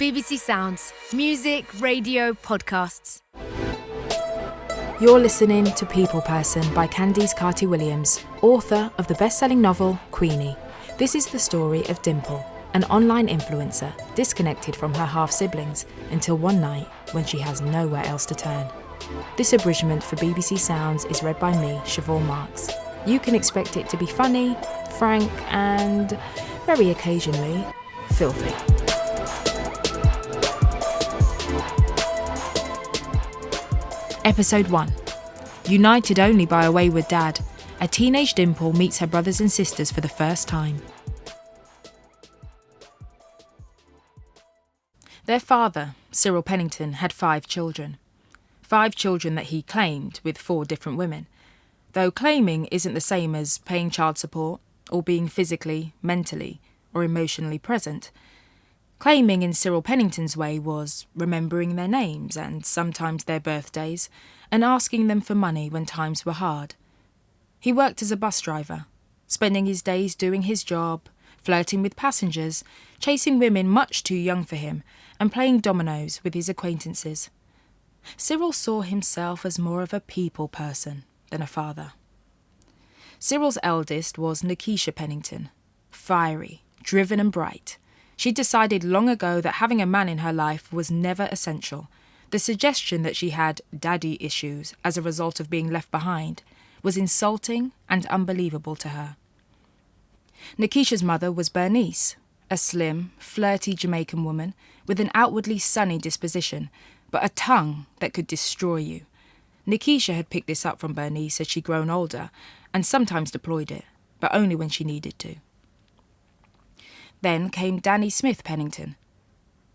BBC Sounds. Music, radio, podcasts. You're listening to People Person by Candice Carty Williams, author of the best-selling novel Queenie. This is the story of Dimple, an online influencer disconnected from her half-siblings until one night when she has nowhere else to turn. This abridgment for BBC Sounds is read by me, Siobhan Marks. You can expect it to be funny, frank and, very occasionally, filthy. Episode 1. United only by a wayward dad, a teenage Dimple meets her brothers and sisters for the first time. Their father, Cyril Pennington, had 5 children. 5 children that he claimed with 4 different women. Though claiming isn't the same as paying child support or being physically, mentally or emotionally present. Claiming in Cyril Pennington's way was remembering their names and sometimes their birthdays and asking them for money when times were hard. He worked as a bus driver, spending his days doing his job, flirting with passengers, chasing women much too young for him, and playing dominoes with his acquaintances. Cyril saw himself as more of a people person than a father. Cyril's eldest was Nikisha Pennington, fiery, driven and bright. She decided long ago that having a man in her life was never essential. The suggestion that she had daddy issues as a result of being left behind was insulting and unbelievable to her. Nikisha's mother was Bernice, a slim, flirty Jamaican woman with an outwardly sunny disposition, but a tongue that could destroy you. Nikisha had picked this up from Bernice as she'd grown older and sometimes deployed it, but only when she needed to. Then came Danny Smith Pennington.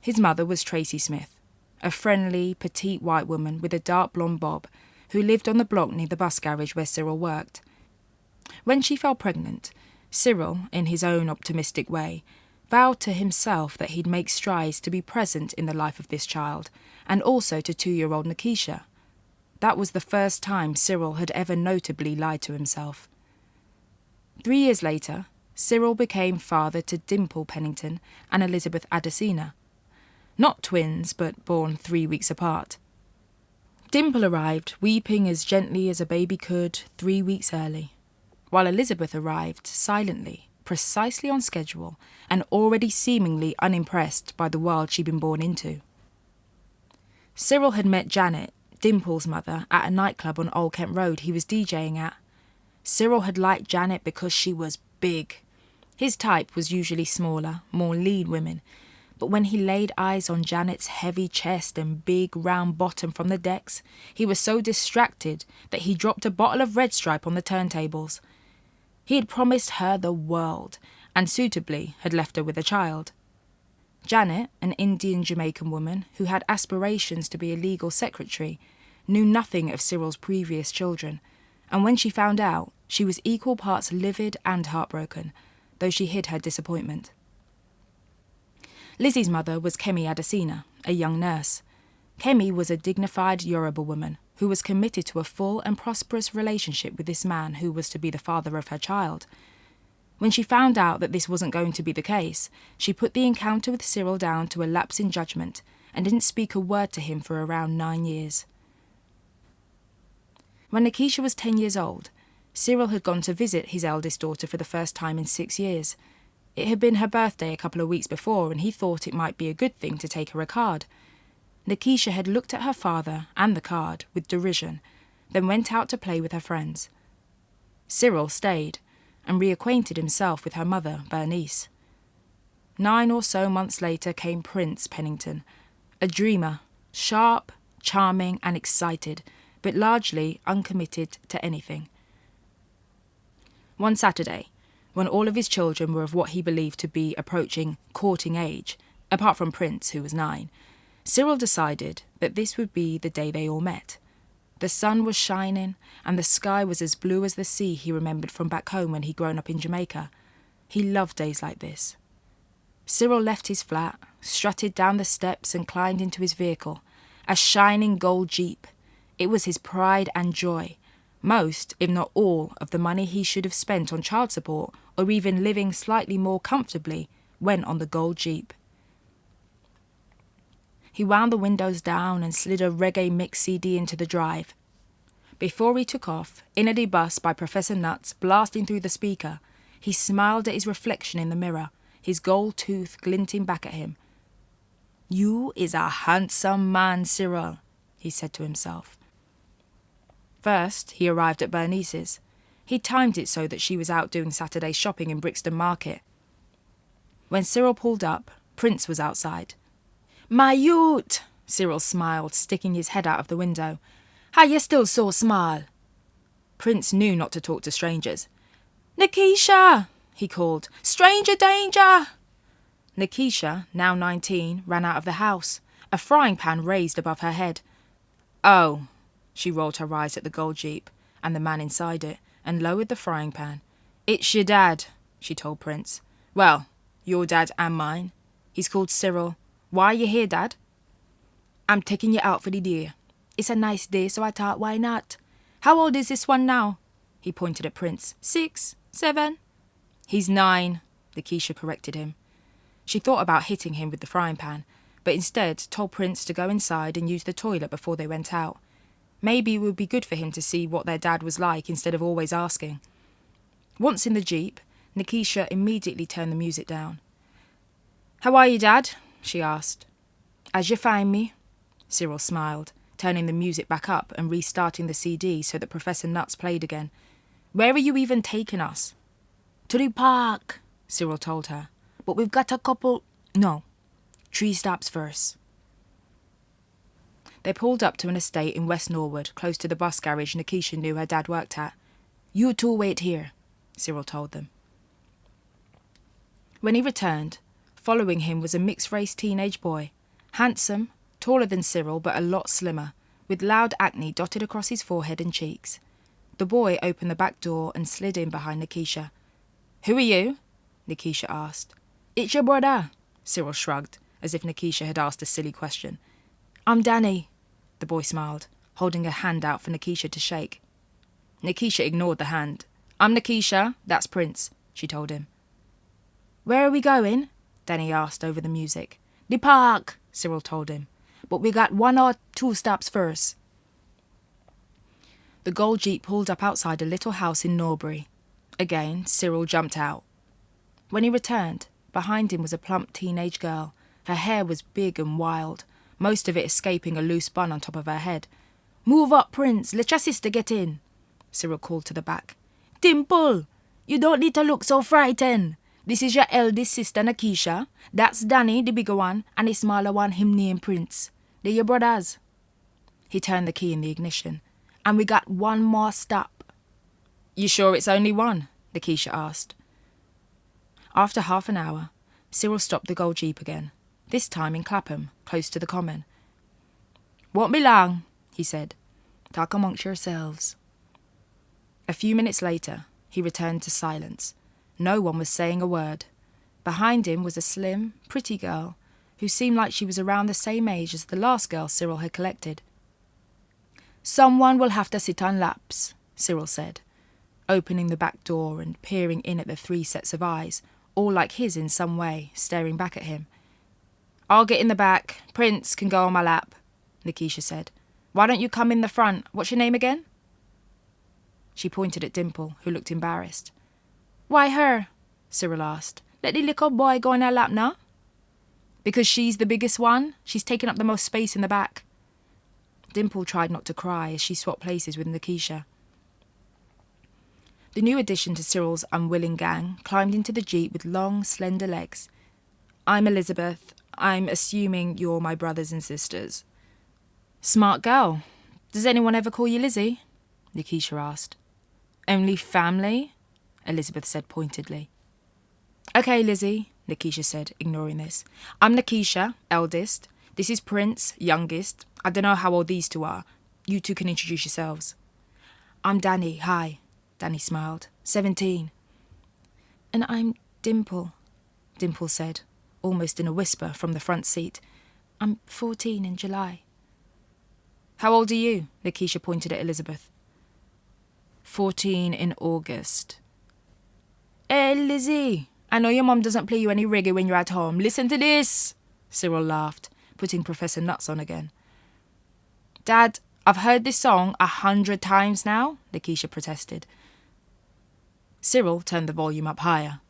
His mother was Tracy Smith, a friendly, petite white woman with a dark blonde bob who lived on the block near the bus garage where Cyril worked. When she fell pregnant, Cyril, in his own optimistic way, vowed to himself that he'd make strides to be present in the life of this child and also to 2-year-old Nikisha. That was the first time Cyril had ever notably lied to himself. 3 years later, Cyril became father to Dimple Pennington and Elizabeth Adesina. Not twins, but born 3 weeks apart. Dimple arrived, weeping as gently as a baby could, 3 weeks early, while Elizabeth arrived silently, precisely on schedule, and already seemingly unimpressed by the world she'd been born into. Cyril had met Janet, Dimple's mother, at a nightclub on Old Kent Road he was DJing at. Cyril had liked Janet because she was big. His type was usually smaller, more lean women, but when he laid eyes on Janet's heavy chest and big round bottom from the decks, he was so distracted that he dropped a bottle of Red Stripe on the turntables. He had promised her the world, and suitably had left her with a child. Janet, an Indian Jamaican woman who had aspirations to be a legal secretary, knew nothing of Cyril's previous children, and when she found out, she was equal parts livid and heartbroken, though she hid her disappointment. Lizzie's mother was Kemi Adesina, a young nurse. Kemi was a dignified Yoruba woman who was committed to a full and prosperous relationship with this man who was to be the father of her child. When she found out that this wasn't going to be the case, she put the encounter with Cyril down to a lapse in judgment and didn't speak a word to him for around 9 years. When Nikisha was 10 years old, Cyril had gone to visit his eldest daughter for the first time in 6 years. It had been her birthday a couple of weeks before, and he thought it might be a good thing to take her a card. Nikisha had looked at her father and the card with derision, then went out to play with her friends. Cyril stayed and reacquainted himself with her mother, Bernice. 9 or so months later came Prince Pennington, a dreamer, sharp, charming and excited, but largely uncommitted to anything. One Saturday, when all of his children were of what he believed to be approaching courting age, apart from Prince, who was 9, Cyril decided that this would be the day they all met. The sun was shining, and the sky was as blue as the sea he remembered from back home when he'd grown up in Jamaica. He loved days like this. Cyril left his flat, strutted down the steps and climbed into his vehicle, a shining gold Jeep. It was his pride and joy. Most, if not all, of the money he should have spent on child support or even living slightly more comfortably went on the gold Jeep. He wound the windows down and slid a reggae mix CD into the drive. Before he took off, in a bus by Professor Nuts blasting through the speaker, he smiled at his reflection in the mirror, his gold tooth glinting back at him. "You is a handsome man, Cyril," he said to himself. First, he arrived at Bernice's. He timed it so that she was out doing Saturday shopping in Brixton Market. When Cyril pulled up, Prince was outside. "My youth," Cyril smiled, sticking his head out of the window. "How you still so small?" Prince knew not to talk to strangers. "Nikisha!" he called. "Stranger danger!" Nikisha, now 19, ran out of the house, a frying pan raised above her head. "Oh," she rolled her eyes at the gold Jeep and the man inside it and lowered the frying pan. "It's your dad," she told Prince. "Well, your dad and mine. He's called Cyril. Why are you here, Dad?" "I'm taking you out for the day. It's a nice day, so I thought, why not? How old is this one now?" He pointed at Prince. 6, 7. "He's 9, Nikisha corrected him. She thought about hitting him with the frying pan, but instead told Prince to go inside and use the toilet before they went out. Maybe it would be good for him to see what their dad was like instead of always asking. Once in the Jeep, Nikisha immediately turned the music down. "How are you, Dad?" she asked. "As you find me?" Cyril smiled, turning the music back up and restarting the CD so that Professor Nuts played again. "Where are you even taking us?" "To the park," Cyril told her. "But we've got a couple... No, 3 stops first." They pulled up to an estate in West Norwood, close to the bus garage Nikisha knew her dad worked at. "You two wait here," Cyril told them. When he returned, following him was a mixed-race teenage boy, handsome, taller than Cyril but a lot slimmer, with loud acne dotted across his forehead and cheeks. The boy opened the back door and slid in behind Nikisha. "Who are you?" Nikisha asked. "It's your brother," Cyril shrugged, as if Nikisha had asked a silly question. "I'm Danny," the boy smiled, holding a hand out for Nikisha to shake. Nikisha ignored the hand. "I'm Nikisha, that's Prince," she told him. "Where are we going?" Danny asked over the music. "The park," Cyril told him. "But we got 1 or 2 stops first." The gold Jeep pulled up outside a little house in Norbury. Again, Cyril jumped out. When he returned, behind him was a plump teenage girl. Her hair was big and wild, most of it escaping a loose bun on top of her head. "Move up, Prince, let your sister get in," Cyril called to the back. "Dimple, you don't need to look so frightened. This is your eldest sister, Nikisha. That's Danny, the bigger one, and the smaller one, him named Prince. They're your brothers." He turned the key in the ignition. "And we got 1 more stop." "You sure it's only 1?" Nikisha asked. After half an hour, Cyril stopped the gold Jeep again, this time in Clapham, close to the common. "Won't be long," he said. "Talk amongst yourselves." A few minutes later, he returned to silence. No one was saying a word. Behind him was a slim, pretty girl who seemed like she was around the same age as the last girl Cyril had collected. "Someone will have to sit on laps," Cyril said, opening the back door and peering in at the 3 sets of eyes, all like his in some way, staring back at him. "I'll get in the back. Prince can go on my lap," Nikisha said. "Why don't you come in the front? What's your name again?" She pointed at Dimple, who looked embarrassed. "Why her?" Cyril asked. "Let the little boy go on her lap now." "Because she's the biggest one. She's taken up the most space in the back." Dimple tried not to cry as she swapped places with Nikisha. The new addition to Cyril's unwilling gang climbed into the Jeep with long, slender legs. "I'm Elizabeth. I'm assuming you're my brothers and sisters." "Smart girl. Does anyone ever call you Lizzie?" Nikisha asked. "Only family?" Elizabeth said pointedly. "Okay, Lizzie," Nikisha said, ignoring this. "I'm Nikisha, eldest. This is Prince, youngest. I don't know how old these 2 are. You 2 can introduce yourselves." "I'm Danny, hi." Danny smiled. 17. "And I'm Dimple," Dimple said, almost in a whisper from the front seat. "I'm 14 in July." "How old are you?" Nikisha pointed at Elizabeth. 14 in August. "Hey, Lizzie, I know your mum doesn't play you any reggae when you're at home. Listen to this." Cyril laughed. putting Professor Nuts on again. "Dad, I've heard this song 100 times now," Lakeisha protested. Cyril turned the volume up higher.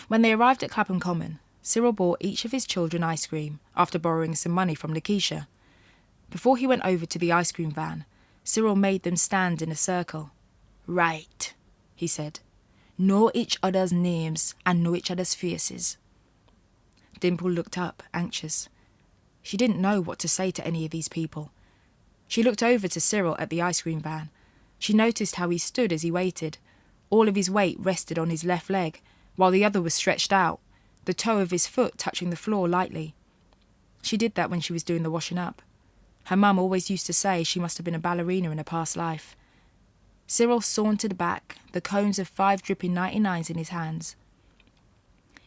When they arrived at Clapham Common, Cyril bought each of his children ice cream after borrowing some money from Lakeisha. Before he went over to the ice cream van, Cyril made them stand in a circle. "Right," he said. "Know each other's names and know each other's faces." Dimple looked up, anxious. She didn't know what to say to any of these people. She looked over to Cyril at the ice cream van. She noticed how he stood as he waited. All of his weight rested on his left leg, while the other was stretched out, the toe of his foot touching the floor lightly. She did that when she was doing the washing up. Her mum always used to say she must have been a ballerina in a past life. Cyril sauntered back, the cones of 5 dripping 99s in his hands.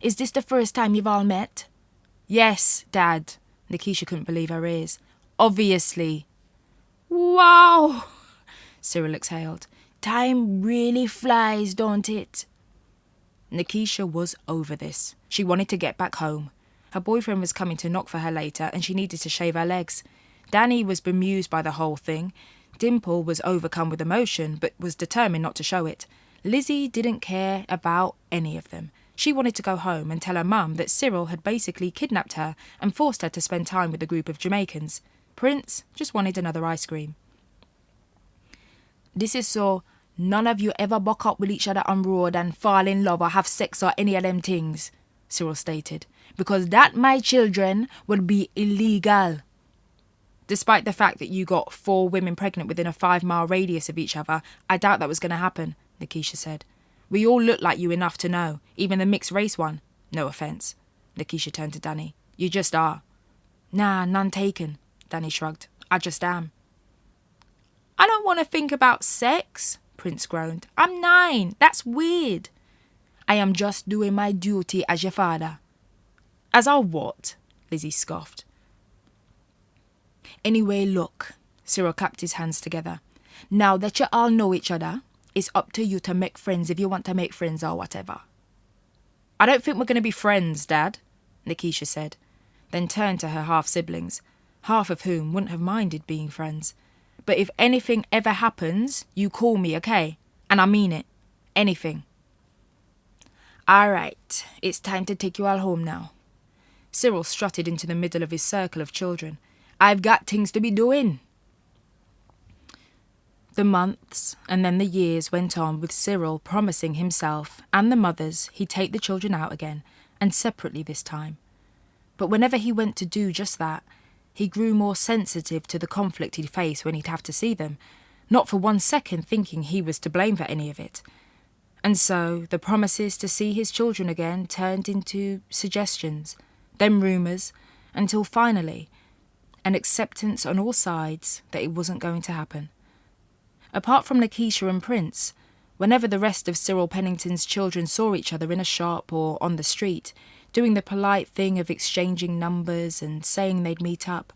"Is this the first time you've all met?" "Yes, Dad." Lakeisha couldn't believe her ears. "Obviously." "Wow!" Cyril exhaled. "Time really flies, don't it?" Lakeisha was over this. She wanted to get back home. Her boyfriend was coming to knock for her later and she needed to shave her legs. Danny was bemused by the whole thing. Dimple was overcome with emotion but was determined not to show it. Lizzie didn't care about any of them. She wanted to go home and tell her mum that Cyril had basically kidnapped her and forced her to spend time with a group of Jamaicans. Prince just wanted another ice cream. "This is so none of you ever buck up with each other on road and fall in love or have sex or any of them things," Cyril stated, "because that, my children, would be illegal." "Despite the fact that you got 4 women pregnant within a 5-mile radius of each other, I doubt that was going to happen," Lakeisha said. "We all look like you enough to know, even the mixed race one. No offence." Lakeisha turned to Danny. "You just are." "Nah, none taken," Danny shrugged. "I just am." "I don't want to think about sex," Prince groaned. "I'm 9. That's weird." "I am just doing my duty as your father." "As our what?" Lizzie scoffed. "Anyway, look." Cyril clapped his hands together. "Now that you all know each other, it's up to you to make friends if you want to make friends or whatever." "I don't think we're going to be friends, Dad," Lakeisha said, then turned to her half-siblings, half of whom wouldn't have minded being friends. "But if anything ever happens, you call me, okay? And I mean it. Anything." "All right, it's time to take you all home now." Cyril strutted into the middle of his circle of children. "I've got things to be doing." The months and then the years went on with Cyril promising himself and the mothers he'd take the children out again, and separately this time. But whenever he went to do just that, he grew more sensitive to the conflict he'd face when he'd have to see them, not for one second thinking he was to blame for any of it. And so the promises to see his children again turned into suggestions, then rumours, until finally an acceptance on all sides that it wasn't going to happen. Apart from Lakeisha and Prince, whenever the rest of Cyril Pennington's children saw each other in a shop or on the street, doing the polite thing of exchanging numbers and saying they'd meet up,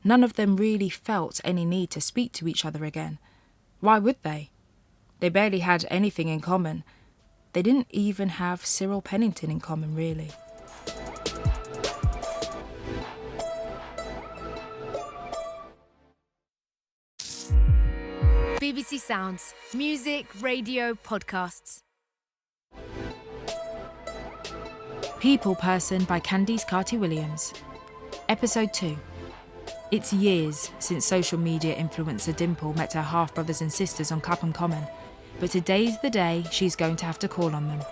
none of them really felt any need to speak to each other again. Why would they? They barely had anything in common. They didn't even have Cyril Pennington in common, really. BBC Sounds. Music, radio, podcasts. People Person by Candice Carty Williams. Episode 2. It's years since social media influencer Dimple met her half-brothers and sisters on Clapham Common, but today's the day she's going to have to call on them.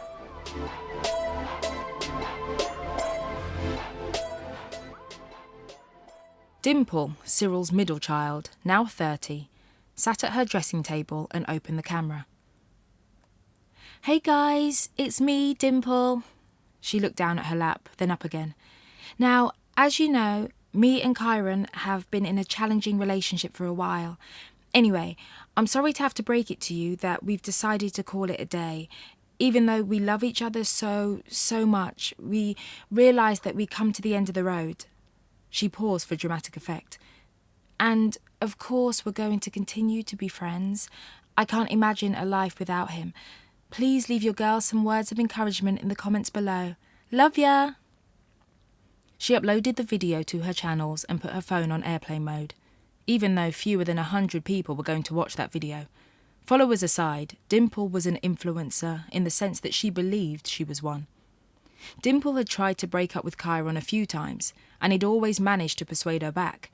Dimple, Cyril's middle child, now 30, sat at her dressing table and opened the camera. "Hey guys, it's me, Dimple." She looked down at her lap, then up again. "Now, as you know, me and Kyron have been in a challenging relationship for a while. Anyway, I'm sorry to have to break it to you that we've decided to call it a day. Even though we love each other so much, we realise that we come to the end of the road." She paused for dramatic effect. "And, of course, we're going to continue to be friends. I can't imagine a life without him. Please leave your girls some words of encouragement in the comments below. Love ya!" She uploaded the video to her channels and put her phone on airplane mode, even though fewer than 100 people were going to watch that video. Followers aside, Dimple was an influencer in the sense that she believed she was one. Dimple had tried to break up with Chiron a few times, and he'd always managed to persuade her back.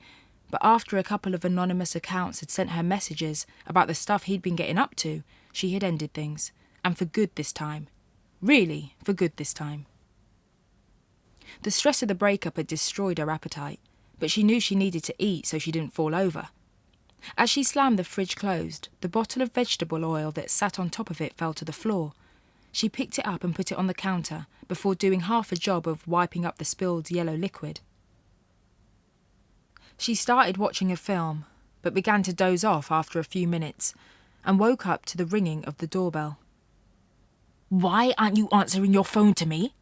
But after a couple of anonymous accounts had sent her messages about the stuff he'd been getting up to, she had ended things. And for good this time. Really, for good this time. The stress of the breakup had destroyed her appetite, but she knew she needed to eat so she didn't fall over. As she slammed the fridge closed, the bottle of vegetable oil that sat on top of it fell to the floor. She picked it up and put it on the counter before doing half a job of wiping up the spilled yellow liquid. She started watching a film, but began to doze off after a few minutes and woke up to the ringing of the doorbell. "Why aren't you answering your phone to me?"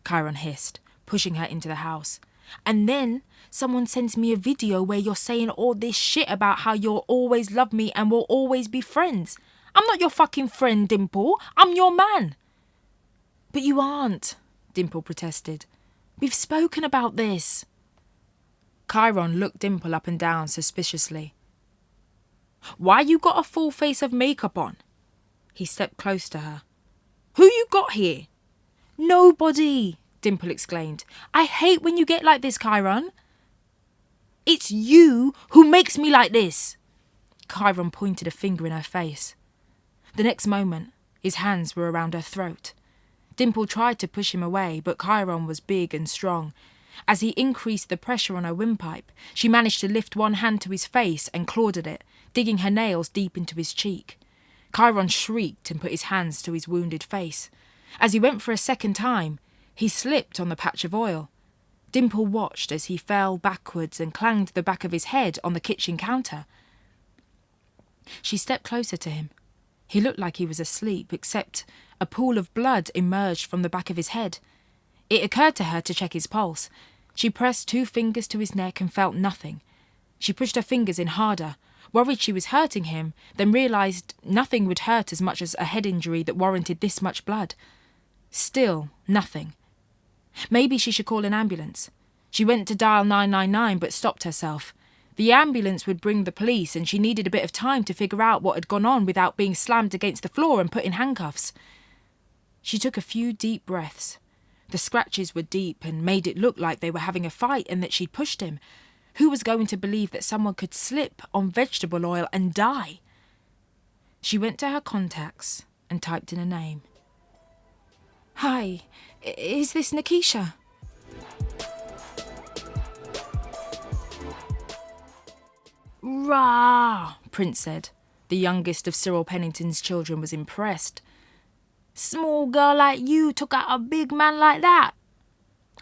Chiron hissed, pushing her into the house. "And then someone sends me a video where you're saying all this shit about how you'll always love me and we'll always be friends. I'm not your fucking friend, Dimple. I'm your man." "But you aren't," Dimple protested. "We've spoken about this." Chiron looked Dimple up and down suspiciously. "Why you got a full face of makeup on?" He stepped close to her. "Who you got here?" "Nobody," Dimple exclaimed. "I hate when you get like this, Chiron." "It's you who makes me like this." Chiron pointed a finger in her face. The next moment, his hands were around her throat. Dimple tried to push him away, but Chiron was big and strong. As he increased the pressure on her windpipe, she managed to lift one hand to his face and clawed at it, digging her nails deep into his cheek. Chiron shrieked and put his hands to his wounded face. As he went for a second time, he slipped on the patch of oil. Dimple watched as he fell backwards and clanged the back of his head on the kitchen counter. She stepped closer to him. He looked like he was asleep, except a pool of blood emerged from the back of his head. It occurred to her to check his pulse. She pressed 2 fingers to his neck and felt nothing. She pushed her fingers in harder, worried she was hurting him, then realised nothing would hurt as much as a head injury that warranted this much blood. Still nothing. Maybe she should call an ambulance. She went to dial 999 but stopped herself. The ambulance would bring the police and she needed a bit of time to figure out what had gone on without being slammed against the floor and put in handcuffs. She took a few deep breaths. The scratches were deep and made it look like they were having a fight and that she'd pushed him. Who was going to believe that someone could slip on vegetable oil and die? She went to her contacts and typed in a name. "Hi, is this Nikisha?" "Rah," Prince said. The youngest of Cyril Pennington's children was impressed. "Small girl like you took out a big man like that."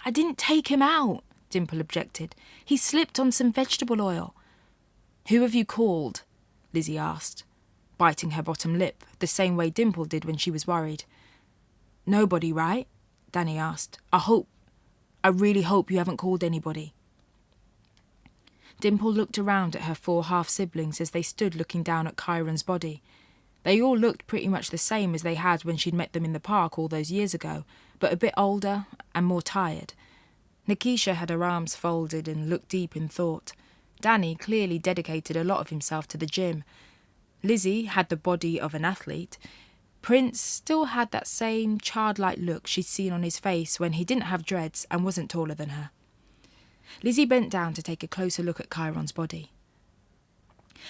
"I didn't take him out," Dimple objected. "He slipped on some vegetable oil." "Who have you called?" Lizzie asked, biting her bottom lip, the same way Dimple did when she was worried. "Nobody, right?" Danny asked. I really hope you haven't called anybody." Dimple looked around at her 4 half-siblings as they stood looking down at Chiron's body. They all looked pretty much the same as they had when she'd met them in the park all those years ago, but a bit older and more tired. Nikisha had her arms folded and looked deep in thought. Danny clearly dedicated a lot of himself to the gym. Lizzie had the body of an athlete. Prince still had that same childlike look she'd seen on his face when he didn't have dreads and wasn't taller than her. Lizzie bent down to take a closer look at Chiron's body.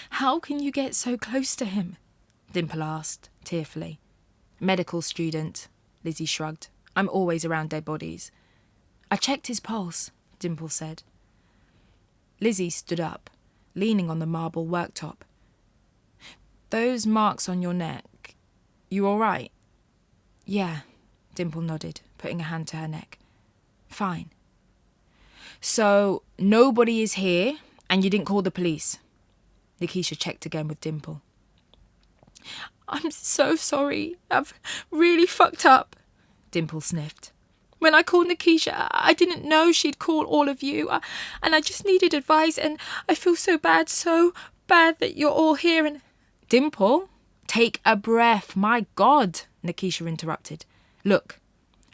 "How can you get so close to him?" Dimple asked, tearfully. "Medical student," Lizzie shrugged. "I'm always around dead bodies." "I checked his pulse," Dimple said. Lizzie stood up, leaning on the marble worktop. "Those marks on your neck, you all right?" "Yeah," Dimple nodded, putting a hand to her neck. "Fine." "So, nobody is here, and you didn't call the police?" Nikisha checked again with Dimple. "I'm so sorry. I've really fucked up," Dimple sniffed. "When I called Nikisha, I didn't know she'd call all of you, and I just needed advice, and I feel so bad that you're all here and—" "Dimple, take a breath. My God," Nikisha interrupted. "Look,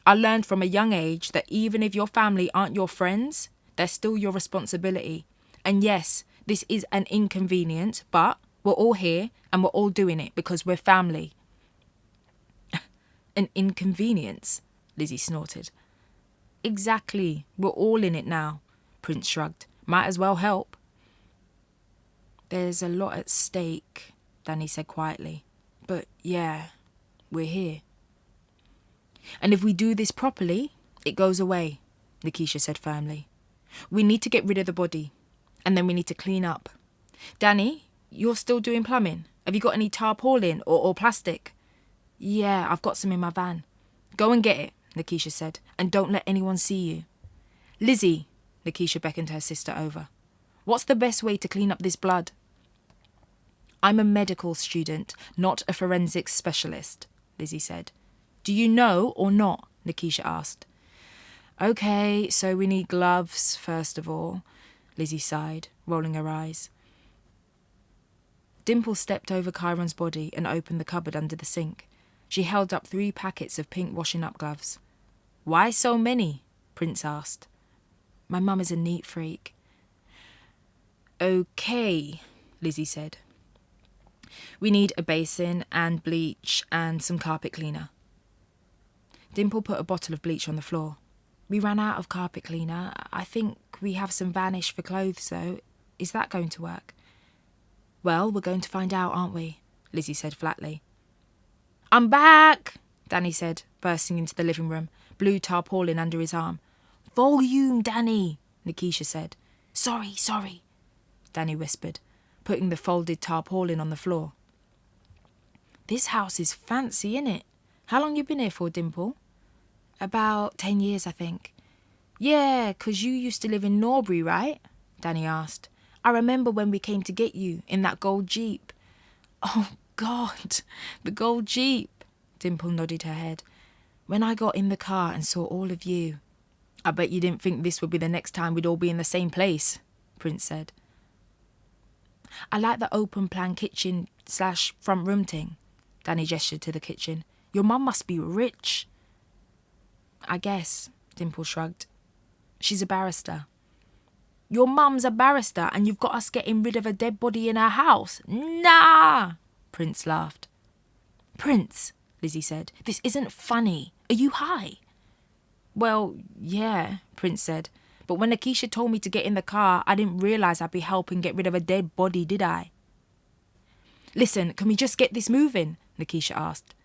I learned from a young age that even if your family aren't your friends, they're still your responsibility. And yes, this is an inconvenience, but we're all here and we're all doing it because we're family. An inconvenience? Lizzie snorted. Exactly. We're all in it now, Prince shrugged. Might as well help. There's a lot at stake, Danny said quietly. But yeah, we're here. And if we do this properly, it goes away, Nikisha said firmly. We need to get rid of the body, and then we need to clean up. Danny, you're still doing plumbing? Have you got any tarpaulin or plastic? Yeah, I've got some in my van. Go and get it, Nikisha said, and don't let anyone see you. Lizzie, Nikisha beckoned her sister over. What's the best way to clean up this blood? I'm a medical student, not a forensics specialist, Lizzie said. Do you know or not? Nikisha asked. Okay, so we need gloves, first of all, Lizzie sighed, rolling her eyes. Dimple stepped over Chiron's body and opened the cupboard under the sink. She held up 3 packets of pink washing-up gloves. Why so many? Prince asked. My mum is a neat freak. Okay, Lizzie said. We need a basin and bleach and some carpet cleaner. Dimple put a bottle of bleach on the floor. We ran out of carpet cleaner. I think we have some Vanish for clothes, though. Is that going to work? Well, we're going to find out, aren't we? Lizzie said flatly. I'm back, Danny said, bursting into the living room, blue tarpaulin under his arm. Volume, Danny, Nikisha said. Sorry, Danny whispered, putting the folded tarpaulin on the floor. This house is fancy, innit? How long you been here for, Dimple? About 10 years, I think. Yeah, 'cause you used to live in Norbury, right? Danny asked. I remember when we came to get you in that gold Jeep. Oh, God, the gold Jeep, Dimple nodded her head. When I got in the car and saw all of you. I bet you didn't think this would be the next time we'd all be in the same place, Prince said. I like the open plan kitchen / front room thing. Danny gestured to the kitchen. Your mum must be rich. I guess, Dimple shrugged. She's a barrister. Your mum's a barrister and you've got us getting rid of a dead body in her house? Nah, Prince laughed. Prince, Lizzie said, this isn't funny. Are you high? Well, yeah, Prince said, but when Nikisha told me to get in the car, I didn't realise I'd be helping get rid of a dead body, did I? Listen, can we just get this moving? Nikisha asked.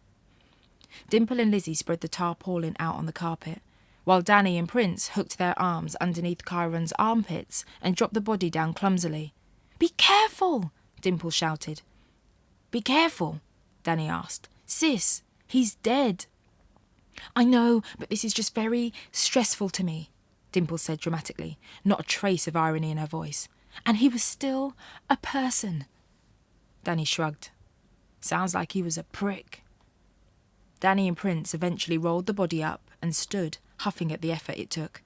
Dimple and Lizzie spread the tarpaulin out on the carpet, while Danny and Prince hooked their arms underneath Chiron's armpits and dropped the body down clumsily. Be careful, Dimple shouted. Be careful, Danny asked. Sis, he's dead. I know, but this is just very stressful to me, Dimple said dramatically, not a trace of irony in her voice. And he was still a person. Danny shrugged. Sounds like he was a prick. Danny and Prince eventually rolled the body up and stood, huffing at the effort it took.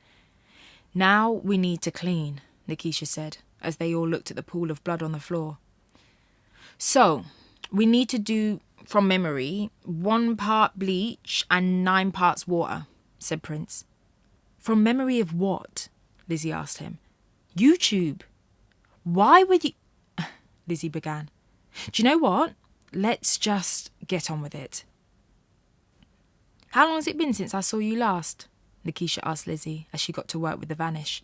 Now we need to clean, Nikisha said, as they all looked at the pool of blood on the floor. So, we need to do, from memory, 1 part bleach and 9 parts water, said Prince. From memory of what? Lizzie asked him. YouTube. Why would you... Lizzie began. Do you know what? Let's just get on with it. How long has it been since I saw you last? Nikisha asked Lizzie as she got to work with the Vanish.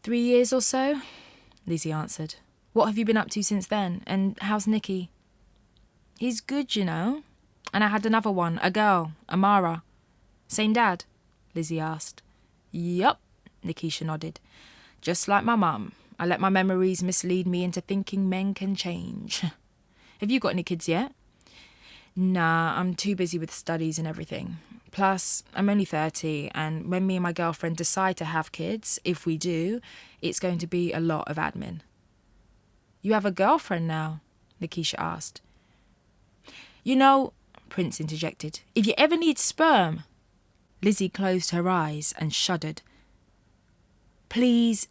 3 years or so, Lizzie answered. What have you been up to since then? And how's Nicky? He's good, you know. And I had another one, a girl, Amara. Same dad? Lizzie asked. Yup, Nikisha nodded. Just like my mum. I let my memories mislead me into thinking men can change. Have you got any kids yet? Nah, I'm too busy with studies and everything. Plus, I'm only 30, and when me and my girlfriend decide to have kids, if we do, it's going to be a lot of admin. You have a girlfriend now? Nikisha asked. You know, Prince interjected, if you ever need sperm... Lizzie closed her eyes and shuddered. Please,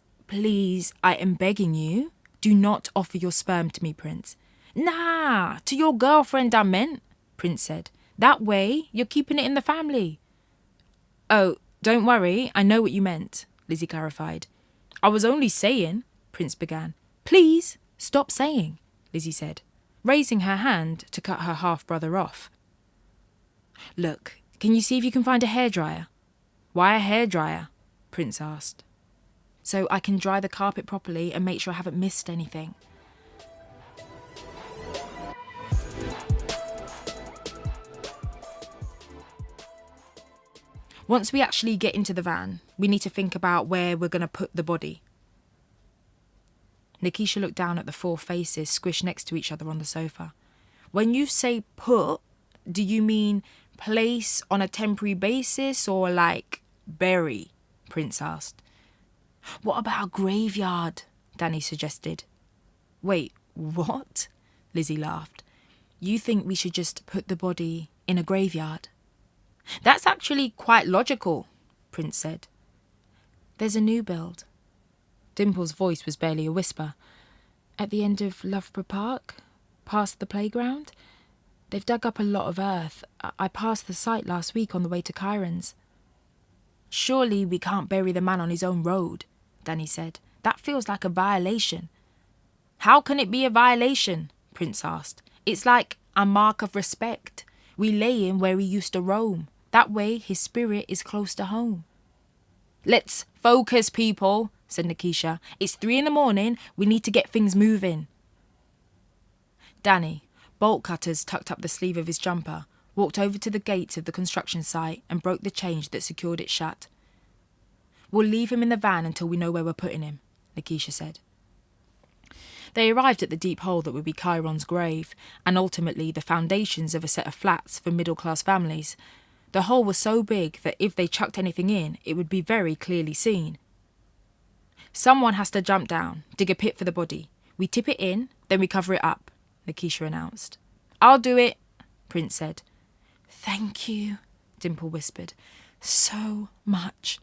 I am begging you, do not offer your sperm to me, Prince. Nah, to your girlfriend I meant, Prince said. That way, you're keeping it in the family. Oh, don't worry, I know what you meant, Lizzie clarified. I was only saying, Prince began. Please, stop saying, Lizzie said, raising her hand to cut her half-brother off. Look, can you see if you can find a hairdryer? Why a hairdryer? Prince asked. So I can dry the carpet properly and make sure I haven't missed anything. Once we actually get into the van, we need to think about where we're going to put the body. Nikisha looked down at the four faces squished next to each other on the sofa. When you say put, do you mean place on a temporary basis or like bury? Prince asked. What about a graveyard? Danny suggested. Wait, what? Lizzie laughed. You think we should just put the body in a graveyard? That's actually quite logical, Prince said. There's a new build. Dimple's voice was barely a whisper. At the end of Loughborough Park, past the playground. They've dug up a lot of earth. I passed the site last week on the way to Kyron's. Surely we can't bury the man on his own road, Danny said. That feels like a violation. How can it be a violation? Prince asked. It's like a mark of respect. We lay him where he used to roam. That way his spirit is close to home. Let's focus, people, said Nikisha. It's 3 a.m. We need to get things moving. Danny, bolt cutters tucked up the sleeve of his jumper, walked over to the gates of the construction site and broke the chains that secured it shut. We'll leave him in the van until we know where we're putting him, Nikisha said. They arrived at the deep hole that would be Chiron's grave, and ultimately the foundations of a set of flats for middle-class families. The hole was so big that if they chucked anything in, it would be very clearly seen. Someone has to jump down, dig a pit for the body. We tip it in, then we cover it up, Nikisha announced. I'll do it, Prince said. Thank you, Dimple whispered. So much.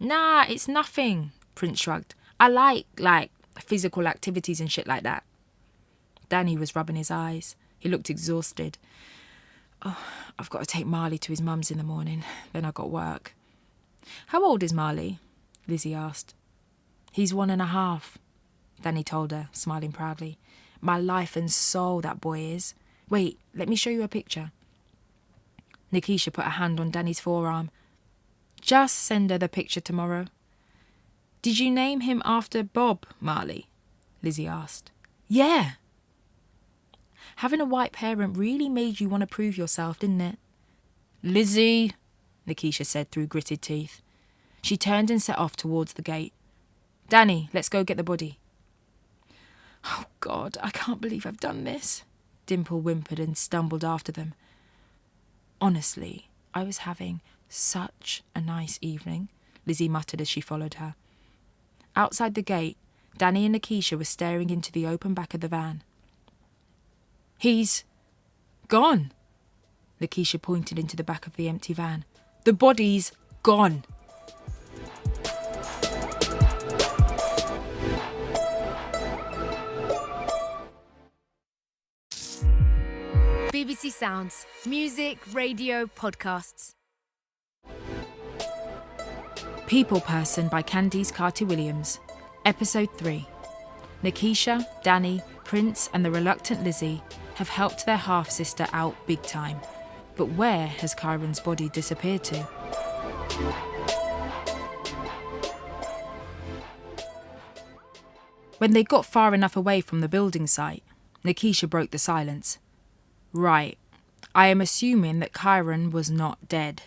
Nah, it's nothing, Prince shrugged. I like physical activities and shit like that. Danny was rubbing his eyes. He looked exhausted. Oh, I've got to take Marley to his mum's in the morning. Then I got work. How old is Marley? Lizzie asked. He's 1.5, Danny told her, smiling proudly. My life and soul, that boy is. Wait, let me show you a picture. Nikisha put a hand on Danny's forearm. Just send her the picture tomorrow. Did you name him after Bob Marley? Lizzie asked. Yeah. Having a white parent really made you want to prove yourself, didn't it? Lizzie, Nikisha said through gritted teeth. She turned and set off towards the gate. Danny, let's go get the body. Oh, God, I can't believe I've done this, Dimple whimpered and stumbled after them. Honestly, I was having such a nice evening, Lizzie muttered as she followed her. Outside the gate, Danny and Nikisha were staring into the open back of the van. He's gone, Nikisha pointed into the back of the empty van. The body's gone. BBC Sounds. Music, radio, podcasts. People Person by Candice Carty Williams. Episode 3. Nikisha, Danny, Prince and the reluctant Lizzie have helped their half-sister out big time. But where has Chiron's body disappeared to? When they got far enough away from the building site, Nikisha broke the silence. Right, I am assuming that Chiron was not dead.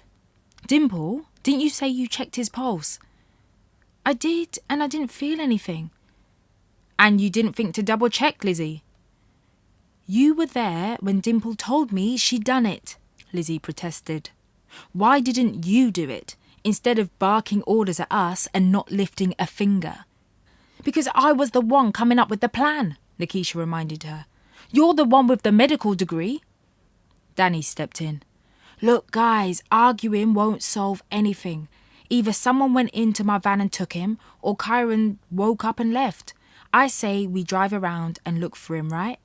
Dimple, didn't you say you checked his pulse? I did, and I didn't feel anything. And you didn't think to double check, Lizzie? You were there when Dimple told me she'd done it, Lizzie protested. Why didn't you do it, instead of barking orders at us and not lifting a finger? Because I was the one coming up with the plan, Nikisha reminded her. You're the one with the medical degree. Danny stepped in. Look, guys, arguing won't solve anything. Either someone went into my van and took him, or Chiron woke up and left. I say we drive around and look for him, right?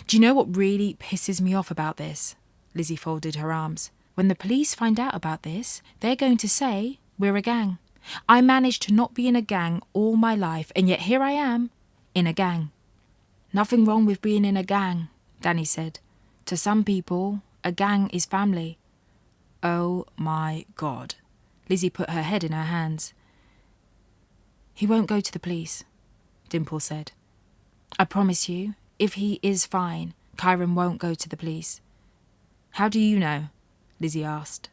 Do you know what really pisses me off about this? Lizzie folded her arms. When the police find out about this, they're going to say we're a gang. I managed to not be in a gang all my life, and yet here I am, in a gang. Nothing wrong with being in a gang, Danny said. To some people, a gang is family. Oh my God. Lizzie put her head in her hands. He won't go to the police, Dimple said. I promise you, if he is fine, Kyron won't go to the police. How do you know? Lizzie asked.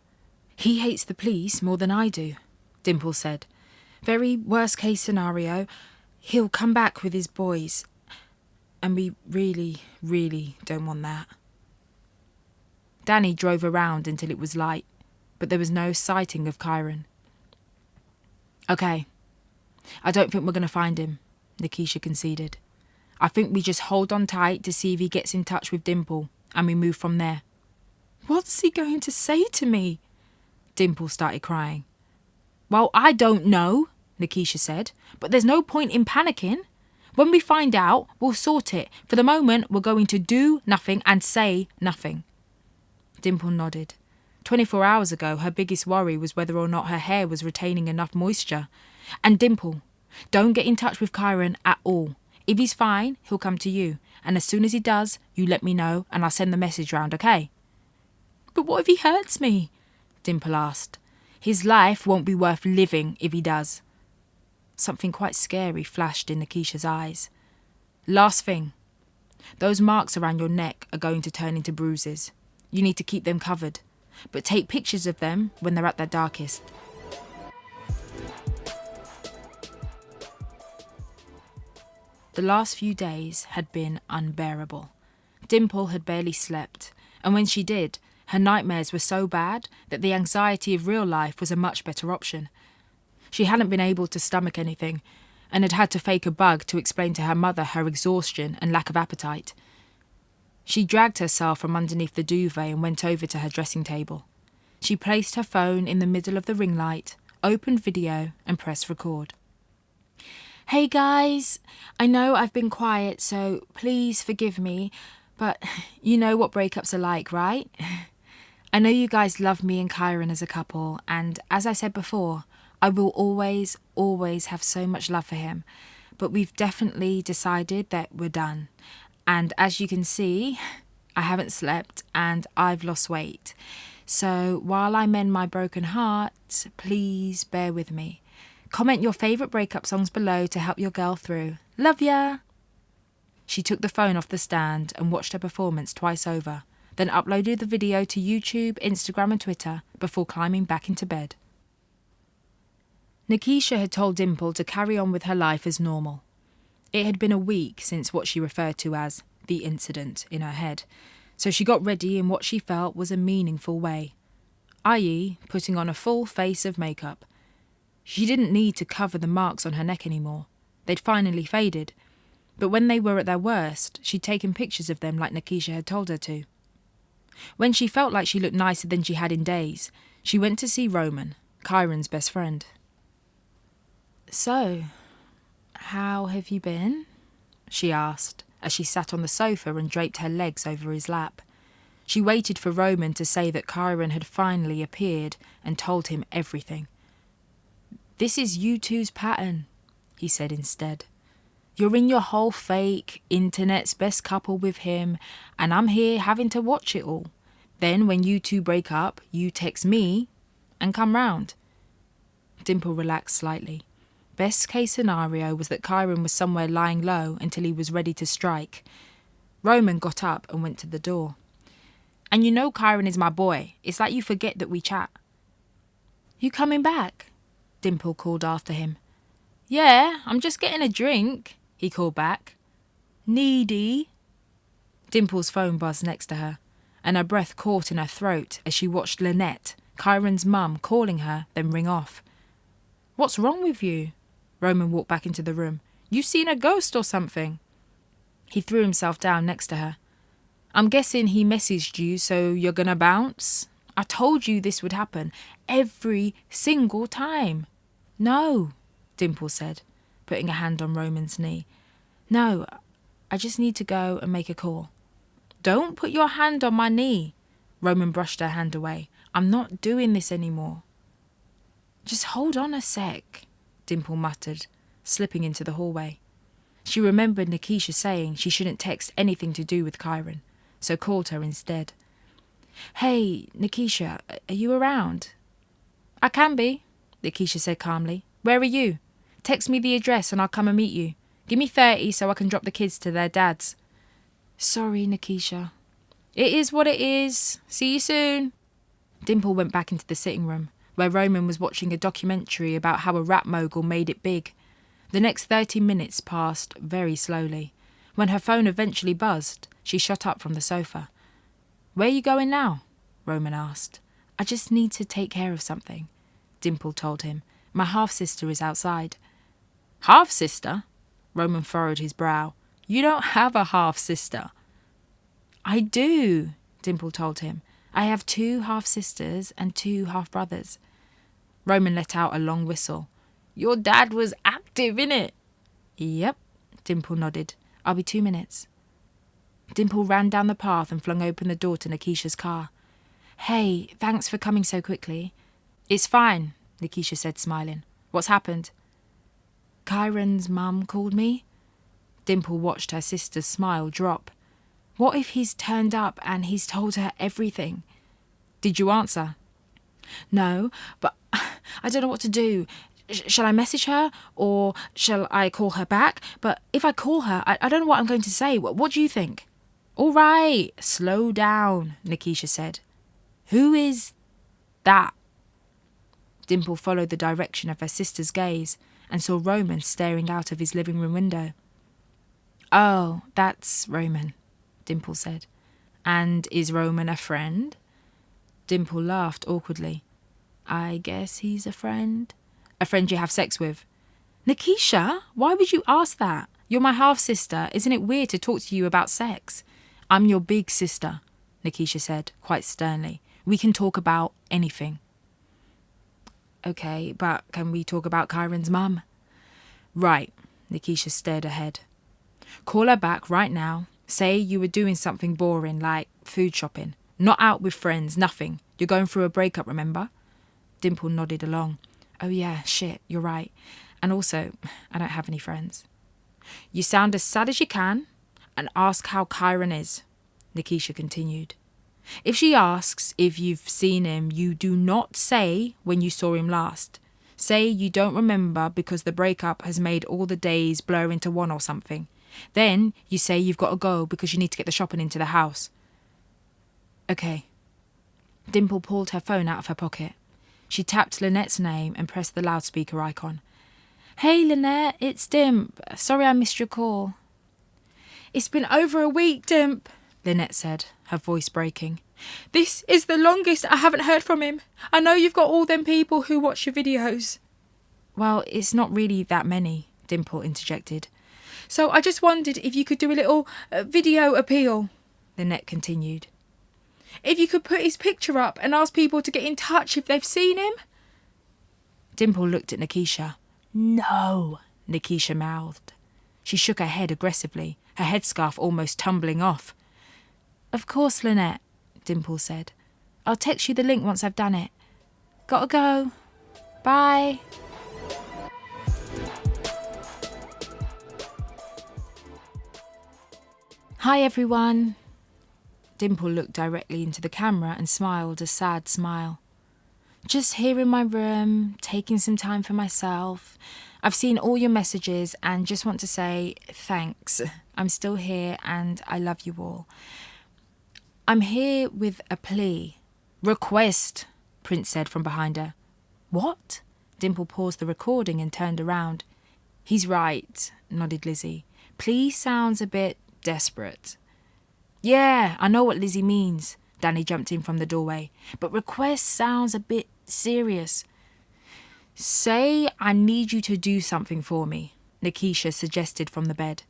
He hates the police more than I do, Dimple said. Very worst case scenario, he'll come back with his boys. And we really, really don't want that. Danny drove around until it was light, but there was no sighting of Kyron. Okay, I don't think we're going to find him, Nikisha conceded. I think we just hold on tight to see if he gets in touch with Dimple, and we move from there. What's he going to say to me? Dimple started crying. Well, I don't know, Nikisha said, but there's no point in panicking. When we find out, we'll sort it. For the moment, we're going to do nothing and say nothing. Dimple nodded. 24 hours ago, her biggest worry was whether or not her hair was retaining enough moisture. And Dimple, don't get in touch with Kyron at all. If he's fine, he'll come to you. And as soon as he does, you let me know and I'll send the message round, okay? But what if he hurts me? Dimple asked. His life won't be worth living if he does. Something quite scary flashed in Nikisha's eyes. Last thing. Those marks around your neck are going to turn into bruises. You need to keep them covered. But take pictures of them when they're at their darkest. The last few days had been unbearable. Dimple had barely slept, and when she did, her nightmares were so bad that the anxiety of real life was a much better option. She hadn't been able to stomach anything, and had had to fake a bug to explain to her mother her exhaustion and lack of appetite. She dragged herself from underneath the duvet and went over to her dressing table. She placed her phone in the middle of the ring light, opened video, and pressed record. Hey guys, I know I've been quiet, so please forgive me, but you know what breakups are like, right? I know you guys love me and Kyron as a couple, and as I said before, I will always, always have so much love for him, but we've definitely decided that we're done. And as you can see, I haven't slept and I've lost weight. So while I mend my broken heart, please bear with me. Comment your favourite breakup songs below to help your girl through. Love ya! She took the phone off the stand and watched her performance twice over, then uploaded the video to YouTube, Instagram and Twitter before climbing back into bed. Nikisha had told Dimple to carry on with her life as normal. It had been a week since what she referred to as the incident in her head, so she got ready in what she felt was a meaningful way, i.e. putting on a full face of makeup. She didn't need to cover the marks on her neck anymore. They'd finally faded, but when they were at their worst, she'd taken pictures of them like Nikisha had told her to. When she felt like she looked nicer than she had in days, she went to see Roman, Kyron's best friend. So, how have you been? She asked, as she sat on the sofa and draped her legs over his lap. She waited for Roman to say that Kyron had finally appeared and told him everything. This is you two's pattern, he said instead. You're in your whole fake, internet's best couple with him, and I'm here having to watch it all. Then when you two break up, you text me and come round. Dimple relaxed slightly. Best case scenario was that Kyron was somewhere lying low until he was ready to strike. Roman got up and went to the door. And you know Kyron is my boy. It's like you forget that we chat. You coming back? Dimple called after him. Yeah, I'm just getting a drink, he called back. Needy? Dimple's phone buzzed next to her, and her breath caught in her throat as she watched Lynette, Kyron's mum, calling her, then ring off. What's wrong with you? Roman walked back into the room. You seen a ghost or something? He threw himself down next to her. I'm guessing he messaged you, so you're gonna bounce? I told you this would happen every single time. No, Dimple said, putting a hand on Roman's knee. No, I just need to go and make a call. Don't put your hand on my knee. Roman brushed her hand away. I'm not doing this anymore. Just hold on a sec, Dimple muttered, slipping into the hallway. She remembered Nikisha saying she shouldn't text anything to do with Kyron, so called her instead. Hey, Nikisha, are you around? I can be, Nikisha said calmly. Where are you? Text me the address and I'll come and meet you. Give me 30 so I can drop the kids to their dads. Sorry, Nikisha. It is what it is. See you soon. Dimple went back into the sitting room, where Roman was watching a documentary about how a rap mogul made it big. The next 30 minutes passed very slowly. When her phone eventually buzzed, she shot up from the sofa. Where are you going now? Roman asked. I just need to take care of something, Dimple told him. My half-sister is outside. Half-sister? Roman furrowed his brow. You don't have a half-sister. I do, Dimple told him. I have 2 half-sisters and 2 half-brothers. Roman let out a long whistle. Your dad was active, innit? Yep, Dimple nodded. I'll be 2 minutes. Dimple ran down the path and flung open the door to Nikisha's car. Hey, thanks for coming so quickly. It's fine, Nikisha said, smiling. What's happened? Kyron's mum called me. Dimple watched her sister's smile drop. What if he's turned up and he's told her everything? Did you answer? No, but I don't know what to do. Shall I message her or shall I call her back? But if I call her, I don't know what I'm going to say. What do you think? All right, slow down, Nikisha said. Who is that? Dimple followed the direction of her sister's gaze and saw Roman staring out of his living room window. Oh, that's Roman, Dimple said. And is Roman a friend? Dimple laughed awkwardly. I guess he's a friend. A friend you have sex with? Nikisha, why would you ask that? You're my half-sister. Isn't it weird to talk to you about sex? I'm your big sister, Nikisha said, quite sternly. We can talk about anything. Okay, but can we talk about Kyron's mum? Right, Nikisha stared ahead. Call her back right now. Say you were doing something boring, like food shopping. Not out with friends, nothing. You're going through a breakup, remember? Dimple nodded along. Oh yeah, shit, you're right. And also, I don't have any friends. You sound as sad as you can and ask how Kyron is, Nikisha continued. If she asks if you've seen him, you do not say when you saw him last. Say you don't remember because the breakup has made all the days blur into one or something. Then you say you've got to go because you need to get the shopping into the house. Okay. Dimple pulled her phone out of her pocket. She tapped Lynette's name and pressed the loudspeaker icon. Hey Lynette, it's Dimp. Sorry I missed your call. It's been over a week, Dimp, Lynette said, her voice breaking. This is the longest I haven't heard from him. I know you've got all them people who watch your videos. Well, it's not really that many, Dimple interjected. So I just wondered if you could do a little video appeal, Lynette continued. If you could put his picture up and ask people to get in touch if they've seen him. Dimple looked at Nikisha. No, Nikisha mouthed. She shook her head aggressively, her headscarf almost tumbling off. Of course, Lynette, Dimple said. I'll text you the link once I've done it. Gotta go. Bye. Hi, everyone. Dimple looked directly into the camera and smiled a sad smile. Just here in my room, taking some time for myself. I've seen all your messages and just want to say thanks. I'm still here and I love you all. I'm here with a plea. Request, Prince said from behind her. What? Dimple paused the recording and turned around. He's right, nodded Lizzie. Plea sounds a bit desperate. Yeah, I know what Lizzie means, Danny jumped in from the doorway. But request sounds a bit serious. Say I need you to do something for me, Nikisha suggested from the bed.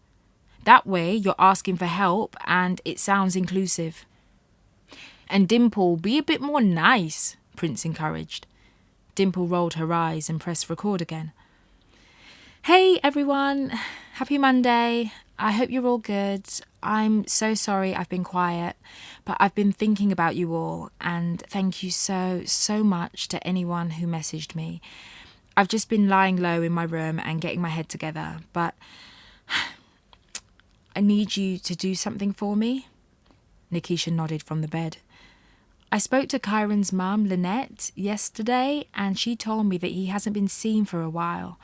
That way you're asking for help and it sounds inclusive. And Dimple, be a bit more nice, Prince encouraged. Dimple rolled her eyes and pressed record again. Hey everyone, happy Monday. I hope you're all good. I'm so sorry I've been quiet, but I've been thinking about you all, and thank you so much to anyone who messaged me. I've just been lying low in my room and getting my head together, but I need you to do something for me." Nikisha nodded from the bed. "I spoke to Kyron's mum, Lynette, yesterday, and she told me that he hasn't been seen for a while.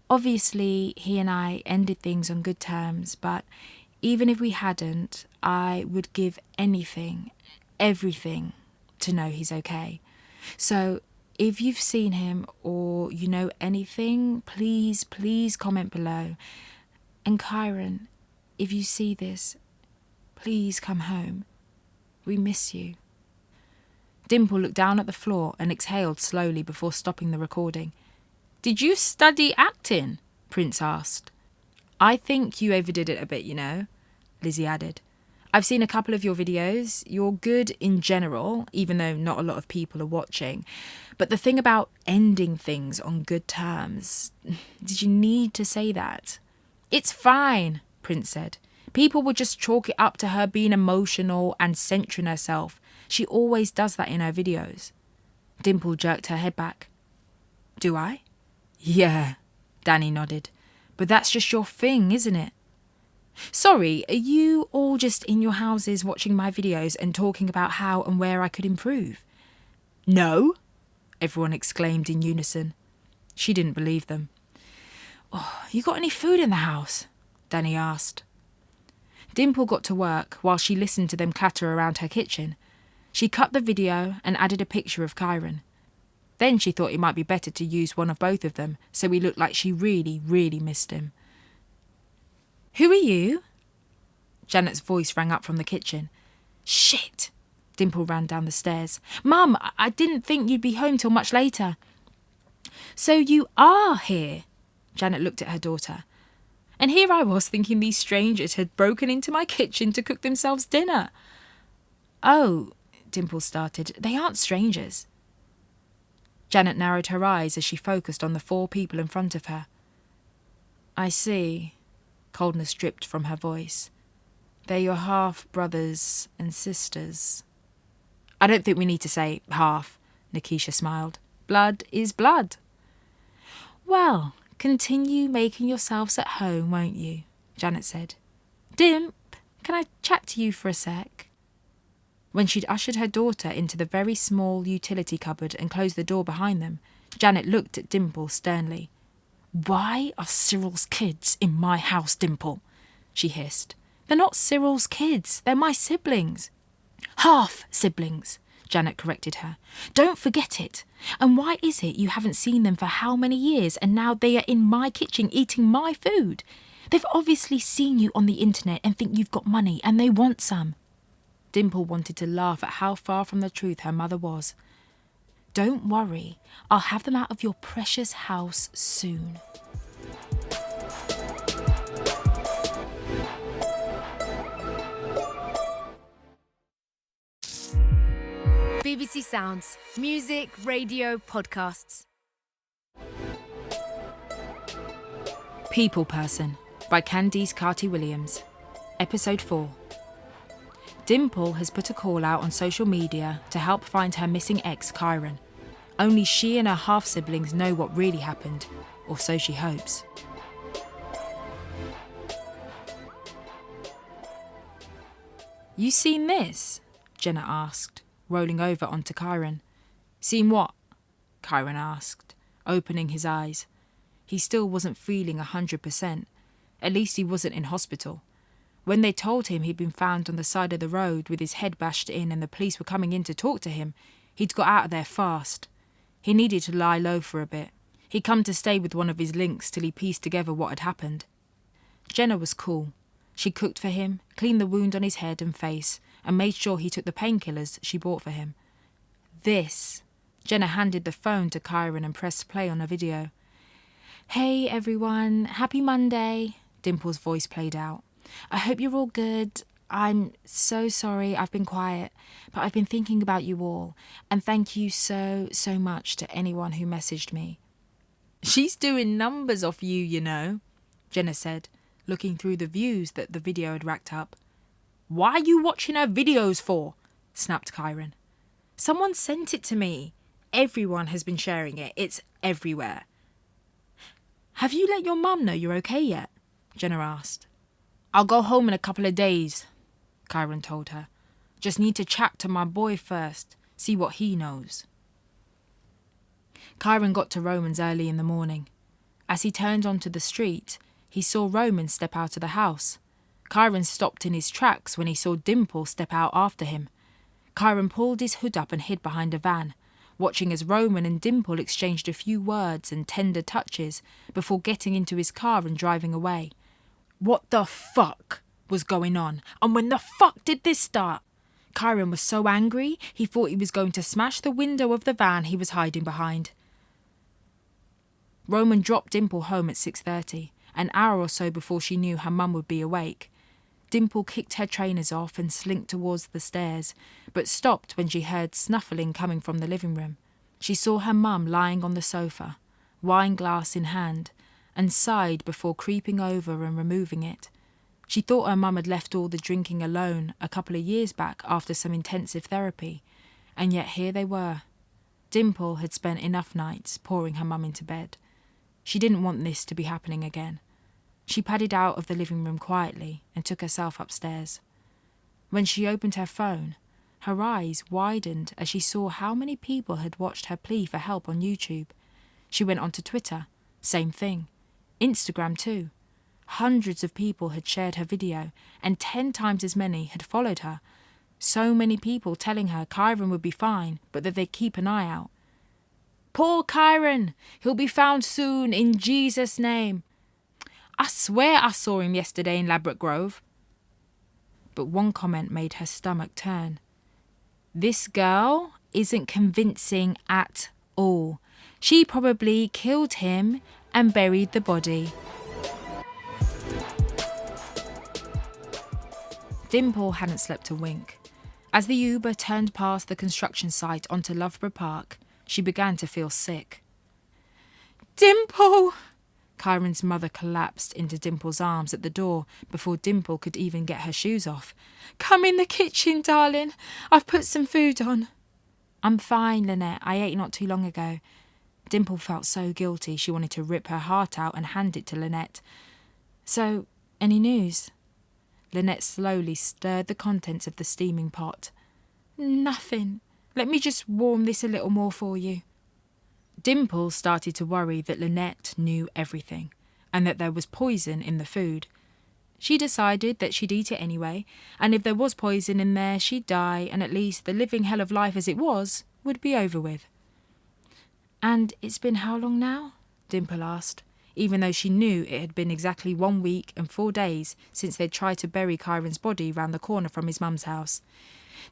Obviously, he and I ended things on good terms, but even if we hadn't, I would give anything, everything, to know he's okay. So if you've seen him or you know anything, please comment below. And Kyron, if you see this, please come home. We miss you." Dimple looked down at the floor and exhaled slowly before stopping the recording. "Did you study acting?" Prince asked. "I think you overdid it a bit, you know," Lizzie added. "I've seen a couple of your videos. You're good in general, even though not a lot of people are watching. But the thing about ending things on good terms, did you need to say that?" "It's fine," Prince said. "People would just chalk it up to her being emotional and centering herself. She always does that in her videos." Dimple jerked her head back. "Do I?" "Yeah," Danny nodded. "But that's just your thing, isn't it?" "Sorry, are you all just in your houses watching my videos and talking about how and where I could improve?" "No," everyone exclaimed in unison. She didn't believe them. "Oh, you got any food in the house?" Danny asked. Dimple got to work while she listened to them clatter around her kitchen. She cut the video and added a picture of Kyron. Then she thought it might be better to use one of both of them so he looked like she really missed him. "Who are you?" Janet's voice rang up from the kitchen. "Shit!" Dimple ran down the stairs. "Mum, I didn't think you'd be home till much later." "So you are here?" Janet looked at her daughter. "And here I was thinking these strangers had broken into my kitchen to cook themselves dinner." "Oh," Dimple started, "they aren't strangers." Janet narrowed her eyes as she focused on the 4 people in front of her. "I see." Coldness dripped from her voice. "They're your half-brothers and sisters." "I don't think we need to say half," Nikisha smiled. "Blood is blood." "Well, continue making yourselves at home, won't you?" Janet said. "Dimp, can I chat to you for a sec?" When she'd ushered her daughter into the very small utility cupboard and closed the door behind them, Janet looked at Dimple sternly. "Why are Cyril's kids in my house, Dimple?" she hissed. "They're not Cyril's kids, they're my siblings." "Half siblings," Janet corrected her. "Don't forget it. And why is it you haven't seen them for how many years and now they are in my kitchen eating my food? They've obviously seen you on the internet and think you've got money and they want some." Dimple wanted to laugh at how far from the truth her mother was. "Don't worry, I'll have them out of your precious house soon." BBC Sounds. Music, radio, podcasts. People Person by Candice Carty Williams. Episode 4. Dimple has put a call out on social media to help find her missing ex, Kyron. Only she and her half-siblings know what really happened, or so she hopes. "You seen this?" Jenna asked, rolling over onto Kyron. "Seen what?" Kyron asked, opening his eyes. He still wasn't feeling 100%. At least he wasn't in hospital. When they told him he'd been found on the side of the road with his head bashed in and the police were coming in to talk to him, he'd got out of there fast. He needed to lie low for a bit. He'd come to stay with one of his links till he pieced together what had happened. Jenna was cool. She cooked for him, cleaned the wound on his head and face, and made sure he took the painkillers she bought for him. This. Jenna handed the phone to Kyron and pressed play on a video. "Hey everyone, happy Monday," Dimple's voice played out. "I hope you're all good. I'm so sorry I've been quiet, but I've been thinking about you all, and thank you so much to anyone who messaged me." "She's doing numbers off you, you know," Jenna said, looking through the views that the video had racked up. Why are you watching her videos for? Snapped Kyron. Someone sent it to me. Everyone has been sharing it. It's everywhere. Have you let your mum know you're okay yet? Jenna asked. I'll go home in a couple of days, Kyron told her. Just need to chat to my boy first, see what he knows. Kyron got to Roman's early in the morning. As he turned onto the street, he saw Roman step out of the house. Kyron stopped in his tracks when he saw Dimple step out after him. Kyron pulled his hood up and hid behind a van, watching as Roman and Dimple exchanged a few words and tender touches before getting into his car and driving away. What the fuck was going on? And when the fuck did this start? Kyron was so angry, he thought he was going to smash the window of the van he was hiding behind. Roman dropped Dimple home at 6:30, an hour or so before she knew her mum would be awake. Dimple kicked her trainers off and slinked towards the stairs, but stopped when she heard snuffling coming from the living room. She saw her mum lying on the sofa, wine glass in hand, and sighed before creeping over and removing it. She thought her mum had left all the drinking alone a couple of years back after some intensive therapy, and yet here they were. Dimple had spent enough nights pouring her mum into bed. She didn't want this to be happening again. She padded out of the living room quietly and took herself upstairs. When she opened her phone, her eyes widened as she saw how many people had watched her plea for help on YouTube. She went onto Twitter, same thing. Instagram too. Hundreds of people had shared her video, and 10 times as many had followed her. So many people telling her Kyron would be fine, but that they'd keep an eye out. Poor Kyron! He'll be found soon, in Jesus' name. I swear I saw him yesterday in Ladbroke Grove. But one comment made her stomach turn. This girl isn't convincing at all. She probably killed him and buried the body. Dimple hadn't slept a wink. As the Uber turned past the construction site onto Loughborough Park, she began to feel sick. Dimple! Kyron's mother collapsed into Dimple's arms at the door before Dimple could even get her shoes off. Come in the kitchen, darling. I've put some food on. I'm fine, Lynette. I ate not too long ago. Dimple felt so guilty she wanted to rip her heart out and hand it to Lynette. So, any news? Lynette slowly stirred the contents of the steaming pot. Nothing. Let me just warm this a little more for you. Dimple started to worry that Lynette knew everything, and that there was poison in the food. She decided that she'd eat it anyway, and if there was poison in there, she'd die, and at least the living hell of life as it was would be over with. And it's been how long now? Dimple asked, even though she knew it had been exactly 1 week and 4 days since they'd tried to bury Kyron's body round the corner from his mum's house.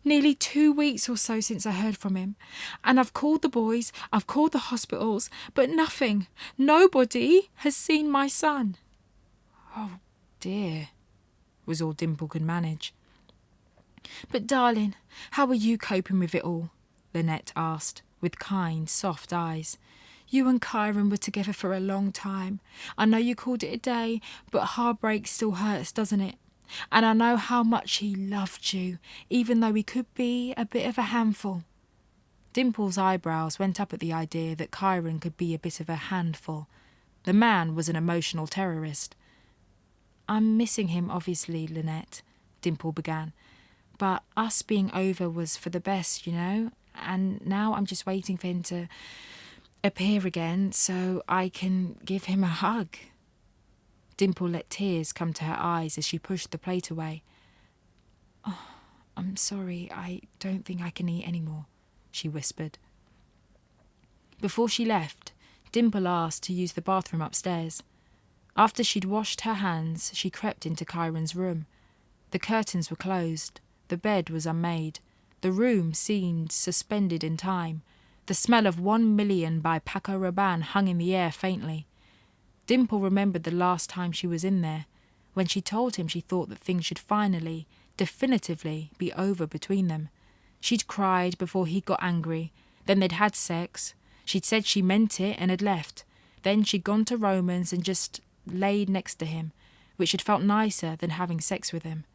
Nearly 2 weeks or so since I heard from him. And I've called the boys, I've called the hospitals, but nothing. Nobody has seen my son. Oh, dear, was all Dimple could manage. But darling, how are you coping with it all? Lynette asked, with kind, soft eyes. You and Kyron were together for a long time. I know you called it a day, but heartbreak still hurts, doesn't it? And I know how much he loved you, even though he could be a bit of a handful. Dimple's eyebrows went up at the idea that Kyron could be a bit of a handful. The man was an emotional terrorist. I'm missing him, obviously, Lynette, Dimple began. But us being over was for the best, you know, and now I'm just waiting for him to appear again so I can give him a hug. Dimple let tears come to her eyes as she pushed the plate away. Oh, I'm sorry, I don't think I can eat any more, she whispered. Before she left, Dimple asked to use the bathroom upstairs. After she'd washed her hands, she crept into Kyron's room. The curtains were closed. The bed was unmade. The room seemed suspended in time. The smell of 1 Million by Paco Rabanne hung in the air faintly. Dimple remembered the last time she was in there, when she told him she thought that things should finally, definitively be over between them. She'd cried before he got angry, then they'd had sex. She'd said she meant it and had left. Then she'd gone to Roman's and just laid next to him, which had felt nicer than having sex with him.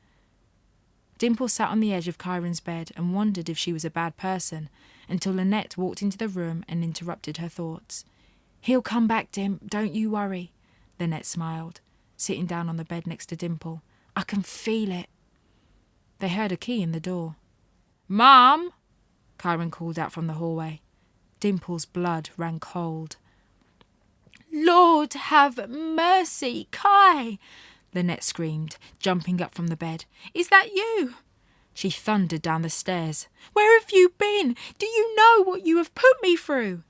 Dimple sat on the edge of Kyron's bed and wondered if she was a bad person, until Lynette walked into the room and interrupted her thoughts. "He'll come back, Dim, don't you worry," Lynette smiled, sitting down on the bed next to Dimple. "I can feel it." They heard a key in the door. "Mum!" Kyron called out from the hallway. Dimple's blood ran cold. "Lord have mercy, Kai!" Lynette screamed, jumping up from the bed. "Is that you?" She thundered down the stairs. "Where have you been? Do you know what you have put me through?"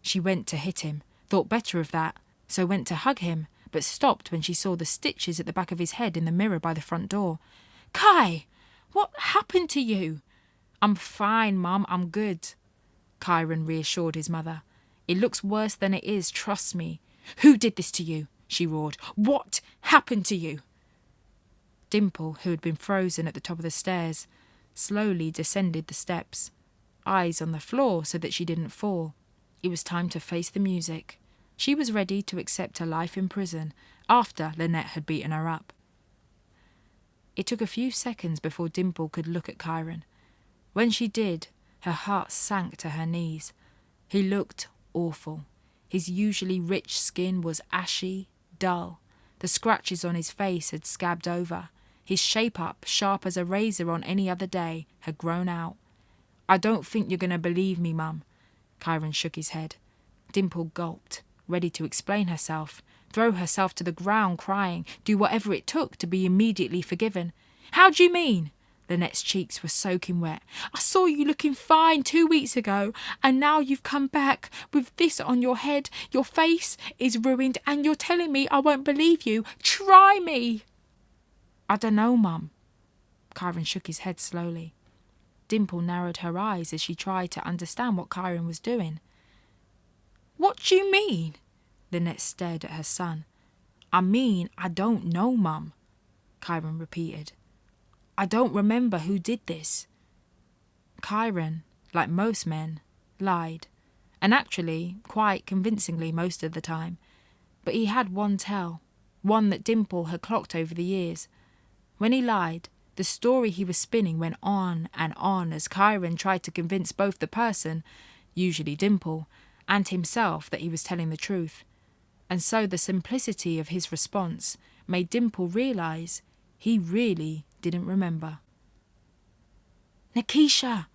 She went to hit him, thought better of that, so went to hug him, but stopped when she saw the stitches at the back of his head in the mirror by the front door. "Kai, what happened to you?" "I'm fine, Mum, I'm good," Kyron reassured his mother. "It looks worse than it is, trust me." "Who did this to you?" she roared. "What happened to you?" Dimple, who had been frozen at the top of the stairs, slowly descended the steps, eyes on the floor so that she didn't fall. It was time to face the music. She was ready to accept her life in prison after Lynette had beaten her up. It took a few seconds before Dimple could look at Kyron. When she did, her heart sank to her knees. He looked awful. His usually rich skin was ashy, dull. The scratches on his face had scabbed over. His shape-up, sharp as a razor on any other day, had grown out. "I don't think you're going to believe me, Mum." Kyron shook his head. Dimple gulped, ready to explain herself, throw herself to the ground crying, do whatever it took to be immediately forgiven. "How do you mean?" Lynette's cheeks were soaking wet. "I saw you looking fine 2 weeks ago, and now you've come back with this on your head. Your face is ruined, and you're telling me I won't believe you. Try me." "I don't know, Mum." Kyron shook his head slowly. Dimple narrowed her eyes as she tried to understand what Kyron was doing. "What do you mean?" Lynette stared at her son. "I mean, I don't know, Mum," Kyron repeated. "I don't remember who did this." Kyron, like most men, lied, and actually quite convincingly most of the time. But he had one tell, one that Dimple had clocked over the years. When he lied, the story he was spinning went on and on as Kyron tried to convince both the person, usually Dimple, and himself that he was telling the truth. And so the simplicity of his response made Dimple realise he really didn't remember. "Nikisha!"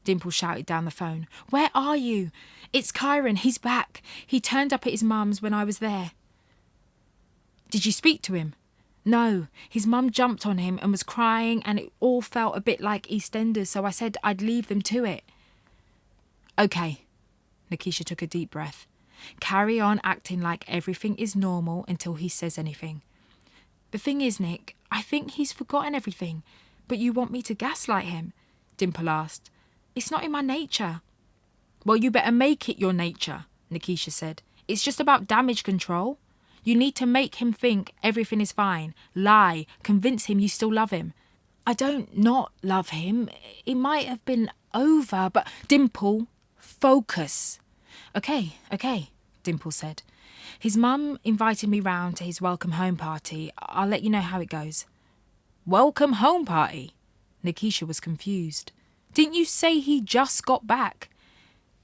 Dimple shouted down the phone. "Where are you? It's Kyron, he's back. He turned up at his mum's when I was there." "Did you speak to him?" "No, his mum jumped on him and was crying, and it all felt a bit like EastEnders, so I said I'd leave them to it." "Okay." Nikisha took a deep breath. "Carry on acting like everything is normal until he says anything." "The thing is, Nick, I think he's forgotten everything, but you want me to gaslight him?" Dimple asked. "It's not in my nature." "Well, you better make it your nature," Nikisha said. "It's just about damage control. You need to make him think everything is fine. Lie. Convince him you still love him." "I don't not love him. It might have been over, but—" "Dimple, focus." Okay, Dimple said. "His mum invited me round to his welcome home party. I'll let you know how it goes." "Welcome home party?" Nikisha was confused. "Didn't you say he just got back?"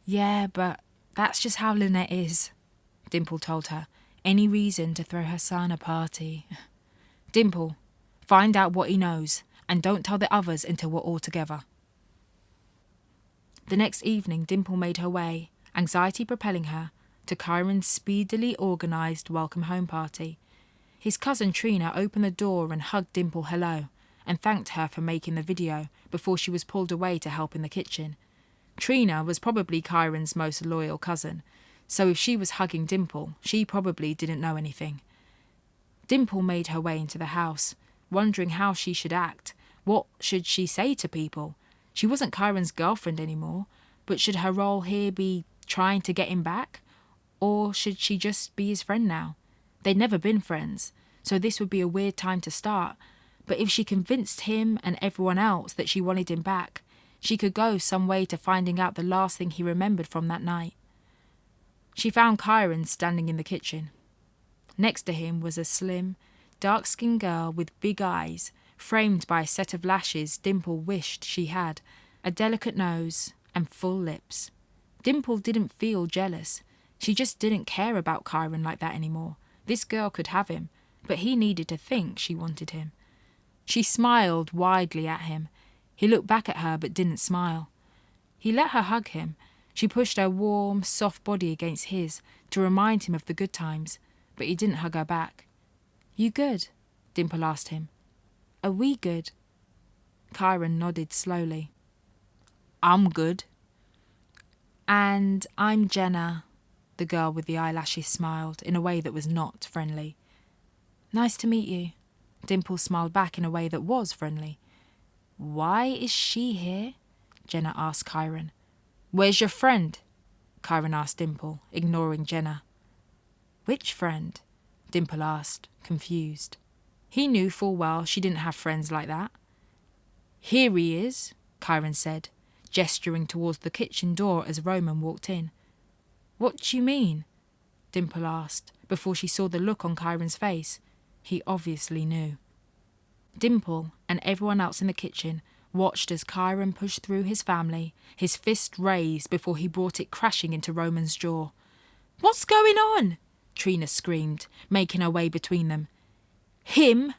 "Yeah, but that's just how Lynette is," Dimple told her. "Any reason to throw her son a party." "Dimple, find out what he knows, and don't tell the others until we're all together." The next evening, Dimple made her way, anxiety propelling her, to Kyron's speedily organised welcome home party. His cousin Trina opened the door and hugged Dimple hello, and thanked her for making the video before she was pulled away to help in the kitchen. Trina was probably Kyron's most loyal cousin, so if she was hugging Dimple, she probably didn't know anything. Dimple made her way into the house, wondering how she should act. What should she say to people? She wasn't Kyron's girlfriend anymore, but should her role here be trying to get him back? Or should she just be his friend now? They'd never been friends, so this would be a weird time to start. But if she convinced him and everyone else that she wanted him back, she could go some way to finding out the last thing he remembered from that night. She found Kyron standing in the kitchen. Next to him was a slim, dark-skinned girl with big eyes, framed by a set of lashes Dimple wished she had, a delicate nose and full lips. Dimple didn't feel jealous. She just didn't care about Kyron like that anymore. This girl could have him, but he needed to think she wanted him. She smiled widely at him. He looked back at her but didn't smile. He let her hug him. She pushed her warm, soft body against his to remind him of the good times, but he didn't hug her back. "You good?" Dimple asked him. "Are we good?" Kyron nodded slowly. "I'm good." "And I'm Jenna." The girl with the eyelashes smiled in a way that was not friendly. "Nice to meet you." Dimple smiled back in a way that was friendly. "Why is she here?" Jenna asked Kyron. "Where's your friend?" Kyron asked Dimple, ignoring Jenna. "Which friend?" Dimple asked, confused. He knew full well she didn't have friends like that. "Here he is," Kyron said, gesturing towards the kitchen door as Roman walked in. "What do you mean?" Dimple asked, before she saw the look on Kyron's face. He obviously knew. Dimple and everyone else in the kitchen watched as Kyron pushed through his family, his fist raised before he brought it crashing into Roman's jaw. "What's going on?" Trina screamed, making her way between them. "Him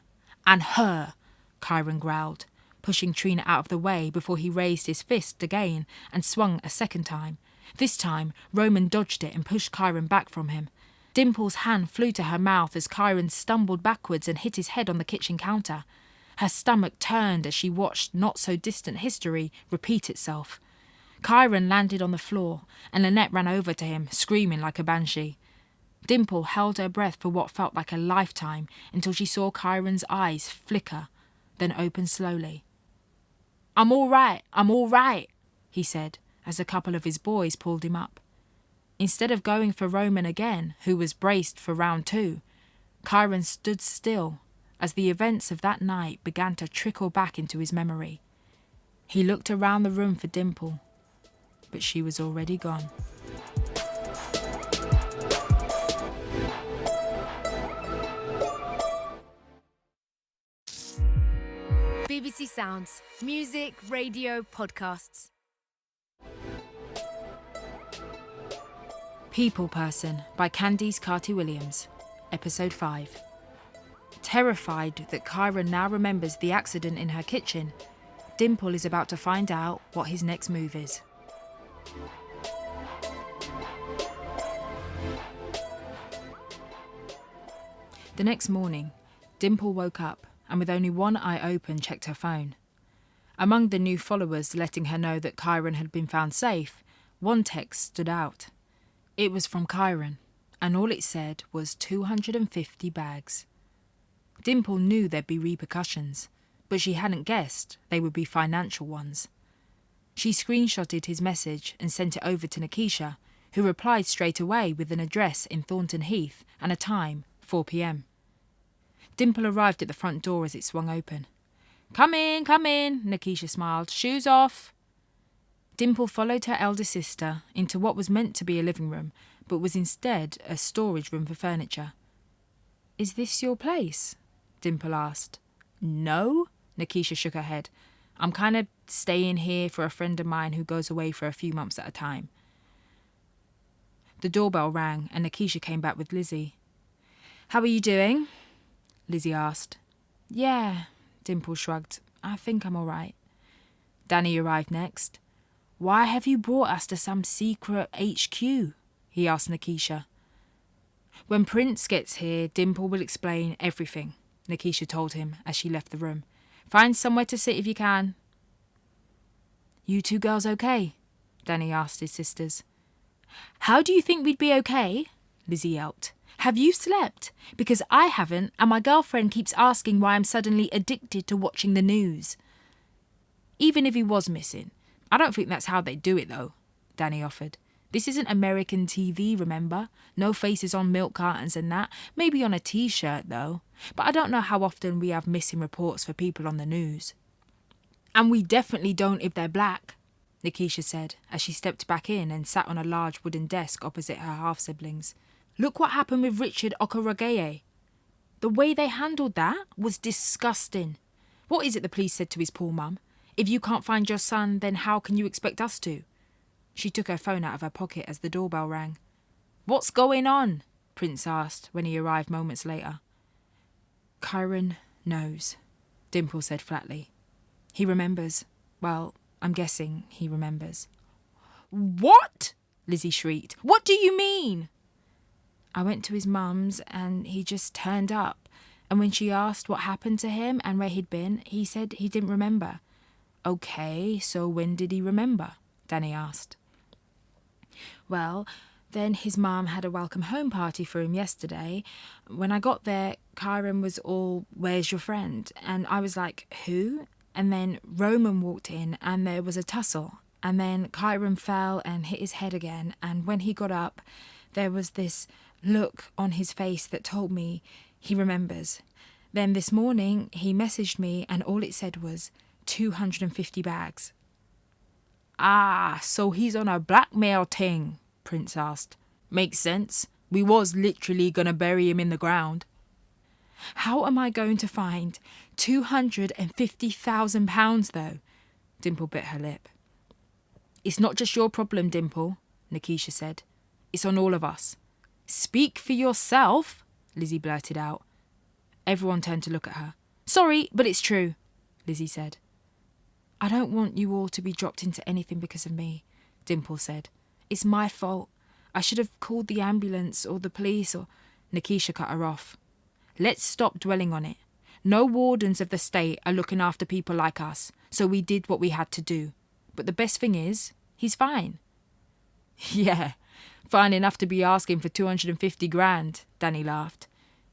and her," Kyron growled, pushing Trina out of the way before he raised his fist again and swung a second time. This time, Roman dodged it and pushed Kyron back from him. Dimple's hand flew to her mouth as Kyron stumbled backwards and hit his head on the kitchen counter. Her stomach turned as she watched not-so-distant history repeat itself. Kyron landed on the floor, and Lynette ran over to him, screaming like a banshee. Dimple held her breath for what felt like a lifetime until she saw Kyron's eyes flicker, then open slowly. I'm all right, he said, as a couple of his boys pulled him up. Instead of going for Roman again, who was braced for round 2, Kyron stood still as the events of that night began to trickle back into his memory. He looked around the room for Dimple, but she was already gone. BBC Sounds, music, radio, podcasts. People Person by Candice Carty Williams, Episode 5. Terrified that Kyron now remembers the accident in her kitchen, Dimple is about to find out what his next move is. The next morning, Dimple woke up and with only one eye open checked her phone. Among the new followers letting her know that Kyron had been found safe, one text stood out. It was from Kyron, and all it said was 250 bags. Dimple knew there'd be repercussions, but she hadn't guessed they would be financial ones. She screenshotted his message and sent it over to Nikisha, who replied straight away with an address in Thornton Heath and a time, 4 p.m. Dimple arrived at the front door as it swung open. Come in, Nikisha smiled. "Shoes off." Dimple followed her elder sister into what was meant to be a living room, but was instead a storage room for furniture. "Is this your place?" Dimple asked. "No," Nikisha shook her head. "I'm kind of staying here for a friend of mine who goes away for a few months at a time." The doorbell rang and Nikisha came back with Lizzie. "How are you doing?" Lizzie asked. "Yeah," Dimple shrugged. "I think I'm all right." Danny arrived next. "Why have you brought us to some secret HQ?" he asked Nikisha. "When Prince gets here, Dimple will explain everything," Nikisha told him as she left the room. "Find somewhere to sit if you can." "You two girls okay?" Danny asked his sisters. "How do you think we'd be okay?" Lizzie yelped. "Have you slept? Because I haven't, and my girlfriend keeps asking why I'm suddenly addicted to watching the news." "Even if he was missing, I don't think that's how they do it, though," Danny offered. "This isn't American TV, remember? No faces on milk cartons and that. Maybe on a T-shirt, though. But I don't know how often we have missing reports for people on the news." "And we definitely don't if they're black," Nikisha said as she stepped back in and sat on a large wooden desk opposite her half-siblings. "Look what happened with Richard Okorogeye. The way they handled that was disgusting. What is it the police said to his poor mum? If you can't find your son, then how can you expect us to? She took her phone out of her pocket as the doorbell rang. What's going on? Prince asked when he arrived moments later. Kyron knows, Dimple said flatly. He remembers. Well, I'm guessing he remembers. What? Lizzie shrieked. What do you mean? I went to his mum's and he just turned up. And when she asked what happened to him and where he'd been, he said he didn't remember. Okay, so when did he remember? Danny asked. Well, then his mum had a welcome home party for him yesterday. When I got there, Kyron was all, where's your friend? And I was like, who? And then Roman walked in and there was a tussle. And then Kyron fell and hit his head again. And when he got up, there was this look on his face that told me he remembers. Then this morning, he messaged me and all it said was 250 bags. Ah, so he's on a blackmail thing, Prince asked. Makes sense. We was literally gonna bury him in the ground. How am I going to find £250,000 though? Dimple bit her lip. It's not just your problem, Dimple, Nikisha said. It's on all of us. Speak for yourself, Lizzie blurted out. Everyone turned to look at her. Sorry, but it's true, Lizzie said. I don't want you all to be dropped into anything because of me, Dimple said. It's my fault. I should have called the ambulance or the police or... Nikisha cut her off. Let's stop dwelling on it. No wardens of the state are looking after people like us, so we did what we had to do. But the best thing is, he's fine. Yeah, fine enough to be asking for 250 grand, Danny laughed.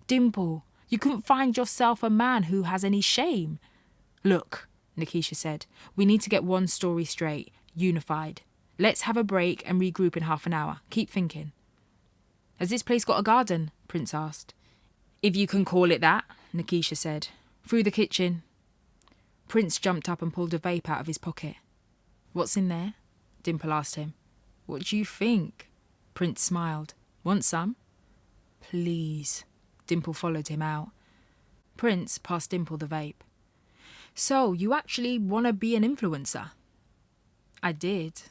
Dimple, you couldn't find yourself a man who has any shame. Look, Nikisha said, we need to get one story straight, unified. Let's have a break and regroup in half an hour. Keep thinking. Has this place got a garden? Prince asked. If you can call it that, Nikisha said. Through the kitchen. Prince jumped up and pulled a vape out of his pocket. What's in there? Dimple asked him. What do you think? Prince smiled. Want some? Please. Dimple followed him out. Prince passed Dimple the vape. So, you actually want to be an influencer? I did.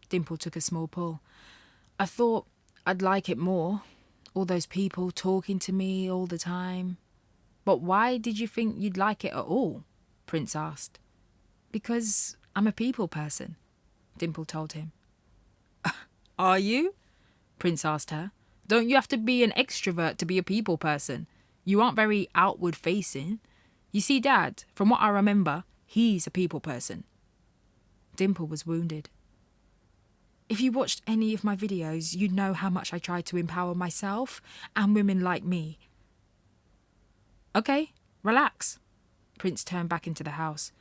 Dimple took a small pull. I thought I'd like it more. All those people talking to me all the time. But why did you think you'd like it at all? Prince asked. Because I'm a people person, Dimple told him. Are you? Prince asked her. Don't you have to be an extrovert to be a people person? You aren't very outward facing. You see, Dad, from what I remember, he's a people person. Dimple was wounded. If you watched any of my videos, you'd know how much I try to empower myself and women like me. Okay, relax. Prince turned back into the house.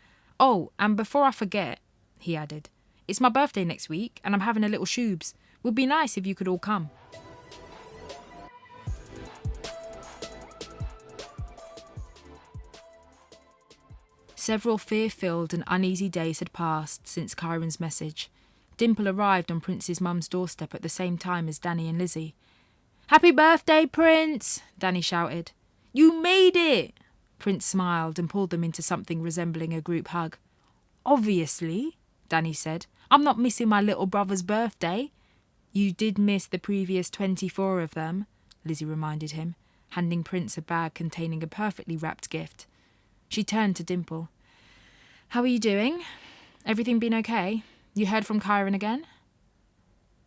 Oh, and before I forget, he added, it's my birthday next week and I'm having a little shoobs. Would be nice if you could all come. Several fear-filled and uneasy days had passed since Kyron's message. Dimple arrived on Prince's mum's doorstep at the same time as Danny and Lizzie. Happy birthday, Prince! Danny shouted. You made it! Prince smiled and pulled them into something resembling a group hug. Obviously, Danny said. I'm not missing my little brother's birthday. You did miss the previous 24 of them, Lizzie reminded him, handing Prince a bag containing a perfectly wrapped gift. She turned to Dimple. How are you doing? Everything been okay? You heard from Kyron again?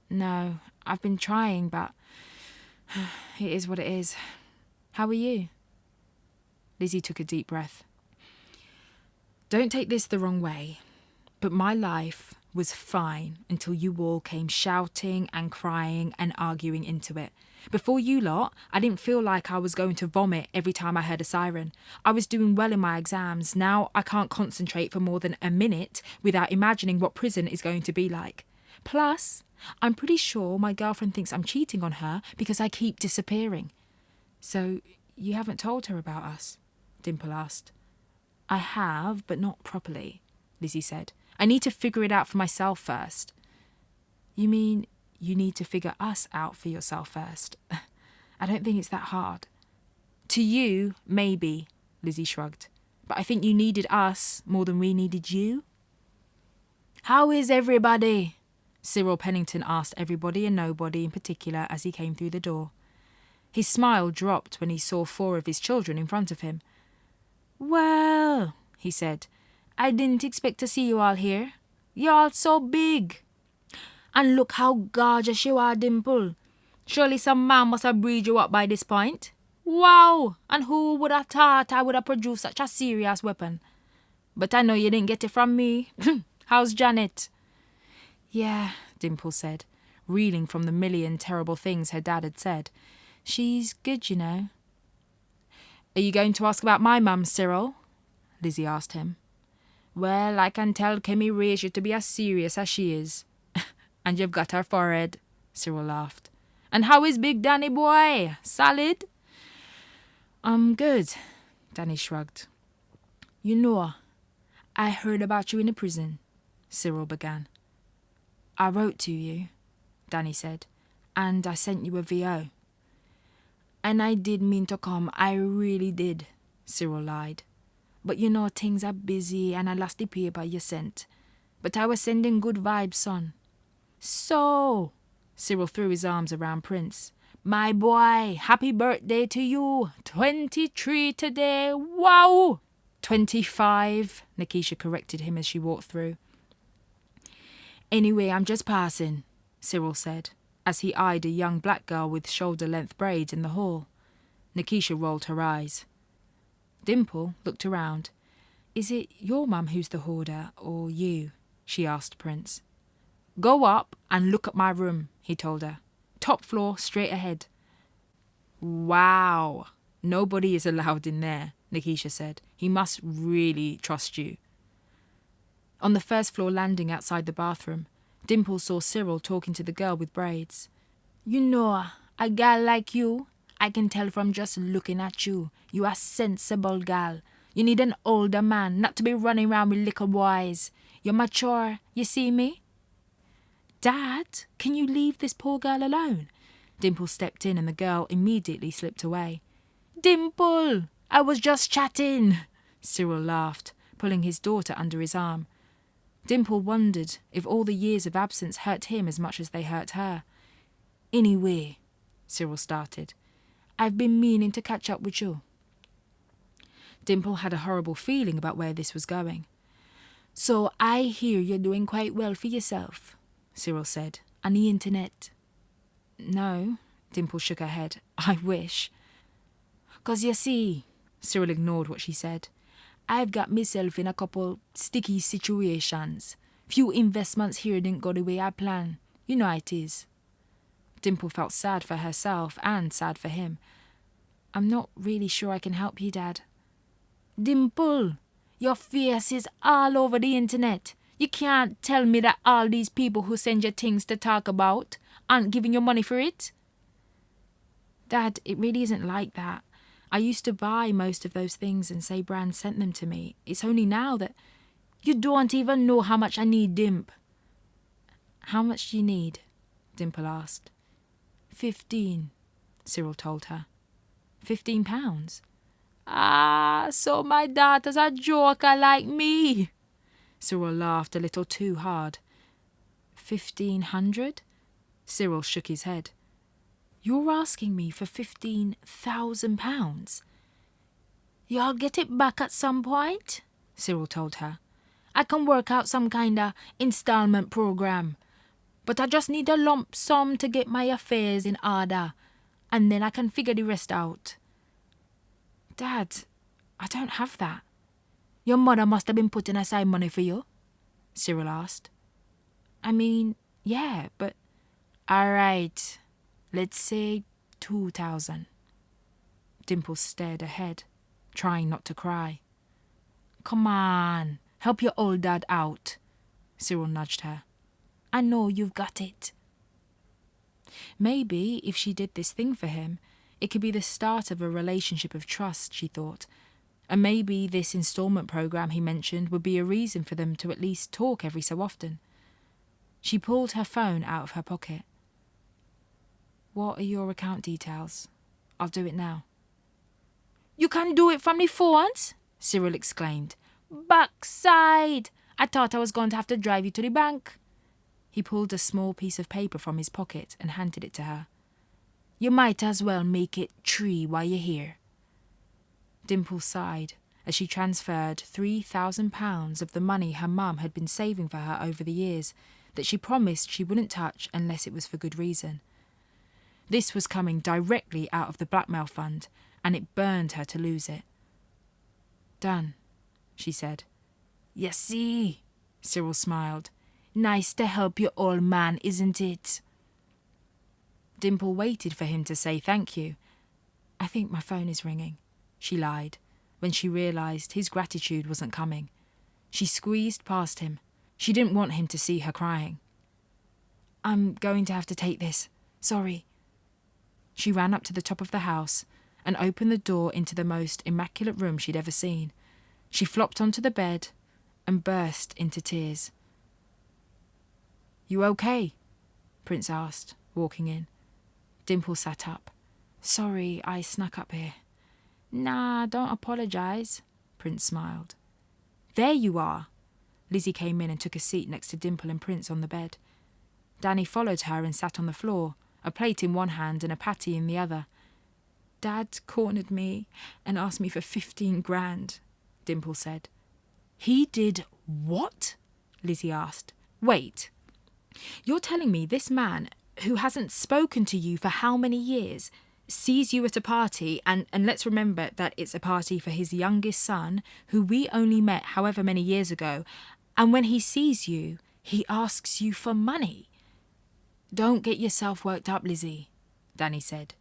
No, I've been trying, but it is what it is. How are you? Lizzie took a deep breath. Don't take this the wrong way, but my life was fine until you all came shouting and crying and arguing into it. Before you lot, I didn't feel like I was going to vomit every time I heard a siren. I was doing well in my exams. Now I can't concentrate for more than a minute without imagining what prison is going to be like. Plus, I'm pretty sure my girlfriend thinks I'm cheating on her because I keep disappearing. So, you haven't told her about us? Dimple asked. I have, but not properly, Lizzie said. I need to figure it out for myself first. You mean you need to figure us out for yourself first? I don't think it's that hard. To you, maybe, Lizzie shrugged. but I think you needed us more than we needed you. How is everybody? Cyril Pennington asked everybody and nobody in particular as he came through the door. His smile dropped when he saw 4 of his children in front of him. Well, he said, I didn't expect to see you all here. You're all so big. And look how gorgeous you are, Dimple. Surely some man must have breed you up by this point. Wow! And who would have thought I would have produced such a serious weapon? But I know you didn't get it from me. How's Janet? Yeah, Dimple said, reeling from the million terrible things her dad had said. She's good, you know. Are you going to ask about my mum, Cyril? Lizzie asked him. Well, I can tell Kemi raised you to be as serious as she is. And you've got her forehead, Cyril laughed. And how is Big Danny boy? Solid? I'm good, Danny shrugged. You know, I heard about you in the prison, Cyril began. I wrote to you, Danny said, and I sent you a VO. And I did mean to come, I really did, Cyril lied. But you know things are busy and I lost the paper you sent. But I was sending good vibes, son. So, Cyril threw his arms around Prince. My boy, happy birthday to you. 23 today, wow! 25, Nikisha corrected him as she walked through. Anyway, I'm just passing, Cyril said, as he eyed a young black girl with shoulder-length braids in the hall. Nikisha rolled her eyes. Dimple looked around. Is it your mum who's the hoarder, or you? She asked Prince. Go up and look at my room, he told her. Top floor, straight ahead. Wow, nobody is allowed in there, Nikisha said. He must really trust you. On the first floor landing outside the bathroom, Dimple saw Cyril talking to the girl with braids. You know, a gal like you, I can tell from just looking at you. You are a sensible gal. You need an older man, not to be running around with little boys. You're mature, you see me? Dad, can you leave this poor girl alone? Dimple stepped in and the girl immediately slipped away. Dimple, I was just chatting, Cyril laughed, pulling his daughter under his arm. Dimple wondered if all the years of absence hurt him as much as they hurt her. Anyway, Cyril started, I've been meaning to catch up with you. Dimple had a horrible feeling about where this was going. So I hear you're doing quite well for yourself, Cyril said, on the internet. No, Dimple shook her head. I wish. 'Cause you see, Cyril ignored what she said, I've got myself in a couple sticky situations. Few investments here didn't go the way I planned. You know how it is. Dimple felt sad for herself and sad for him. I'm not really sure I can help you, Dad. Dimple, your face is all over the internet. You can't tell me that all these people who send you things to talk about aren't giving you money for it? Dad, it really isn't like that. I used to buy most of those things and say brands sent them to me. It's only now that... You don't even know how much I need, Dimp. How much do you need? Dimple asked. 15, Cyril told her. £15? Ah, so my daughter's a joker like me. Cyril laughed a little too hard. 1,500? Cyril shook his head. You're asking me for £15,000? You'll get it back at some point, Cyril told her. I can work out some kind of installment program. But I just need a lump sum to get my affairs in order, and then I can figure the rest out. Dad, I don't have that. Your mother must have been putting aside money for you, Cyril asked. I mean, yeah, but... All right, let's say 2,000. Dimple stared ahead, trying not to cry. Come on, help your old dad out, Cyril nudged her. I know you've got it. Maybe if she did this thing for him, it could be the start of a relationship of trust, she thought. And maybe this installment program he mentioned would be a reason for them to at least talk every so often. She pulled her phone out of her pocket. What are your account details? I'll do it now. You can do it from the phones? Cyril exclaimed. "Backside! I thought I was going to have to drive you to the bank." He pulled a small piece of paper from his pocket and handed it to her. "You might as well make it 3 while you're here." Dimple sighed as she transferred £3,000 of the money her mum had been saving for her over the years that she promised she wouldn't touch unless it was for good reason. This was coming directly out of the blackmail fund, and it burned her to lose it. "Done," she said. "You see," Cyril smiled. "Nice to help your old man, isn't it?" Dimple waited for him to say thank you. "I think my phone is ringing," she lied, when she realised his gratitude wasn't coming. She squeezed past him. She didn't want him to see her crying. "I'm going to have to take this. Sorry." She ran up to the top of the house and opened the door into the most immaculate room she'd ever seen. She flopped onto the bed and burst into tears. "You okay?" Prince asked, walking in. Dimple sat up. "Sorry, I snuck up here." "Nah, don't apologise," Prince smiled. "There you are." Lizzie came in and took a seat next to Dimple and Prince on the bed. Danny followed her and sat on the floor, a plate in one hand and a patty in the other. "Dad cornered me and asked me for 15 grand, Dimple said. "He did what?" Lizzie asked. "Wait, you're telling me this man, who hasn't spoken to you for how many years, sees you at a party, and let's remember that it's a party for his youngest son, who we only met however many years ago, and when he sees you, he asks you for money?" "Don't get yourself worked up, Lizzie," Danny said.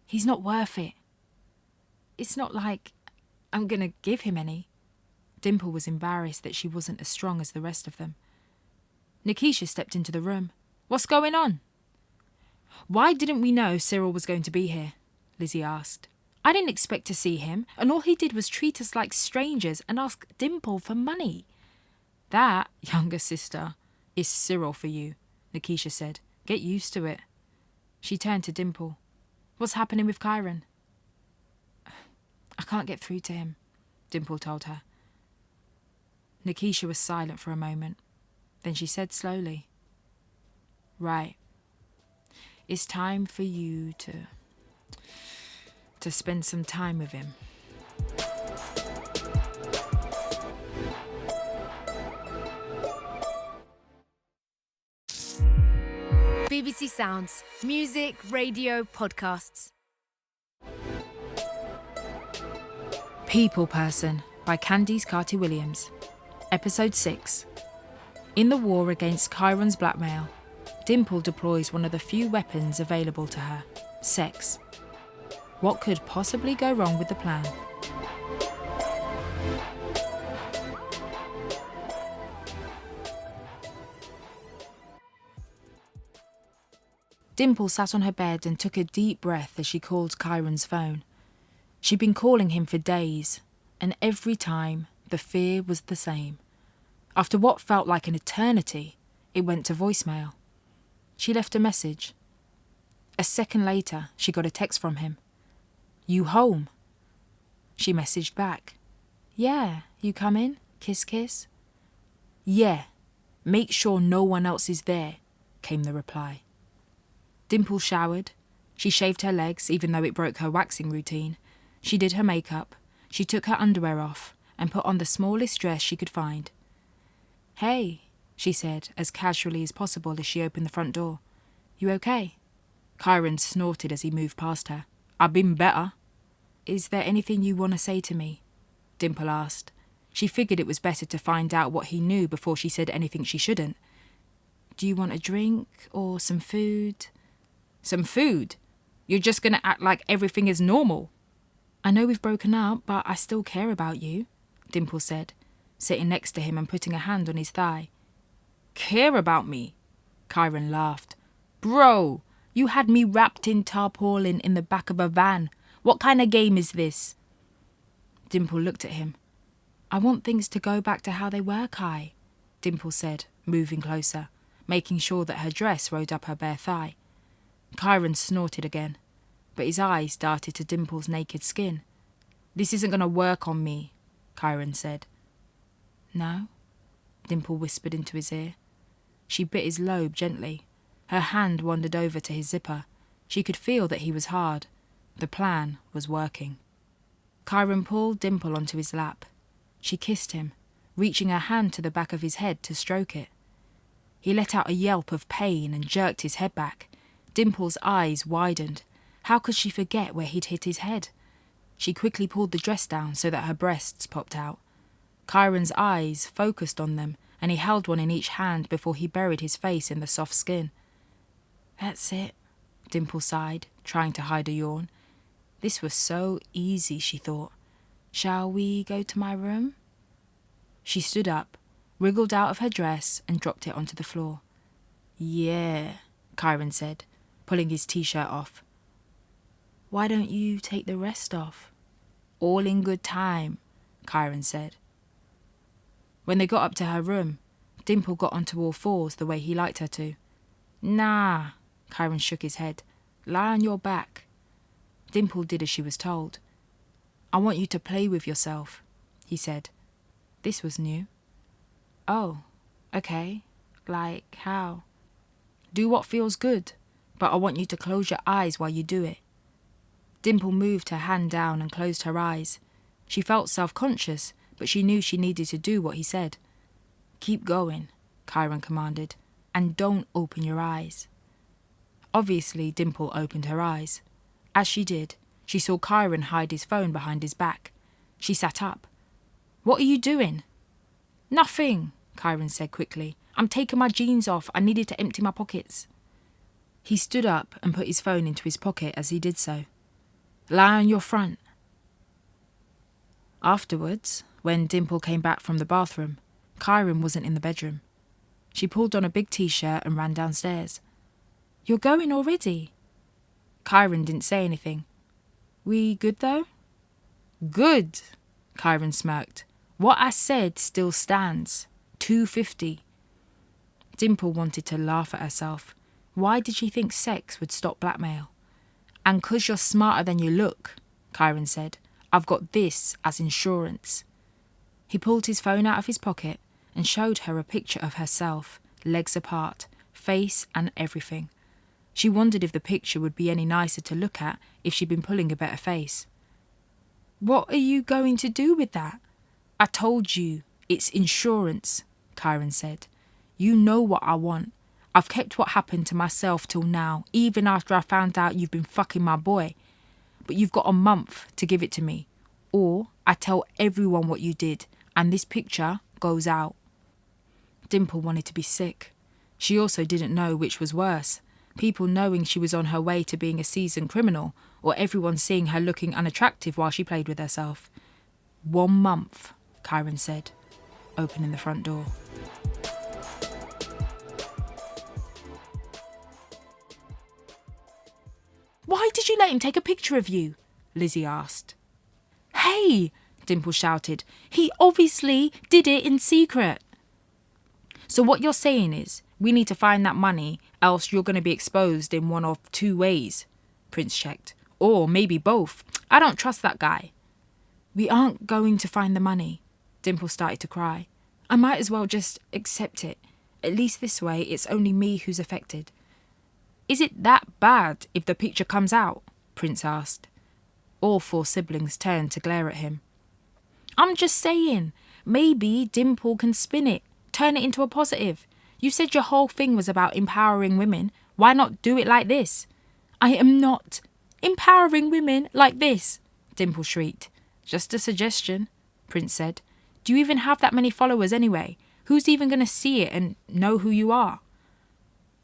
"He's not worth it. It's not like I'm going to give him any." Dimple was embarrassed that she wasn't as strong as the rest of them. Nikisha stepped into the room. "What's going on?" "Why didn't we know Cyril was going to be here?" Lizzie asked. "I didn't expect to see him, and all he did was treat us like strangers and ask Dimple for money." "That, younger sister, is Cyril for you," Nikisha said. "Get used to it." She turned to Dimple. "What's happening with Kyron?" "I can't get through to him," Dimple told her. Nikisha was silent for a moment. Then she said slowly, "Right. It's time for you to spend some time with him." BBC Sounds. Music, radio, podcasts. People Person by Candice Carty Williams. Episode 6. In the war against Chiron's blackmail, Dimple deploys one of the few weapons available to her: sex. What could possibly go wrong with the plan? Dimple sat on her bed and took a deep breath as she called Chiron's phone. She'd been calling him for days, and every time the fear was the same. After what felt like an eternity, it went to voicemail. She left a message. A second later, she got a text from him. "You home?" She messaged back. "Yeah, you come in? Kiss, kiss?" "Yeah, make sure no one else is there," came the reply. Dimple showered. She shaved her legs, even though it broke her waxing routine. She did her makeup. She took her underwear off and put on the smallest dress she could find. "Hey," she said, as casually as possible as she opened the front door. "You okay?" Chiron snorted as he moved past her. "I've been better." "Is there anything you want to say to me?" Dimple asked. She figured it was better to find out what he knew before she said anything she shouldn't. "Do you want a drink or some food?" "Some food? You're just going to act like everything is normal." "I know we've broken up, but I still care about you," Dimple said, sitting next to him and putting a hand on his thigh. "Care about me?" Chiron laughed. "Bro, you had me wrapped in tarpaulin in the back of a van. What kind of game is this?" Dimple looked at him. "I want things to go back to how they were, Kai," Dimple said, moving closer, making sure that her dress rode up her bare thigh. Chiron snorted again, but his eyes darted to Dimple's naked skin. "This isn't going to work on me," Kyron said. No, Dimple whispered into his ear. She bit his lobe gently. Her hand wandered over to his zipper. She could feel that he was hard. The plan was working. Kyron pulled Dimple onto his lap. She kissed him, reaching her hand to the back of his head to stroke it. He let out a yelp of pain and jerked his head back. Dimple's eyes widened. How could she forget where he'd hit his head? She quickly pulled the dress down so that her breasts popped out. Kyron's eyes focused on them, and he held one in each hand before he buried his face in the soft skin. That's it, Dimple sighed, trying to hide a yawn. This was so easy, she thought. Shall we go to my room? She stood up, wriggled out of her dress and dropped it onto the floor. Yeah, Kyron said, pulling his t-shirt off. Why don't you take the rest off? All in good time, Kyron said. When they got up to her room, Dimple got onto all fours the way he liked her to. Nah, Kyron shook his head. Lie on your back. Dimple did as she was told. I want you to play with yourself, he said. This was new. Oh, okay. Like how? Do what feels good, but I want you to close your eyes while you do it. Dimple moved her hand down and closed her eyes. She felt self-conscious, but she knew she needed to do what he said. Keep going, Kyron commanded, and don't open your eyes. Obviously, Dimple opened her eyes. As she did, she saw Kyron hide his phone behind his back. She sat up. What are you doing? Nothing, Kyron said quickly. I'm taking my jeans off. I needed to empty my pockets. He stood up and put his phone into his pocket as he did so. Lie on your front. Afterwards, when Dimple came back from the bathroom, Kyron wasn't in the bedroom. She pulled on a big t-shirt and ran downstairs. You're going already? Kyron didn't say anything. We good though? Good, Kyron smirked. What I said still stands. 250. Dimple wanted to laugh at herself. Why did she think sex would stop blackmail? And 'cause you're smarter than you look, Kyron said. I've got this as insurance. He pulled his phone out of his pocket and showed her a picture of herself, legs apart, face and everything. She wondered if the picture would be any nicer to look at if she'd been pulling a better face. What are you going to do with that? I told you, it's insurance, Kyron said. You know what I want. I've kept what happened to myself till now, even after I found out you've been fucking my boy. But you've got a month to give it to me, or I tell everyone what you did, and this picture goes out. Dimple wanted to be sick. She also didn't know which was worse, people knowing she was on her way to being a seasoned criminal, or everyone seeing her looking unattractive while she played with herself. 1 month, Kyron said, opening the front door. Why did you let him take a picture of you? Lizzie asked. Hey, Dimple shouted. He obviously did it in secret. So what you're saying is, we need to find that money, else you're going to be exposed in one of 2 ways, Prince checked. Or maybe both. I don't trust that guy. We aren't going to find the money. Dimple started to cry. I might as well just accept it. At least this way, it's only me who's affected. Is it that bad if the picture comes out? Prince asked. All 4 siblings turned to glare at him. I'm just saying, maybe Dimple can spin it, turn it into a positive. You said your whole thing was about empowering women. Why not do it like this? I am not empowering women like this, Dimple shrieked. Just a suggestion, Prince said. Do you even have that many followers anyway? Who's even going to see it and know who you are?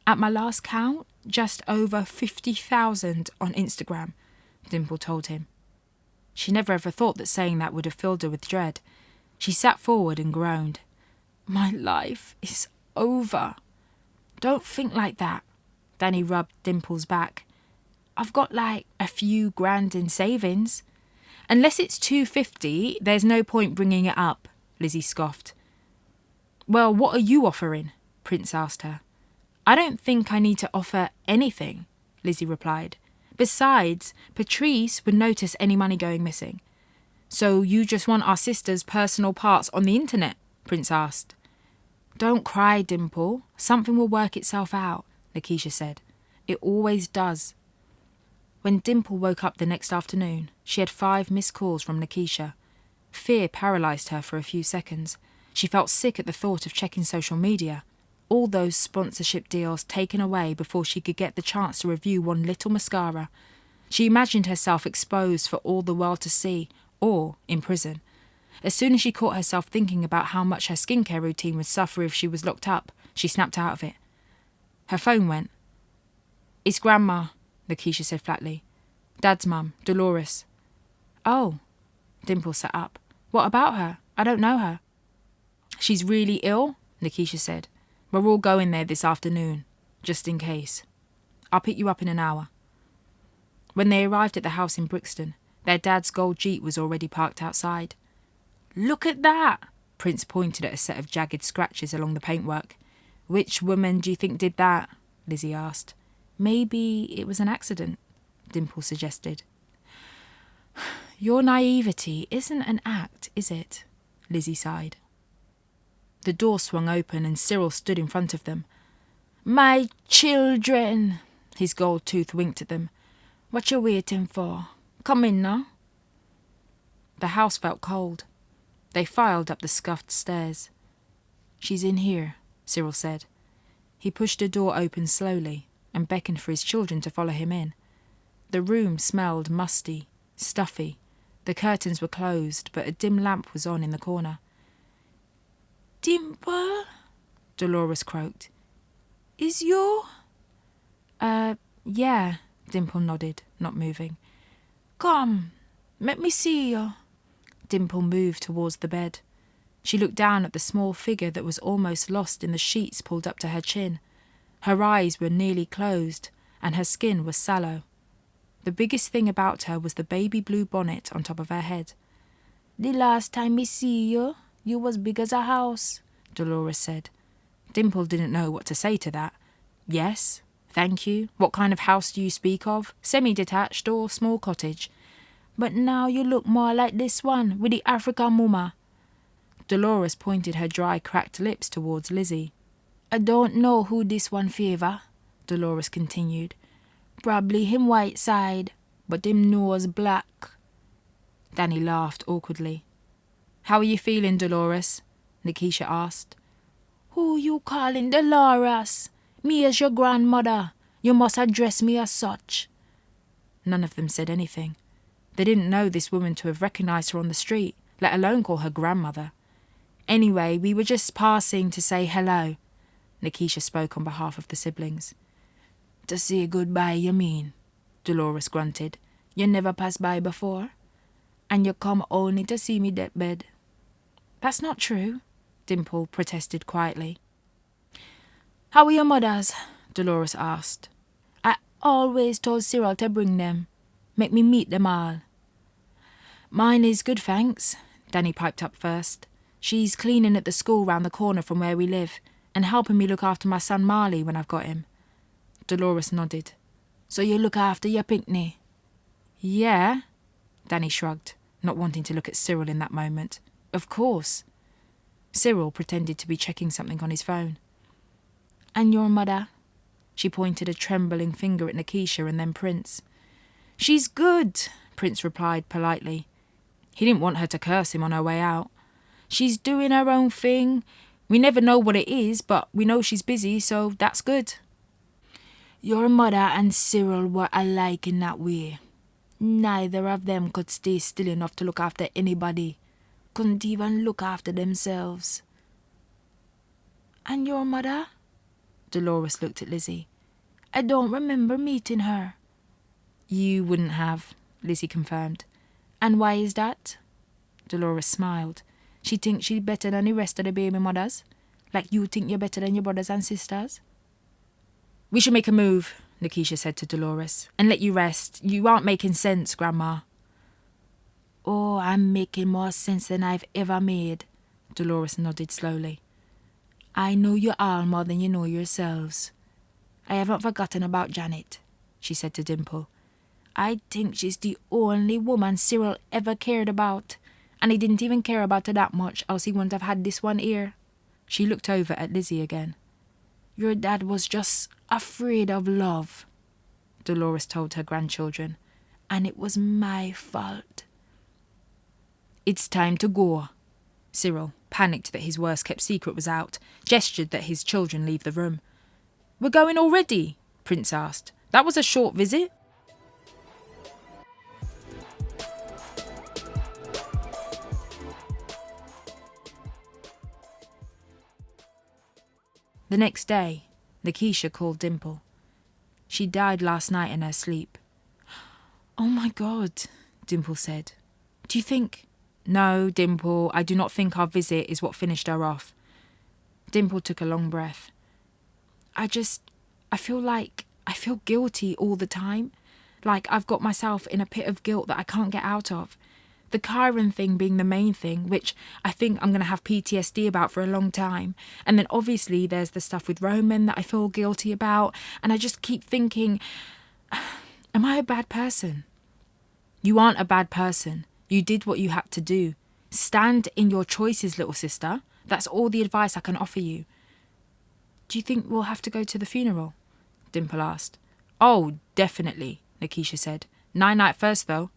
At my last count, just over 50,000 on Instagram, Dimple told him. She never ever thought that saying that would have filled her with dread. She sat forward and groaned. My life is over. Don't think like that. Danny rubbed Dimple's back. I've got like a few grand in savings. Unless it's 250, there's no point bringing it up, Lizzie scoffed. Well, what are you offering? Prince asked her. I don't think I need to offer anything, Lizzie replied. Besides, Patrice would notice any money going missing. So you just want our sister's personal parts on the internet? Prince asked. Don't cry, Dimple. Something will work itself out, Lakeisha said. It always does. When Dimple woke up the next afternoon, she had 5 missed calls from Lakeisha. Fear paralysed her for a few seconds. She felt sick at the thought of checking social media. All those sponsorship deals taken away before she could get the chance to review one little mascara. She imagined herself exposed for all the world to see, or in prison. As soon as she caught herself thinking about how much her skincare routine would suffer if she was locked up, she snapped out of it. Her phone went. It's Grandma, Lakeisha said flatly. Dad's mum, Dolores. Oh. Dimple sat up. What about her? I don't know her. She's really ill, Lakeisha said. We're all going there this afternoon, just in case. I'll pick you up in an hour. When they arrived at the house in Brixton, their dad's gold Jeep was already parked outside. Look at that! Prince pointed at a set of jagged scratches along the paintwork. Which woman do you think did that? Lizzie asked. Maybe it was an accident, Dimple suggested. Your naivety isn't an act, is it? Lizzie sighed. The door swung open and Cyril stood in front of them. My children! His gold tooth winked at them. What you waiting for? Come in now. The house felt cold. They filed up the scuffed stairs. She's in here, Cyril said. He pushed a door open slowly and beckoned for his children to follow him in. The room smelled musty, stuffy. The curtains were closed, but a dim lamp was on in the corner. Dimple, Dolores croaked. Is you? Yeah, Dimple nodded, not moving. Come, let me see you. Dimple moved towards the bed. She looked down at the small figure that was almost lost in the sheets pulled up to her chin. Her eyes were nearly closed, and her skin was sallow. The biggest thing about her was the baby blue bonnet on top of her head. The last time me see you, you was big as a house, Dolores said. Dimple didn't know what to say to that. Yes, thank you. What kind of house do you speak of? Semi-detached or small cottage? But now you look more like this one, with the African mama. Dolores pointed her dry, cracked lips towards Lizzie. I don't know who this one favour, Dolores continued. Probably him white side, but him nose black. Danny laughed awkwardly. How are you feeling, Dolores? Lakeisha asked. Who you calling Dolores? Me as your grandmother. You must address me as such. None of them said anything. They didn't know this woman to have recognised her on the street, let alone call her grandmother. Anyway, we were just passing to say hello. Lakeisha spoke on behalf of the siblings. To say goodbye, you mean? Dolores grunted. You never passed by before? And you come only to see me deathbed? That's not true, Dimple protested quietly. How are your mothers? Dolores asked. I always told Cyril to bring them. Make me meet them all. Mine is good, thanks, Danny piped up first. She's cleaning at the school round the corner from where we live and helping me look after my son Marley when I've got him. Dolores nodded. So you look after your Pinckney? Yeah, Danny shrugged, not wanting to look at Cyril in that moment. Of course. Cyril pretended to be checking something on his phone. And your mother? She pointed a trembling finger at Lakeisha and then Prince. She's good, Prince replied politely. He didn't want her to curse him on her way out. She's doing her own thing. We never know what it is, but we know she's busy, so that's good. Your mother and Cyril were alike in that way. Neither of them could stay still enough to look after anybody. Couldn't even look after themselves. And your mother? Dolores looked at Lizzie. I don't remember meeting her. You wouldn't have, Lizzie confirmed. And why is that? Dolores smiled. She thinks she's better than the rest of the baby mothers? Like you think you're better than your brothers and sisters? We should make a move, Lakeisha said to Dolores, and let you rest. You aren't making sense, Grandma. Oh, I'm making more sense than I've ever made, Dolores nodded slowly. I know you all more than you know yourselves. I haven't forgotten about Janet, she said to Dimple. I think she's the only woman Cyril ever cared about. And he didn't even care about her that much, else he wouldn't have had this one here. She looked over at Lizzie again. Your dad was just afraid of love, Dolores told her grandchildren. And it was my fault. It's time to go. Cyril, panicked that his worst-kept secret was out, gestured that his children leave the room. We're going already? Prince asked. That was a short visit. The next day, Nikisha called Dimple. She died last night in her sleep. Oh my God, Dimple said. Do you think... No, Dimple, I do not think our visit is what finished her off. Dimple took a long breath. I feel guilty all the time. Like I've got myself in a pit of guilt that I can't get out of. The Chiron thing being the main thing, which I think I'm going to have PTSD about for a long time. And then obviously there's the stuff with Roman that I feel guilty about. And I just keep thinking, am I a bad person? You aren't a bad person. You did what you had to do. Stand in your choices, little sister. That's all the advice I can offer you. Do you think we'll have to go to the funeral? Dimple asked. Oh, definitely, Nikisha said. Night first, though.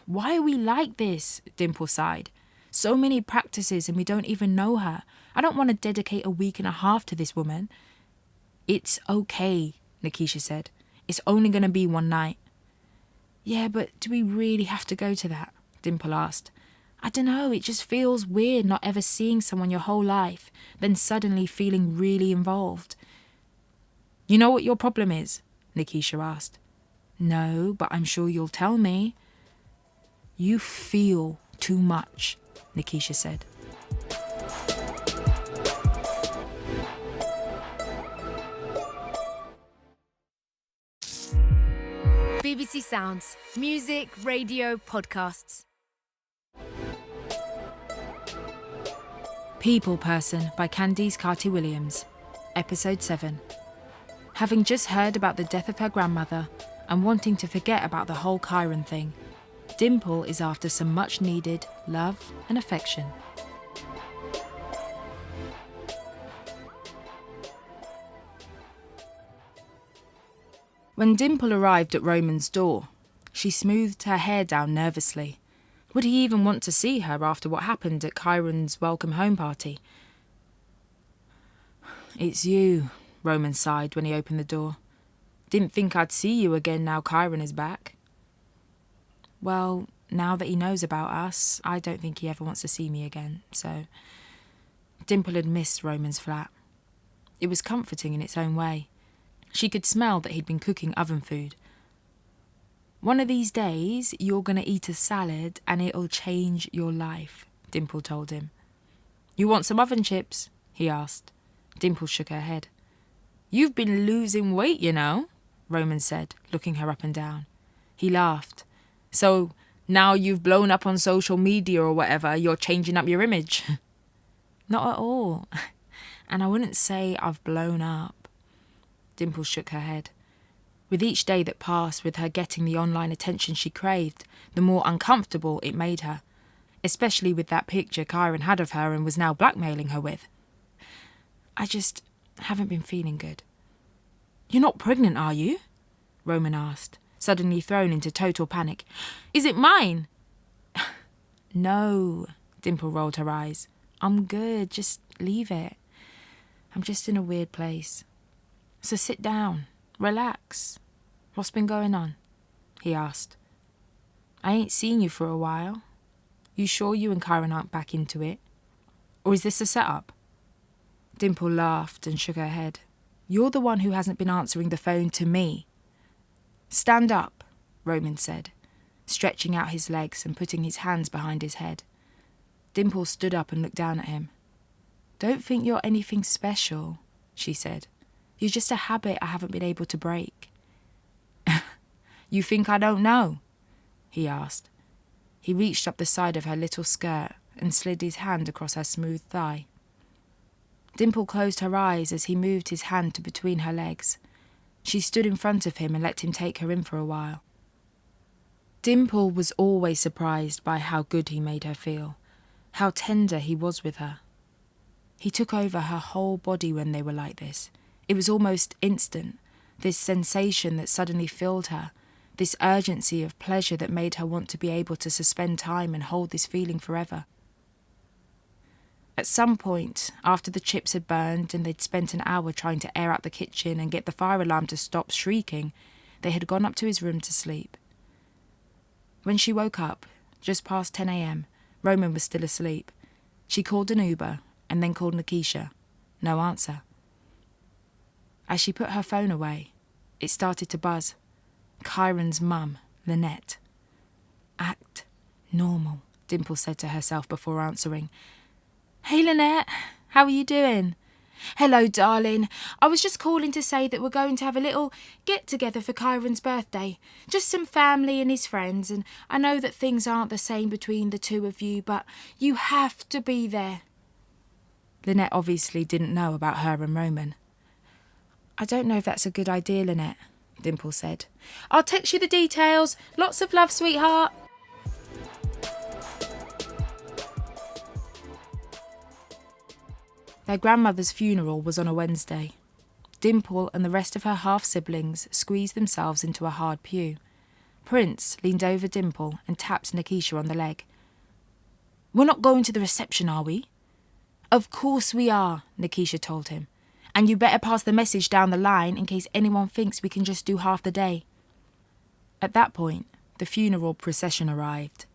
Why are we like this? Dimple sighed. So many practices and we don't even know her. I don't want to dedicate a week and a half to this woman. It's okay, Nikisha said. It's only going to be one night. Yeah, but do we really have to go to that? Dimple asked. I don't know, it just feels weird not ever seeing someone your whole life, then suddenly feeling really involved. You know what your problem is? Nikisha asked. No, but I'm sure you'll tell me. You feel too much, Nikisha said. BBC Sounds. Music, radio, podcasts. People Person by Candice Carty Williams. Episode 7. Having just heard about the death of her grandmother and wanting to forget about the whole Chiron thing, Dimple is after some much-needed love and affection. When Dimple arrived at Roman's door, she smoothed her hair down nervously. Would he even want to see her after what happened at Chiron's welcome home party? It's you, Roman sighed when he opened the door. Didn't think I'd see you again now Chiron is back. Well, now that he knows about us, I don't think he ever wants to see me again, so... Dimple had missed Roman's flat. It was comforting in its own way. She could smell that he'd been cooking oven food. One of these days, you're going to eat a salad and it'll change your life, Dimple told him. You want some oven chips? He asked. Dimple shook her head. You've been losing weight, you know, Roman said, looking her up and down. He laughed. So, now you've blown up on social media or whatever, you're changing up your image. Not at all. And I wouldn't say I've blown up. Dimple shook her head. With each day that passed with her getting the online attention she craved, the more uncomfortable it made her, especially with that picture Chiron had of her and was now blackmailing her with. I just haven't been feeling good. You're not pregnant, are you? Roman asked, suddenly thrown into total panic. Is it mine? No, Dimple rolled her eyes. I'm good, just leave it. I'm just in a weird place. So sit down, relax. What's been going on? He asked. I ain't seen you for a while. You sure you and Chiron aren't back into it? Or is this a setup? Dimple laughed and shook her head. You're the one who hasn't been answering the phone to me. Stand up, Roman said, stretching out his legs and putting his hands behind his head. Dimple stood up and looked down at him. Don't think you're anything special, she said. You're just a habit I haven't been able to break. You think I don't know? He asked. He reached up the side of her little skirt and slid his hand across her smooth thigh. Dimple closed her eyes as he moved his hand to between her legs. She stood in front of him and let him take her in for a while. Dimple was always surprised by how good he made her feel, how tender he was with her. He took over her whole body when they were like this. It was almost instant, this sensation that suddenly filled her, this urgency of pleasure that made her want to be able to suspend time and hold this feeling forever. At some point, after the chips had burned and they'd spent an hour trying to air out the kitchen and get the fire alarm to stop shrieking, they had gone up to his room to sleep. When she woke up, just past 10 a.m, Roman was still asleep. She called an Uber and then called Nikisha. No answer. As she put her phone away, it started to buzz. Kyron's mum, Lynette. Act normal, Dimple said to herself before answering. Hey Lynette, how are you doing? Hello darling, I was just calling to say that we're going to have a little get-together for Kyron's birthday. Just some family and his friends, and I know that things aren't the same between the two of you, but you have to be there. Lynette obviously didn't know about her and Roman. I don't know if that's a good idea, Lynette, Dimple said. I'll text you the details. Lots of love, sweetheart. Their grandmother's funeral was on a Wednesday. Dimple and the rest of her half-siblings squeezed themselves into a hard pew. Prince leaned over Dimple and tapped Nikisha on the leg. We're not going to the reception, are we? Of course we are, Nikisha told him. And you better pass the message down the line in case anyone thinks we can just do half the day. At that point, the funeral procession arrived.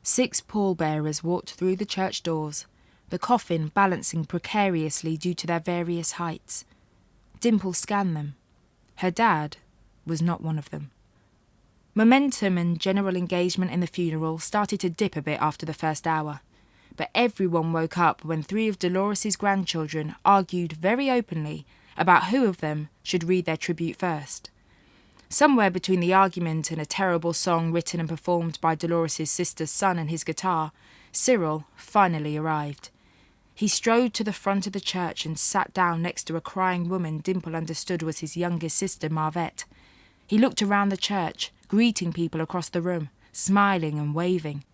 6 pallbearers walked through the church doors, the coffin balancing precariously due to their various heights. Dimple scanned them. Her dad was not one of them. Momentum and general engagement in the funeral started to dip a bit after the first hour, but everyone woke up when 3 of Dolores's grandchildren argued very openly about who of them should read their tribute first. Somewhere between the argument and a terrible song written and performed by Dolores's sister's son and his guitar, Cyril finally arrived. He strode to the front of the church and sat down next to a crying woman Dimple understood was his youngest sister, Marvette. He looked around the church, greeting people across the room, smiling and waving.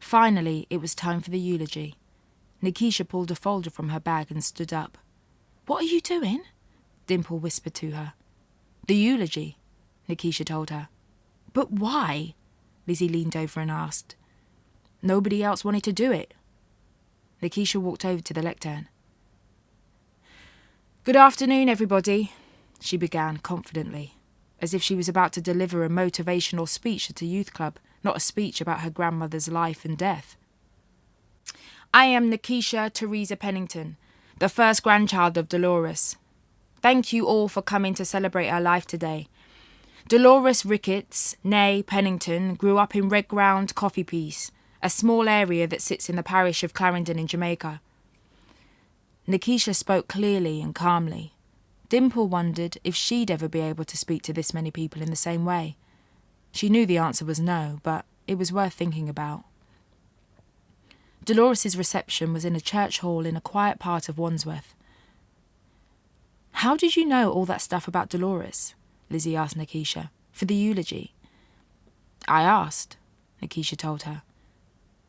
Finally, it was time for the eulogy. Nikisha pulled a folder from her bag and stood up. What are you doing? Dimple whispered to her. The eulogy, Nikisha told her. But why? Lizzie leaned over and asked. Nobody else wanted to do it. Nikisha walked over to the lectern. Good afternoon, everybody, she began confidently, as if she was about to deliver a motivational speech at a youth club, not a speech about her grandmother's life and death. I am Nikisha Theresa Pennington, the first grandchild of Dolores. Thank you all for coming to celebrate her life today. Dolores Ricketts, née Pennington, grew up in Red Ground Coffee Piece, a small area that sits in the parish of Clarendon in Jamaica. Nikisha spoke clearly and calmly. Dimple wondered if she'd ever be able to speak to this many people in the same way. She knew the answer was no, but it was worth thinking about. Dolores's reception was in a church hall in a quiet part of Wandsworth. How did you know all that stuff about Dolores? Lizzie asked Nikisha, for the eulogy. I asked, Nikisha told her.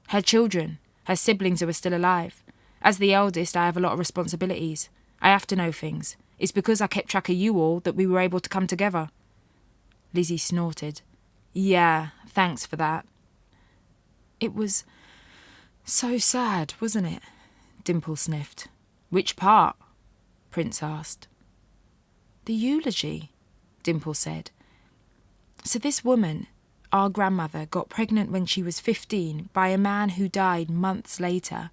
Her children, her siblings who are still alive. As the eldest, I have a lot of responsibilities. I have to know things. It's because I kept track of you all that we were able to come together. Lizzie snorted. Yeah, thanks for that. It was so sad, wasn't it? Dimple sniffed. Which part? Prince asked. The eulogy, Dimple said. So this woman, our grandmother, got pregnant when she was 15 by a man who died months later.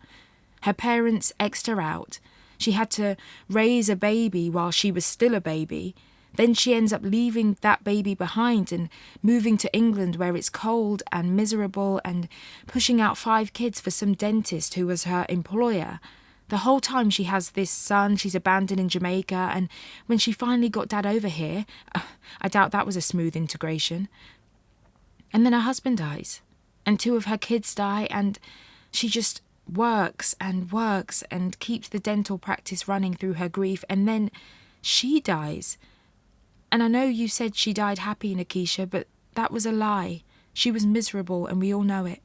Her parents X'd her out. She had to raise a baby while she was still a baby. Then she ends up leaving that baby behind and moving to England where it's cold and miserable and pushing out 5 kids for some dentist who was her employer. The whole time she has this son she's abandoned in Jamaica, and when she finally got Dad over here, I doubt that was a smooth integration. And then her husband dies, and 2 of her kids die, and she just works and keeps the dental practice running through her grief, and then she dies. And I know you said she died happy, Nikisha, but that was a lie. She was miserable and we all know it.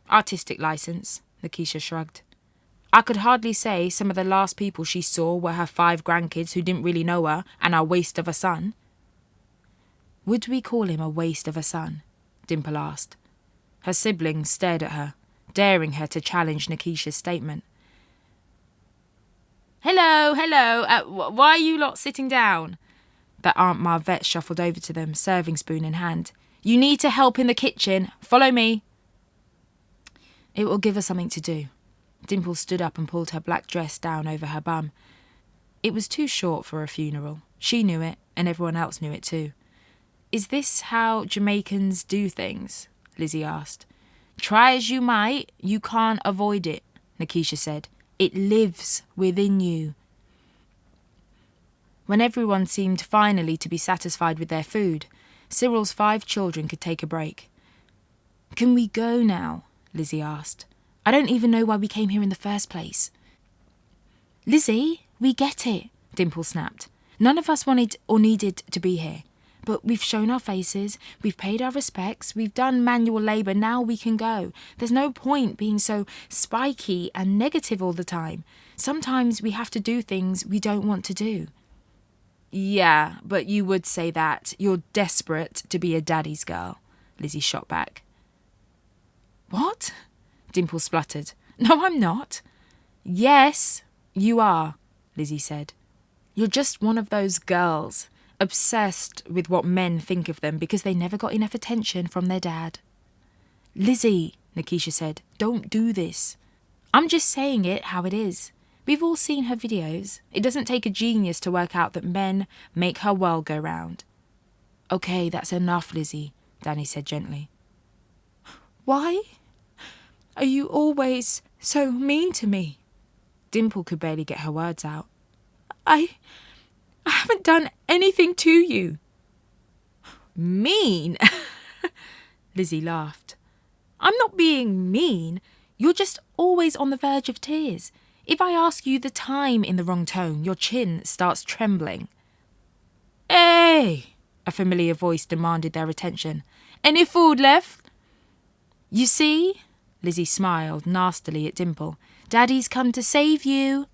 Artistic license, Nikisha shrugged. I could hardly say some of the last people she saw were her 5 grandkids who didn't really know her and our waste of a son. Would we call him a waste of a son? Dimple asked. Her siblings stared at her, daring her to challenge Nikisha's statement. Hello, why are you lot sitting down? That Aunt Marvette shuffled over to them, serving spoon in hand. You need to help in the kitchen. Follow me. It will give her something to do. Dimple stood up and pulled her black dress down over her bum. It was too short for a funeral. She knew it, and everyone else knew it too. Is this how Jamaicans do things? Lizzie asked. Try as you might, you can't avoid it, Nikisha said. It lives within you. When everyone seemed finally to be satisfied with their food, Cyril's 5 children could take a break. Can we go now? Lizzie asked. I don't even know why we came here in the first place. Lizzie, we get it, Dimple snapped. None of us wanted or needed to be here. But we've shown our faces, we've paid our respects, we've done manual labour, now we can go. There's no point being so spiky and negative all the time. Sometimes we have to do things we don't want to do. Yeah, but you would say that. You're desperate to be a daddy's girl, Lizzie shot back. What? Dimple spluttered. No, I'm not. Yes, you are, Lizzie said. You're just one of those girls, obsessed with what men think of them because they never got enough attention from their dad. Lizzie, Nikisha said, don't do this. I'm just saying it how it is. We've all seen her videos. It doesn't take a genius to work out that men make her world go round. Okay, that's enough, Lizzie, Danny said gently. Why are you always so mean to me? Dimple could barely get her words out. I haven't done anything to you. Mean? Lizzie laughed. I'm not being mean. You're just always on the verge of tears. If I ask you the time in the wrong tone, your chin starts trembling. Hey! A familiar voice demanded their attention. Any food left? You see? Lizzie smiled nastily at Dimple. Daddy's come to save you.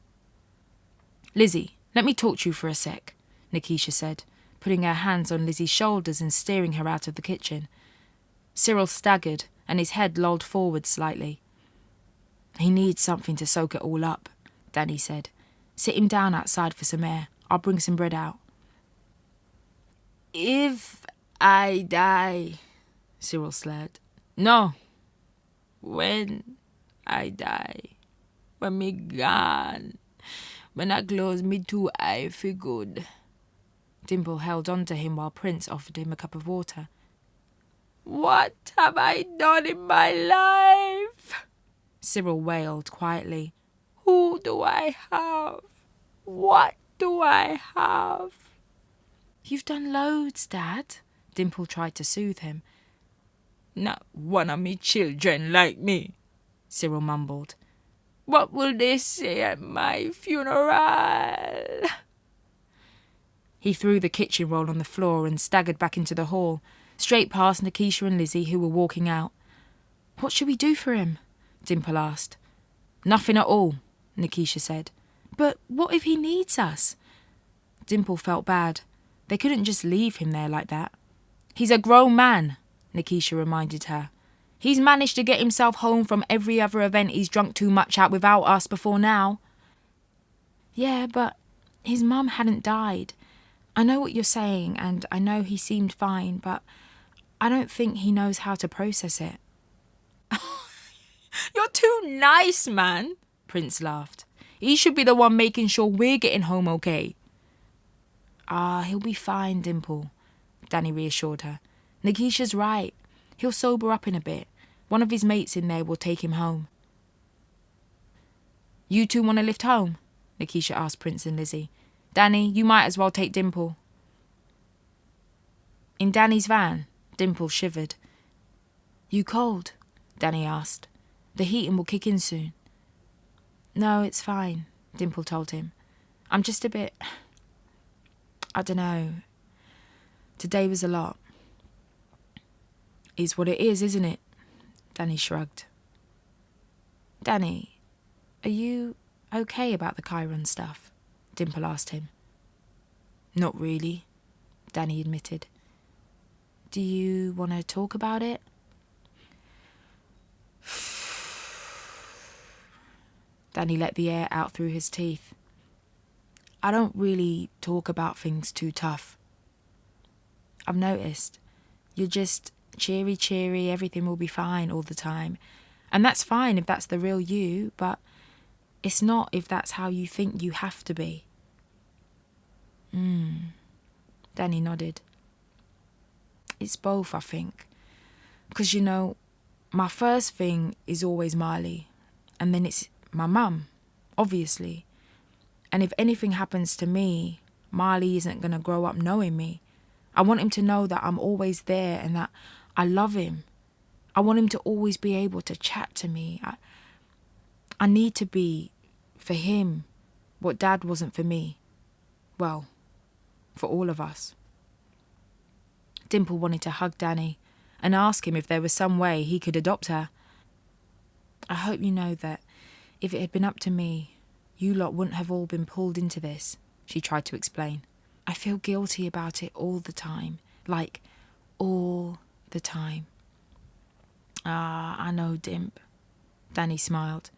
Lizzie, let me talk to you for a sec, Nikisha said, putting her hands on Lizzie's shoulders and steering her out of the kitchen. Cyril staggered and his head lolled forward slightly. He needs something to soak it all up, Danny said. Sit him down outside for some air. I'll bring some bread out. If I die, Cyril slurred. No. When I die. When me gone. When I close me 2 eyes for good. Dimple held on to him while Prince offered him a cup of water. What have I done in my life? Cyril wailed quietly. Who do I have? What do I have? You've done loads, Dad. Dimple tried to soothe him. Not one of me children like me, Cyril mumbled. What will they say at my funeral? He threw the kitchen roll on the floor and staggered back into the hall, straight past Nikisha and Lizzie, who were walking out. What should we do for him? Dimple asked. Nothing at all, Nikisha said. But what if he needs us? Dimple felt bad. They couldn't just leave him there like that. He's a grown man, Nikisha reminded her. He's managed to get himself home from every other event he's drunk too much at without us before now. Yeah, but his mum hadn't died. I know what you're saying, and I know he seemed fine, but I don't think he knows how to process it. You're too nice, man, Prince laughed. He should be the one making sure we're getting home okay. He'll be fine, Dimple, Danny reassured her. Nikisha's right. He'll sober up in a bit. One of his mates in there will take him home. You two want to lift home? Nikisha asked Prince and Lizzie. Danny, you might as well take Dimple. In Danny's van, Dimple shivered. You cold? Danny asked. The heating will kick in soon. No, it's fine, Dimple told him. I'm just a bit... I don't know. Today was a lot. Is what it is, isn't it? Danny shrugged. Danny, are you okay about the Chiron stuff? Dimple asked him. Not really, Danny admitted. Do you want to talk about it? Danny let the air out through his teeth. I don't really talk about things too tough. I've noticed. You're just cheery, everything will be fine all the time. And that's fine if that's the real you, but it's not if that's how you think you have to be. Danny nodded. It's both, I think. Because, my first thing is always Marley. And then it's my mum, obviously. And if anything happens to me, Marley isn't going to grow up knowing me. I want him to know that I'm always there and that I love him. I want him to always be able to chat to me. I need to be, for him, what Dad wasn't for me. Well, for all of us. Dimple wanted to hug Danny and ask him if there was some way he could adopt her. I hope you know that if it had been up to me, you lot wouldn't have all been pulled into this, she tried to explain. I feel guilty about it all the time. Like, all the time. I know, Dimp. Danny smiled.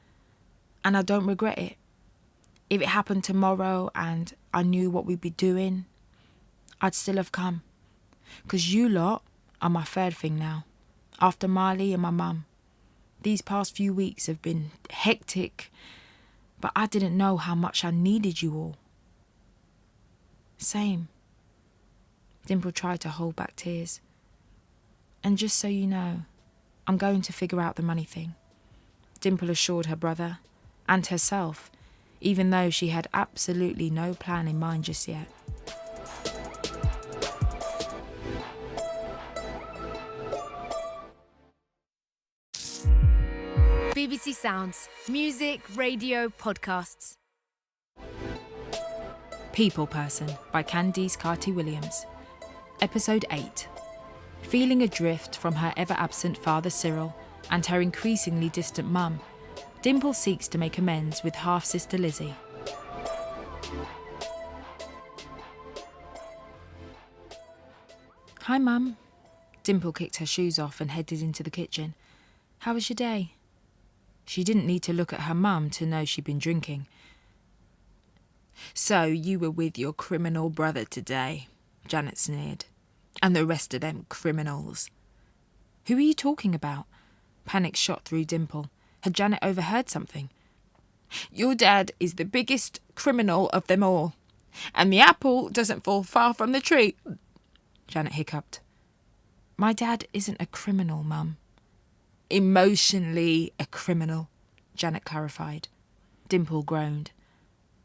And I don't regret it. If it happened tomorrow and I knew what we'd be doing, I'd still have come. 'Cause you lot are my third thing now, after Marley and my mum. These past few weeks have been hectic, but I didn't know how much I needed you all. Same. Dimple tried to hold back tears. And just so you know, I'm going to figure out the money thing. Dimple assured her brother and herself, even though she had absolutely no plan in mind just yet. BBC Sounds. Music, radio, podcasts. People Person by Candice Carty Williams. Episode 8. Feeling adrift from her ever-absent father Cyril and her increasingly distant mum, Dimple seeks to make amends with half-sister Lizzie. Hi, Mum. Dimple kicked her shoes off and headed into the kitchen. How was your day? She didn't need to look at her mum to know she'd been drinking. So you were with your criminal brother today, Janet sneered. And the rest of them criminals. Who are you talking about? Panic shot through Dimple. Had Janet overheard something? Your dad is the biggest criminal of them all. And the apple doesn't fall far from the tree. Janet hiccuped. My dad isn't a criminal, Mum. Emotionally a criminal, Janet clarified. Dimple groaned.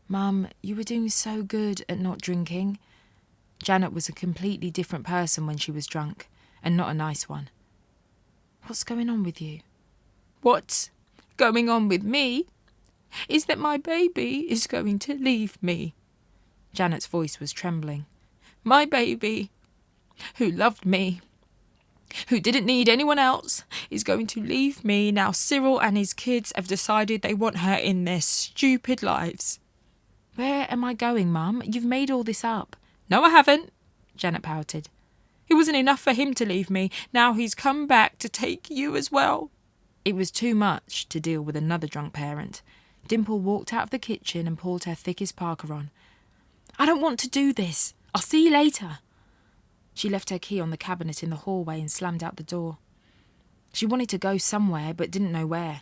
Mum, you were doing so good at not drinking. Janet was a completely different person when she was drunk, and not a nice one. What's going on with you? What's going on with me is that my baby is going to leave me. Janet's voice was trembling. My baby, who loved me, who didn't need anyone else, is going to leave me now Cyril and his kids have decided they want her in their stupid lives. Where am I going, Mum? You've made all this up. No, I haven't, Janet pouted. It wasn't enough for him to leave me. Now he's come back to take you as well. It was too much to deal with another drunk parent. Dimple walked out of the kitchen and pulled her thickest parka on. I don't want to do this. I'll see you later. She left her key on the cabinet in the hallway and slammed out the door. She wanted to go somewhere but didn't know where.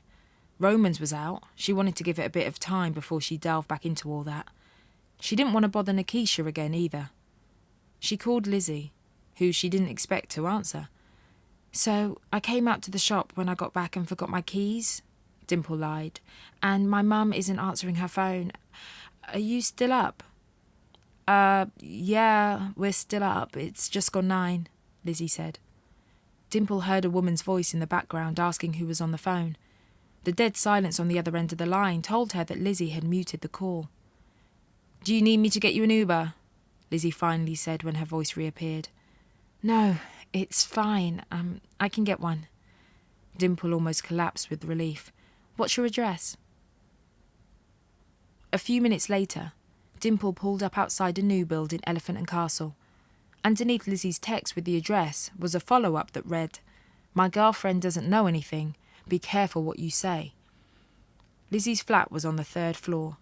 Romans was out. She wanted to give it a bit of time before she delved back into all that. She didn't want to bother Nikisha again either. She called Lizzie, who she didn't expect to answer. So I came out to the shop when I got back and forgot my keys, Dimple lied, and my mum isn't answering her phone. Are you still up? Yeah, we're still up. It's just gone 9, Lizzie said. Dimple heard a woman's voice in the background asking who was on the phone. The dead silence on the other end of the line told her that Lizzie had muted the call. Do you need me to get you an Uber? Lizzie finally said when her voice reappeared. No, It's fine. I can get one. Dimple almost collapsed with relief. What's your address? A few minutes later, Dimple pulled up outside a new build in Elephant and Castle. Underneath Lizzie's text with the address was a follow-up that read, "My girlfriend doesn't know anything. Be careful what you say." Lizzie's flat was on the 3rd floor,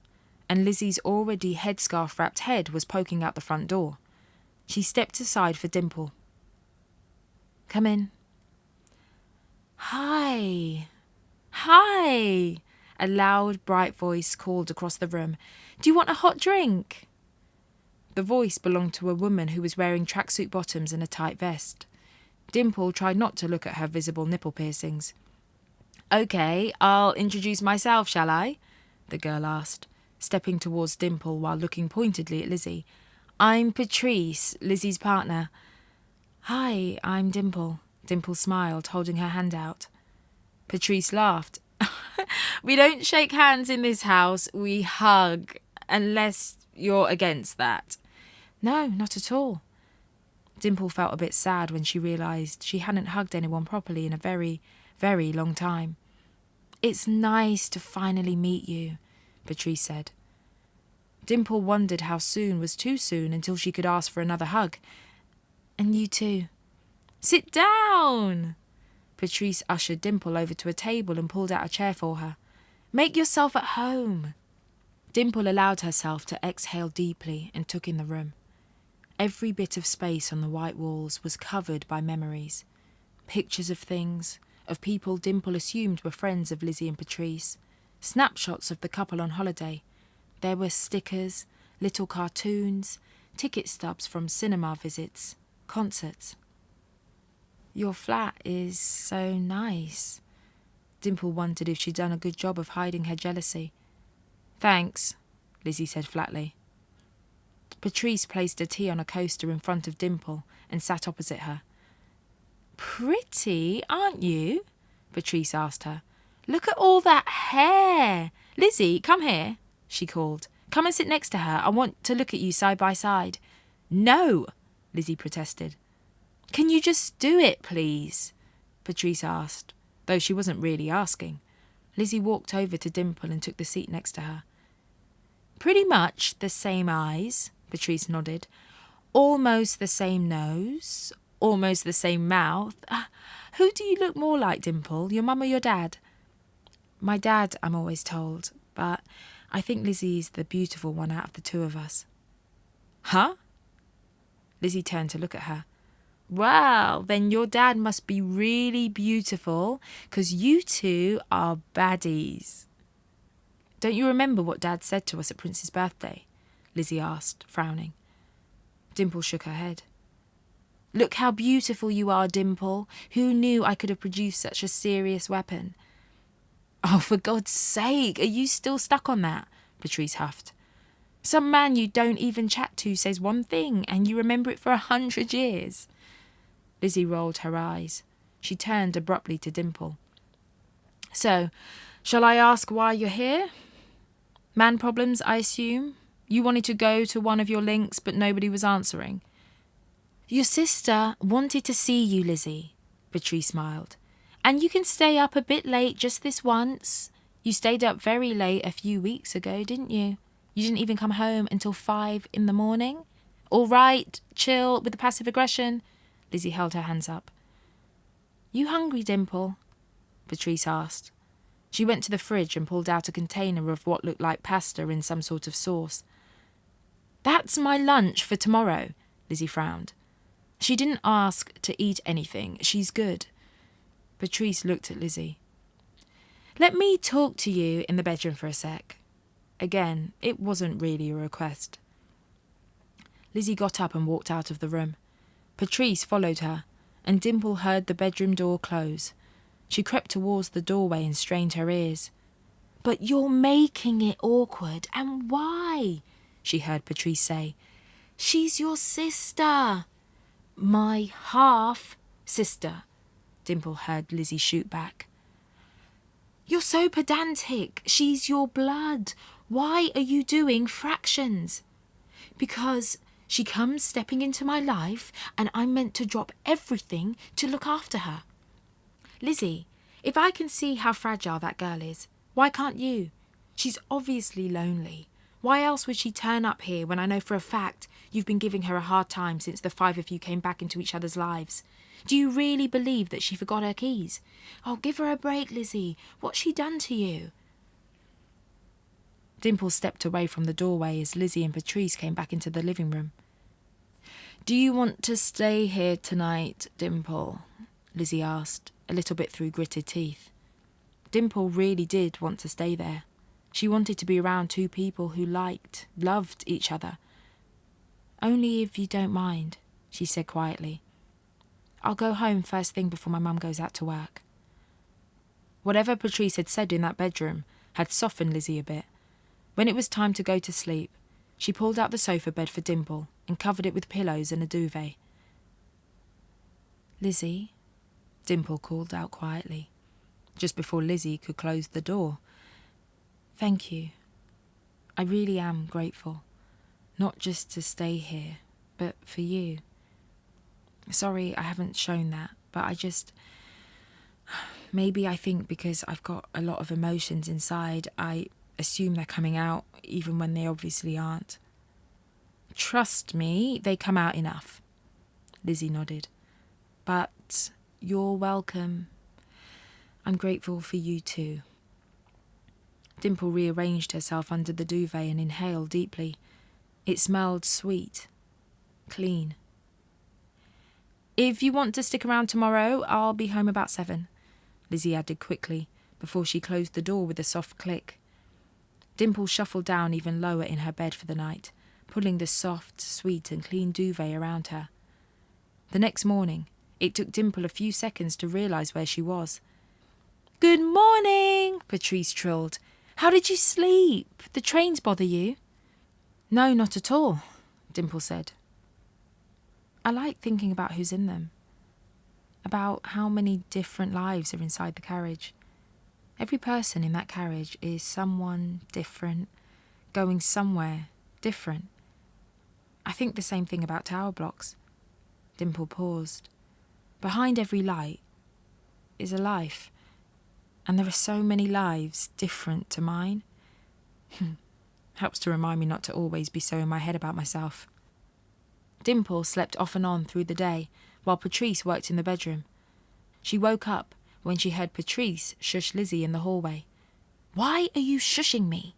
and Lizzie's already headscarf-wrapped head was poking out the front door. She stepped aside for Dimple. "Come in." "Hi. Hi," a loud, bright voice called across the room. "Do you want a hot drink?" The voice belonged to a woman who was wearing tracksuit bottoms and a tight vest. Dimple tried not to look at her visible nipple piercings. "Okay, I'll introduce myself, shall I?" the girl asked, stepping towards Dimple while looking pointedly at Lizzie. "I'm Patrice, Lizzie's partner." "Hi, I'm Dimple." Dimple smiled, holding her hand out. Patrice laughed. "We don't shake hands in this house, we hug, unless you're against that." "No, not at all." Dimple felt a bit sad when she realised she hadn't hugged anyone properly in a very, very long time. "It's nice to finally meet you," Patrice said. Dimple wondered how soon was too soon until she could ask for another hug. "And you too." "Sit down!" Patrice ushered Dimple over to a table and pulled out a chair for her. "Make yourself at home." Dimple allowed herself to exhale deeply and took in the room. Every bit of space on the white walls was covered by memories. Pictures of things, of people Dimple assumed were friends of Lizzie and Patrice. Snapshots of the couple on holiday. There were stickers, little cartoons, ticket stubs from cinema visits, concerts. "Your flat is so nice." Dimple wondered if she'd done a good job of hiding her jealousy. "Thanks," Lizzie said flatly. Patrice placed a tea on a coaster in front of Dimple and sat opposite her. "Pretty, aren't you?" Patrice asked her. "Look at all that hair. Lizzie, come here," she called. "Come and sit next to her. I want to look at you side by side." "No," Lizzie protested. "Can you just do it, please?" Patrice asked, though she wasn't really asking. Lizzie walked over to Dimple and took the seat next to her. "Pretty much the same eyes," Patrice nodded. "Almost the same nose. Almost the same mouth. Who do you look more like, Dimple? Your mum or your dad?" "My dad, I'm always told, but I think Lizzie's the beautiful one out of the two of us." "Huh?" Lizzie turned to look at her. "Well, then your dad must be really beautiful, 'cause you two are baddies." "Don't you remember what Dad said to us at Prince's birthday?" Lizzie asked, frowning. Dimple shook her head. "Look how beautiful you are, Dimple. Who knew I could have produced such a serious weapon?" "Oh, for God's sake, are you still stuck on that?" Patrice huffed. "Some man you don't even chat to says one thing and you remember it for 100 years. Lizzie rolled her eyes. She turned abruptly to Dimple. "So, shall I ask why you're here? Man problems, I assume? You wanted to go to one of your links, but nobody was answering." "Your sister wanted to see you, Lizzie," Patrice smiled. "And you can stay up a bit late just this once. You stayed up very late a few weeks ago, didn't you? You didn't even come home until 5 in the morning. All right, chill with the passive aggression." Lizzie held her hands up. "You hungry, Dimple?" Patrice asked. She went to the fridge and pulled out a container of what looked like pasta in some sort of sauce. "That's my lunch for tomorrow," Lizzie frowned. She didn't ask to eat anything. She's good. Patrice looked at Lizzie. "Let me talk to you in the bedroom for a sec." Again, it wasn't really a request. Lizzie got up and walked out of the room. Patrice followed her, and Dimple heard the bedroom door close. She crept towards the doorway and strained her ears. "But you're making it awkward, and why?" she heard Patrice say. "She's your sister." "My half-sister," Dimple heard Lizzie shoot back. "You're so pedantic. She's your blood. Why are you doing fractions?" "Because She comes stepping into my life and I'm meant to drop everything to look after her. Lizzie, if I can see how fragile that girl is, why can't you? She's obviously lonely. Why else would she turn up here when I know for a fact you've been giving her a hard time since the 5 of you came back into each other's lives? Do you really believe that she forgot her keys? Oh, give her a break, Lizzie. What's she done to you? Dimple stepped away from the doorway as Lizzie and Patrice came back into the living room. "Do you want to stay here tonight, Dimple?" Lizzie asked, a little bit through gritted teeth. Dimple really did want to stay there. She wanted to be around 2 people who loved each other. "Only if you don't mind," she said quietly. "I'll go home first thing before my mum goes out to work." Whatever Patrice had said in that bedroom had softened Lizzie a bit. When it was time to go to sleep, she pulled out the sofa bed for Dimple and covered it with pillows and a duvet. "Lizzie," Dimple called out quietly, just before Lizzie could close the door. "Thank you. I really am grateful. Not just to stay here, but for you. Sorry I haven't shown that, but maybe I think because I've got a lot of emotions inside, I assume they're coming out even when they obviously aren't." "Trust me, they come out enough," Lizzie nodded. "But you're welcome. I'm grateful for you too." Dimple rearranged herself under the duvet and inhaled deeply. It smelled sweet, clean. "If you want to stick around tomorrow, I'll be home about 7, Lizzie added quickly, before she closed the door with a soft click. Dimple shuffled down even lower in her bed for the night, pulling the soft, sweet and clean duvet around her. The next morning, it took Dimple a few seconds to realise where she was. "Good morning," Patrice trilled. "How did you sleep? The trains bother you?" "No, not at all," Dimple said. "I like thinking about who's in them, about how many different lives are inside the carriage. Every person in that carriage is someone different, going somewhere different. I think the same thing about tower blocks." Dimple paused. "Behind every light is a life, and there are so many lives different to mine. Helps to remind me not to always be so in my head about myself." Dimple slept off and on through the day, while Patrice worked in the bedroom. She woke up when she heard Patrice shush Lizzie in the hallway. "Why are you shushing me?"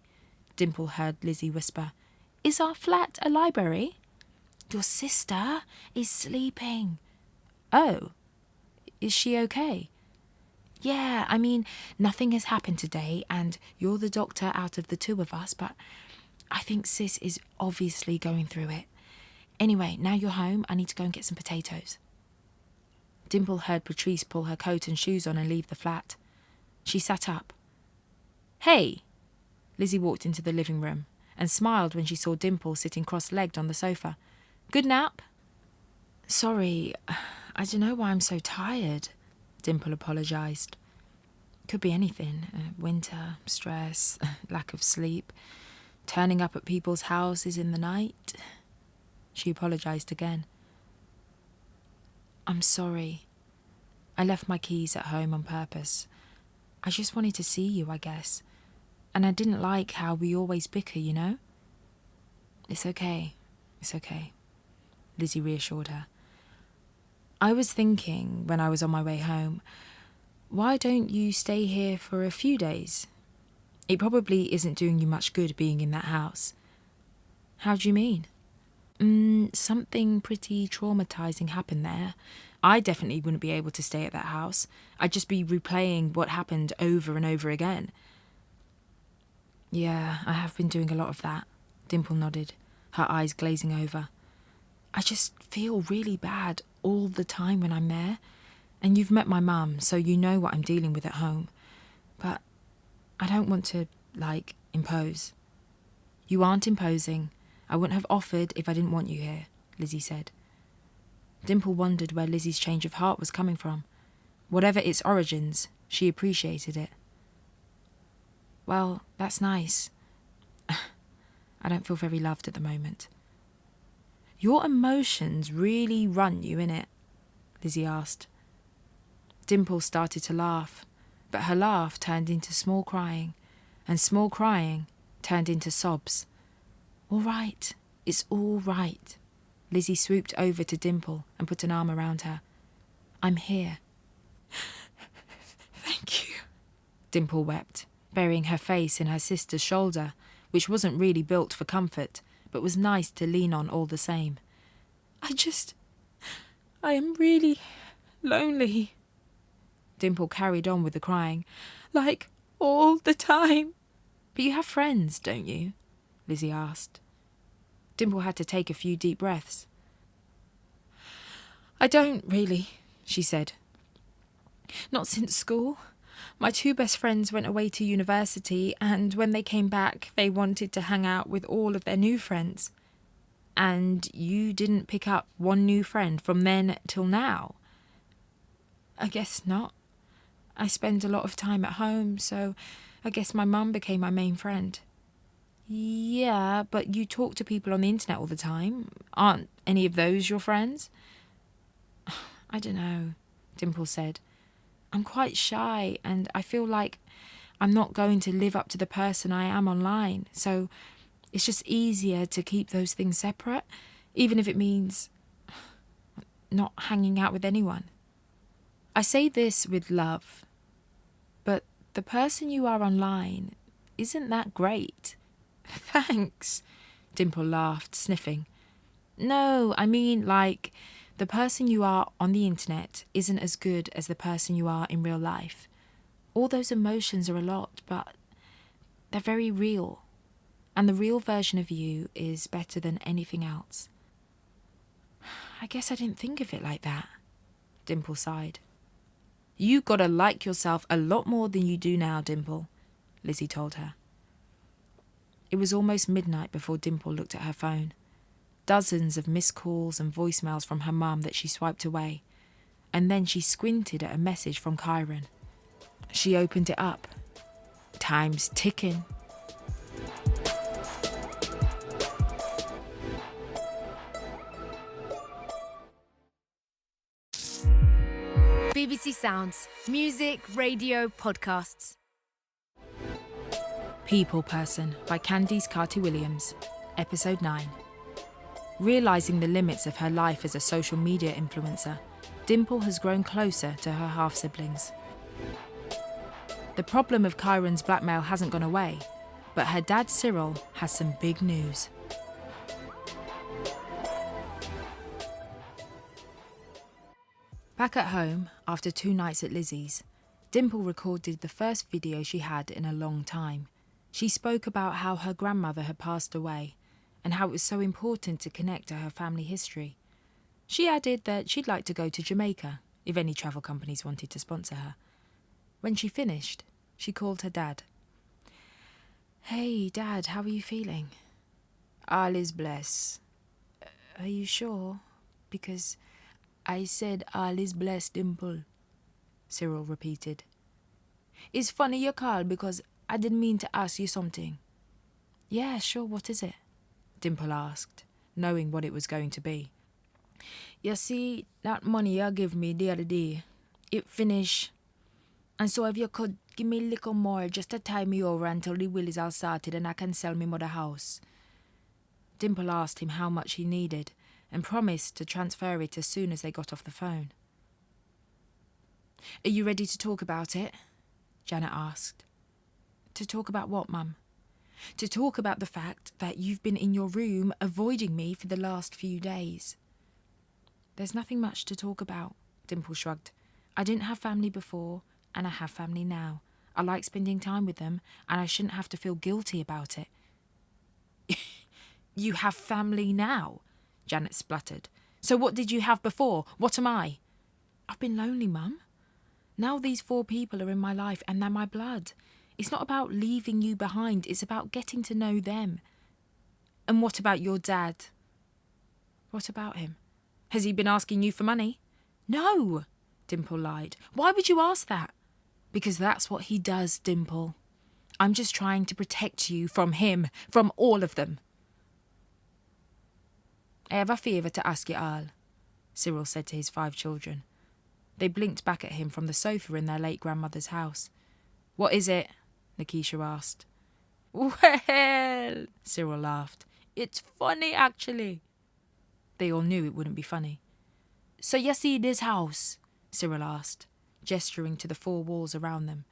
Dimple heard Lizzie whisper. "Is our flat a library?" "Your sister is sleeping." "Oh, is she okay?" "Yeah, I mean, nothing has happened today, and you're the doctor out of the 2 of us, but I think Sis is obviously going through it. Anyway, now you're home, I need to go and get some potatoes." Dimple heard Patrice pull her coat and shoes on and leave the flat. She sat up. "Hey!" Lizzie walked into the living room and smiled when she saw Dimple sitting cross-legged on the sofa. "Good nap?" "Sorry, I don't know why I'm so tired," Dimple apologised. "Could be anything. Winter, stress, lack of sleep, turning up at people's houses in the night." She apologised again. "I'm sorry. I left my keys at home on purpose. I just wanted to see you, I guess. And I didn't like how we always bicker, you know?" It's okay, Lizzie reassured her. "I was thinking, when I was on my way home, why don't you stay here for a few days? It probably isn't doing you much good being in that house." "How do you mean?" Something pretty traumatising happened there. I definitely wouldn't be able to stay at that house. I'd just be replaying what happened over and over again." "Yeah, I have been doing a lot of that," Dimple nodded, her eyes glazing over. "I just feel really bad all the time when I'm there. And you've met my mum, so you know what I'm dealing with at home. But I don't want to, impose." "You aren't imposing. I wouldn't have offered if I didn't want you here," Lizzie said. Dimple wondered where Lizzie's change of heart was coming from. Whatever its origins, she appreciated it. "Well, that's nice. I don't feel very loved at the moment." Your emotions really run you, innit? Lizzie asked. Dimple started to laugh, but her laugh turned into small crying, and small crying turned into sobs. All right, it's all right. Lizzie swooped over to Dimple and put an arm around her. I'm here. Thank you. Dimple wept, burying her face in her sister's shoulder, which wasn't really built for comfort, but was nice to lean on all the same. I am really lonely. Dimple carried on with the crying. Like, all the time. But you have friends, don't you? Lizzie asked. Dimple had to take a few deep breaths. I don't really, she said. Not since school. My 2 best friends went away to university, and when they came back, they wanted to hang out with all of their new friends. And you didn't pick up one new friend from then till now? I guess not. I spend a lot of time at home, so I guess my mum became my main friend. Yeah, but you talk to people on the internet all the time. Aren't any of those your friends? I don't know, Dimple said. I'm quite shy, and I feel like I'm not going to live up to the person I am online, so it's just easier to keep those things separate, even if it means not hanging out with anyone. I say this with love, but the person you are online isn't that great. Thanks, Dimple laughed, sniffing. No, I mean, like, the person you are on the internet isn't as good as the person you are in real life. All those emotions are a lot, but they're very real. And the real version of you is better than anything else. I guess I didn't think of it like that, Dimple sighed. You gotta like yourself a lot more than you do now, Dimple, Lizzie told her. It was almost midnight before Dimple looked at her phone. Dozens of missed calls and voicemails from her mum that she swiped away. And then she squinted at a message from Kyron. She opened it up. Time's ticking. BBC Sounds. Music, radio, podcasts. People Person by Candice Carty Williams. Episode 9. Realising the limits of her life as a social media influencer, Dimple has grown closer to her half-siblings. The problem of Kyron's blackmail hasn't gone away, but her dad Cyril has some big news. Back at home, after 2 nights at Lizzie's, Dimple recorded the first video she had in a long time. She spoke about how her grandmother had passed away and how it was so important to connect to her family history. She added that she'd like to go to Jamaica if any travel companies wanted to sponsor her. When she finished, she called her dad. Hey, Dad, how are you feeling? All is blessed. Are you sure? Because I said all is blessed, Dimple, Cyril repeated. It's funny you called because I didn't mean to ask you something. Yeah, sure, what is it? Dimple asked, knowing what it was going to be. You see, that money you gave me the other day, it finished. And so if you could give me a little more just to tie me over until the will is all sorted and I can sell me mother house. Dimple asked him how much he needed and promised to transfer it as soon as they got off the phone. Are you ready to talk about it? Janet asked. To talk about what, Mum? To talk about the fact that you've been in your room avoiding me for the last few days. There's nothing much to talk about, Dimple shrugged. I didn't have family before, and I have family now. I like spending time with them, and I shouldn't have to feel guilty about it. You have family now? Janet spluttered. So what did you have before? What am I? I've been lonely, Mum. Now these 4 people are in my life and they're my blood. It's not about leaving you behind, it's about getting to know them. And what about your dad? What about him? Has he been asking you for money? No, Dimple lied. Why would you ask that? Because that's what he does, Dimple. I'm just trying to protect you from him, from all of them. I have a favour to ask you all, Cyril said to his 5 children. They blinked back at him from the sofa in their late grandmother's house. What is it? Nikisha asked. Well, Cyril laughed. It's funny, actually. They all knew it wouldn't be funny. So you see this house? Cyril asked, gesturing to the 4 walls around them.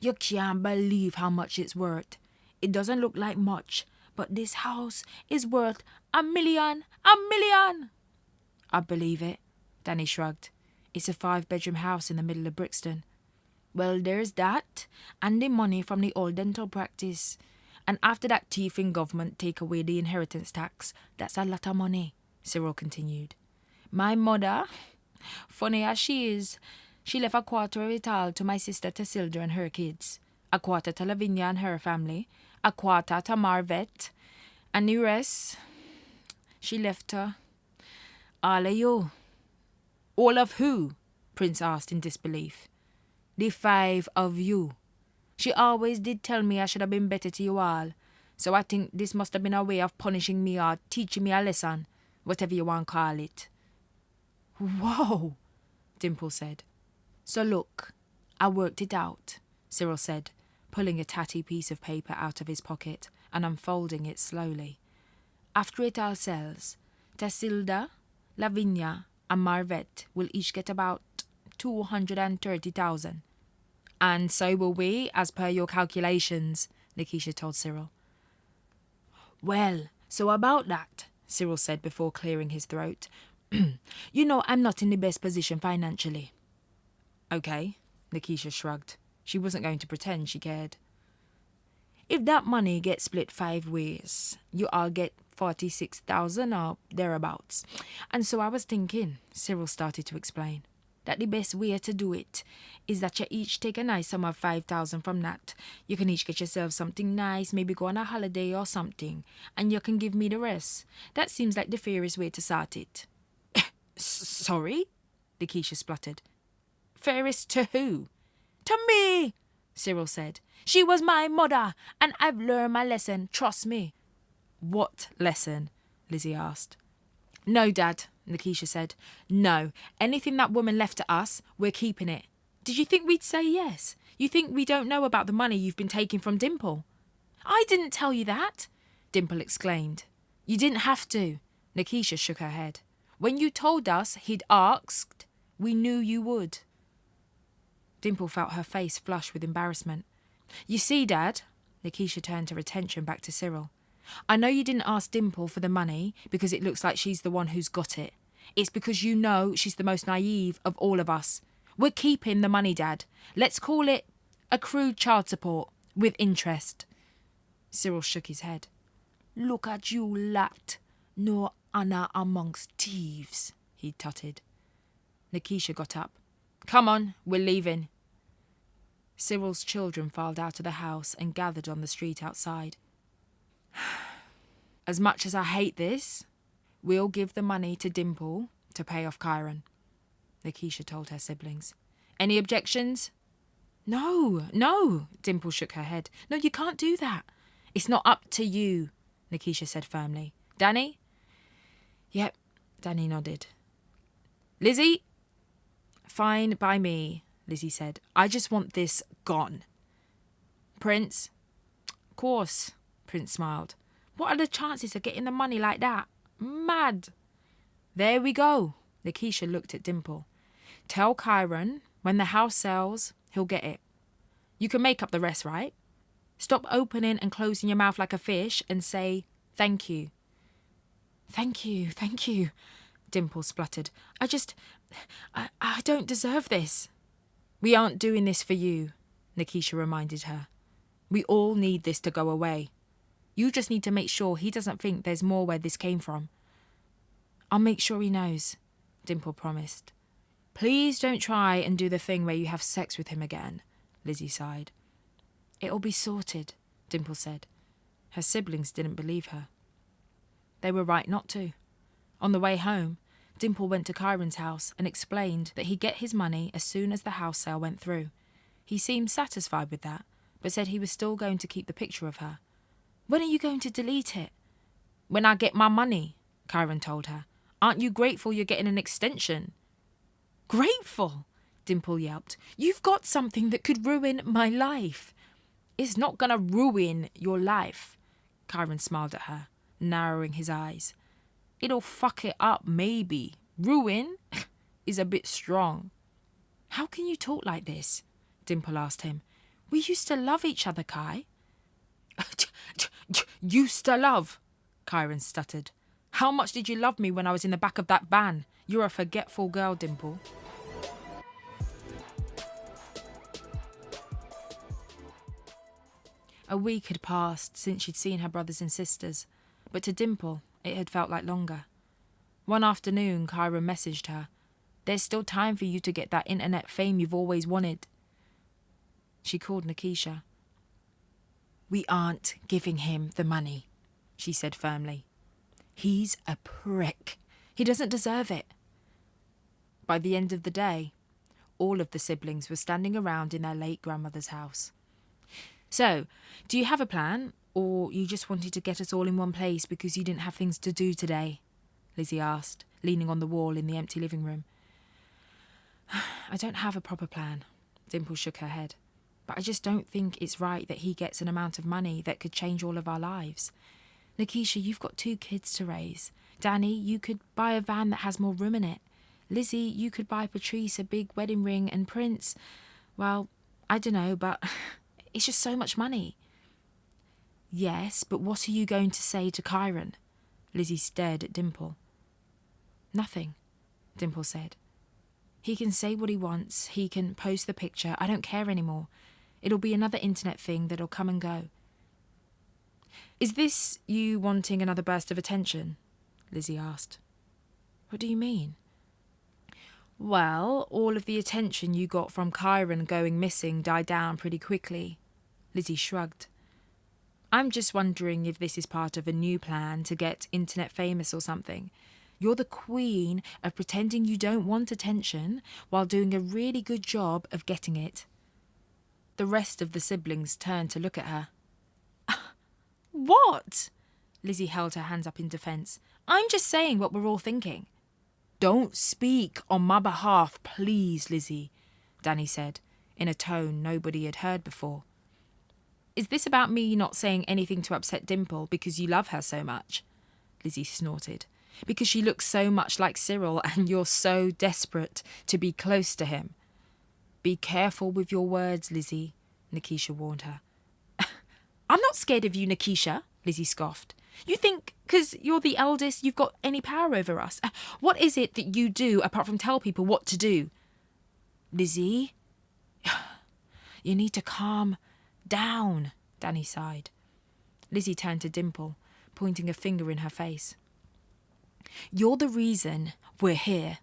You can't believe how much it's worth. It doesn't look like much, but this house is worth $1 million. $1 million! I believe it, Danny shrugged. It's a 5-bedroom house in the middle of Brixton. Well, there's that, and the money from the old dental practice. And after that thief in government take away the inheritance tax, that's a lot of money, Cyril continued. My mother, funny as she is, she left a quarter of it all to my sister Tassilda and her kids, a quarter to Lavinia and her family, a quarter to Marvet, and the rest she left to all of you. All of who? Prince asked in disbelief. The 5 of you. She always did tell me I should have been better to you all, so I think this must have been a way of punishing me or teaching me a lesson, whatever you want to call it. Whoa, Dimple said. So look, I worked it out, Cyril said, pulling a tatty piece of paper out of his pocket and unfolding it slowly. After it all sells, Tassilda, Lavinia and Marvet will each get about 230,000. And so will we, as per your calculations, Nikisha told Cyril. Well, so about that, Cyril said before clearing his throat. You know I'm not in the best position financially. Okay, Nikisha shrugged. She wasn't going to pretend she cared. If that money gets split 5 ways, you all get 46,000 or thereabouts. And so I was thinking, Cyril started to explain, that the best way to do it is that you each take a nice sum of 5,000 from that. You can each get yourself something nice, maybe go on a holiday or something, and you can give me the rest. That seems like the fairest way to start it. Sorry? Nikisha spluttered. Fairest to who? To me, Cyril said. She was my mother, and I've learned my lesson, trust me. What lesson? Lizzie asked. No, Dad, Nikisha said. No, anything that woman left to us, we're keeping it. Did you think we'd say yes? You think we don't know about the money you've been taking from Dimple? I didn't tell you that, Dimple exclaimed. You didn't have to, Nikisha shook her head. When you told us he'd asked, we knew you would. Dimple felt her face flush with embarrassment. You see, Dad, Nikisha turned her attention back to Cyril. I know you didn't ask Dimple for the money because it looks like she's the one who's got it. It's because you know she's the most naive of all of us. We're keeping the money, Dad. Let's call it accrued child support with interest. Cyril shook his head. Look at you lot. No honour amongst thieves, he tutted. Nikisha got up. Come on, we're leaving. Cyril's children filed out of the house and gathered on the street outside. As much as I hate this, we'll give the money to Dimple to pay off Kyron, Nikisha told her siblings. Any objections? No, Dimple shook her head. No, you can't do that. It's not up to you, Nikisha said firmly. Danny? Yep, Danny nodded. Lizzie? Fine by me, Lizzie said. I just want this gone. Prince? Of course, Prince smiled. What are the chances of getting the money like that? Mad. There we go. Nikisha looked at Dimple. Tell Kyron, when the house sells, he'll get it. You can make up the rest, right? Stop opening and closing your mouth like a fish and say, thank you. Thank you, Dimple spluttered. I don't deserve this. We aren't doing this for you, Nikisha reminded her. We all need this to go away. You just need to make sure he doesn't think there's more where this came from. I'll make sure he knows, Dimple promised. Please don't try and do the thing where you have sex with him again, Lizzie sighed. It'll be sorted, Dimple said. Her siblings didn't believe her. They were right not to. On the way home, Dimple went to Kyron's house and explained that he'd get his money as soon as the house sale went through. He seemed satisfied with that, but said he was still going to keep the picture of her. When are you going to delete it? When I get my money, Kyron told her. Aren't you grateful you're getting an extension? Grateful? Dimple yelped. You've got something that could ruin my life. It's not going to ruin your life. Kyron smiled at her, narrowing his eyes. It'll fuck it up, maybe. Ruin is a bit strong. How can you talk like this? Dimple asked him. We used to love each other, Kai. Used to love, Kyron stuttered. How much did you love me when I was in the back of that van? You're a forgetful girl, Dimple. A week had passed since she'd seen her brothers and sisters, but to Dimple it had felt like longer. One afternoon, Kyron messaged her. There's still time for you to get that internet fame you've always wanted. She called Nikisha. We aren't giving him the money, she said firmly. He's a prick. He doesn't deserve it. By the end of the day, all of the siblings were standing around in their late grandmother's house. So, do you have a plan, or you just wanted to get us all in one place because you didn't have things to do today? Lizzie asked, leaning on the wall in the empty living room. I don't have a proper plan, Dimple shook her head. But I just don't think it's right that he gets an amount of money that could change all of our lives. Nikisha, you've got 2 kids to raise. Danny, you could buy a van that has more room in it. Lizzie, you could buy Patrice a big wedding ring, and Prince, well, I don't know, but it's just so much money. Yes, but what are you going to say to Kyron? Lizzie stared at Dimple. Nothing, Dimple said. He can say what he wants, he can post the picture, I don't care anymore. It'll be another internet thing that'll come and go. Is this you wanting another burst of attention? Lizzie asked. What do you mean? Well, all of the attention you got from Kyron going missing died down pretty quickly. Lizzie shrugged. I'm just wondering if this is part of a new plan to get internet famous or something. You're the queen of pretending you don't want attention while doing a really good job of getting it. The rest of the siblings turned to look at her. What? Lizzie held her hands up in defence. I'm just saying what we're all thinking. Don't speak on my behalf, please, Lizzie, Danny said, in a tone nobody had heard before. Is this about me not saying anything to upset Dimple because you love her so much? Lizzie snorted. Because she looks so much like Cyril and you're so desperate to be close to him. Be careful with your words, Lizzie, Nikisha warned her. I'm not scared of you, Nikisha, Lizzie scoffed. You think because you're the eldest you've got any power over us? What is it that you do apart from tell people what to do? Lizzie, you need to calm down, Danny sighed. Lizzie turned to Dimple, pointing a finger in her face. You're the reason we're here.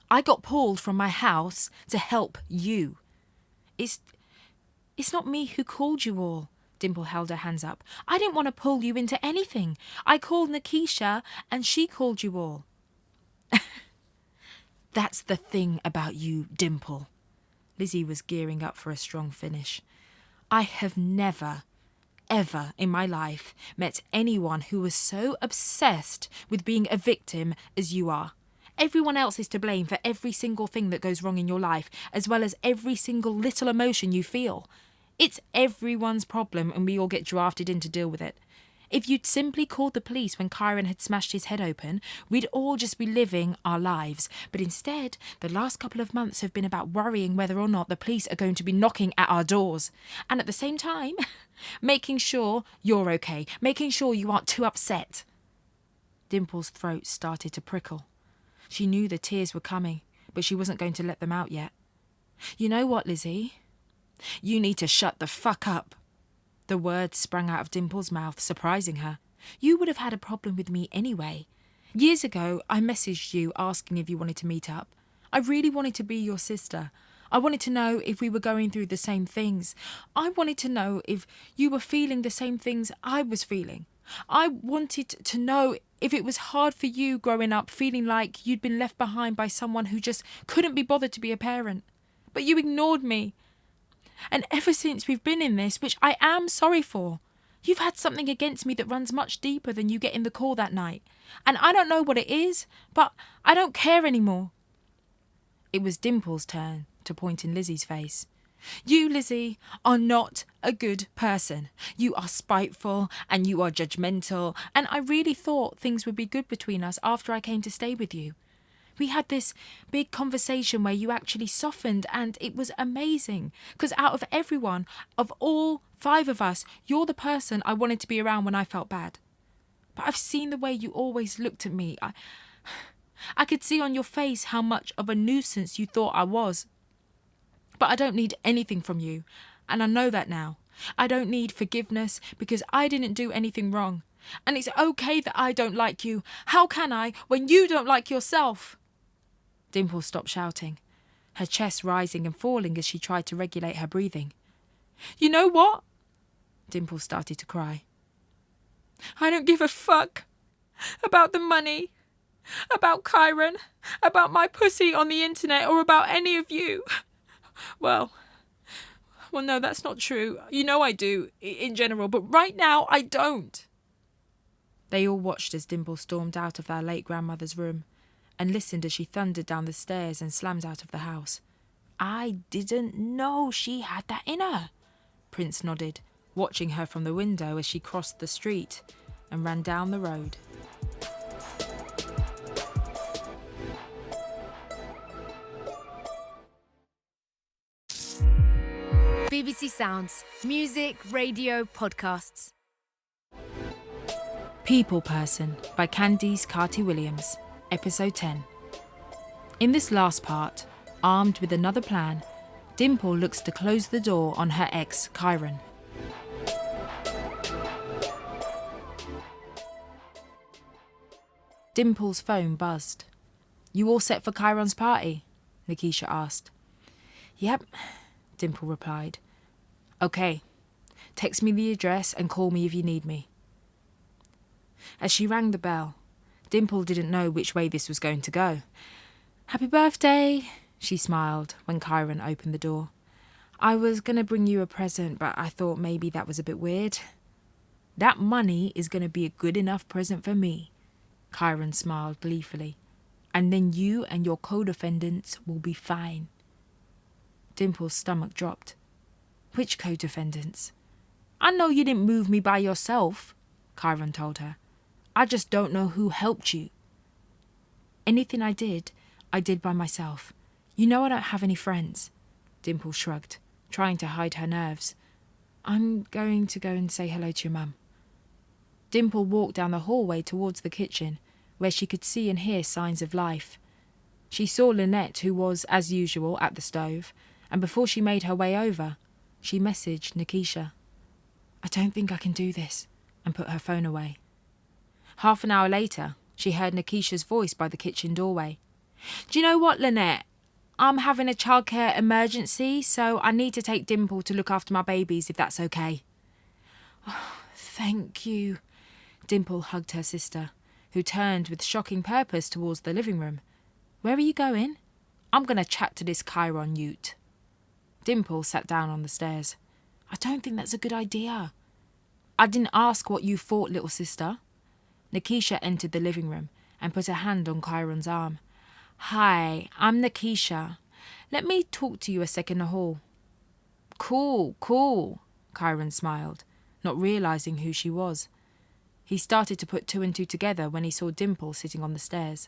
I got pulled from my house to help you. It's not me who called you all. Dimple held her hands up. I didn't want to pull you into anything. I called Nikisha and she called you all. That's the thing about you, Dimple. Lizzie was gearing up for a strong finish. I have never, ever in my life met anyone who was so obsessed with being a victim as you are. Everyone else is to blame for every single thing that goes wrong in your life, as well as every single little emotion you feel. It's everyone's problem and we all get drafted in to deal with it. If you'd simply called the police when Kyron had smashed his head open, we'd all just be living our lives. But instead, the last couple of months have been about worrying whether or not the police are going to be knocking at our doors. And at the same time, making sure you're okay, making sure you aren't too upset. Dimple's throat started to prickle. She knew the tears were coming, but she wasn't going to let them out yet. You know what, Lizzie? You need to shut the fuck up. The words sprang out of Dimple's mouth, surprising her. You would have had a problem with me anyway. Years ago, I messaged you asking if you wanted to meet up. I really wanted to be your sister. I wanted to know if we were going through the same things. I wanted to know if you were feeling the same things I was feeling. I wanted to know if it was hard for you growing up feeling like you'd been left behind by someone who just couldn't be bothered to be a parent. But you ignored me. And ever since we've been in this, which I am sorry for, You've had something against me that runs much deeper than you getting the call that night. And I don't know what it is, but I don't care anymore. It was Dimple's turn to point in Lizzie's face. You, Lizzie, are not a good person. You are spiteful and you are judgmental, and I really thought things would be good between us after I came to stay with you. We had this big conversation where you actually softened, and it was amazing, because out of everyone, of all 5 of us, you're the person I wanted to be around when I felt bad. But I've seen the way you always looked at me. I could see on your face how much of a nuisance you thought I was. But I don't need anything from you, and I know that now. I don't need forgiveness because I didn't do anything wrong. And it's okay that I don't like you. How can I when you don't like yourself? Dimple stopped shouting, her chest rising and falling as she tried to regulate her breathing. You know what? Dimple started to cry. I don't give a fuck about the money, about Kyron, about my pussy on the internet, or about any of you. Well, no, that's not true. You know I do, in general, but right now I don't. They all watched as Dimple stormed out of their late grandmother's room and listened as she thundered down the stairs and slammed out of the house. I didn't know she had that in her, Prince nodded, watching her from the window as she crossed the street and ran down the road. BBC Sounds. Music, radio, podcasts. People Person by Candice Carty Williams, Episode 10. In this last part, armed with another plan, Dimple looks to close the door on her ex, Kyron. Dimple's phone buzzed. You all set for Kyron's party? Nikisha asked. Yep, Dimple replied. Okay, text me the address and call me if you need me. As she rang the bell, Dimple didn't know which way this was going to go. Happy birthday, she smiled when Kyron opened the door. I was going to bring you a present, but I thought maybe that was a bit weird. That money is going to be a good enough present for me, Kyron smiled gleefully. And then you and your co-defendants will be fine. Dimple's stomach dropped. Which co-defendants? I know you didn't move me by yourself, Kyron told her. I just don't know who helped you. Anything I did by myself. You know I don't have any friends. Dimple shrugged, trying to hide her nerves. I'm going to go and say hello to your mum. Dimple walked down the hallway towards the kitchen, where she could see and hear signs of life. She saw Lynette, who was, as usual, at the stove, and before she made her way over, she messaged Nikisha. I don't think I can do this, and put her phone away. Half an hour later, she heard Nikisha's voice by the kitchen doorway. Do you know what, Lynette? I'm having a childcare emergency, so I need to take Dimple to look after my babies, if that's okay. Oh, thank you. Dimple hugged her sister, who turned with shocking purpose towards the living room. Where are you going? I'm going to chat to this Kyron Ute. Dimple sat down on the stairs. I don't think that's a good idea. I didn't ask what you thought, little sister. Nikisha entered the living room and put a hand on Kyron's arm. Hi, I'm Nikisha. Let me talk to you a sec in the hall. Cool, Kyron smiled, not realising who she was. He started to put 2 and 2 together when he saw Dimple sitting on the stairs.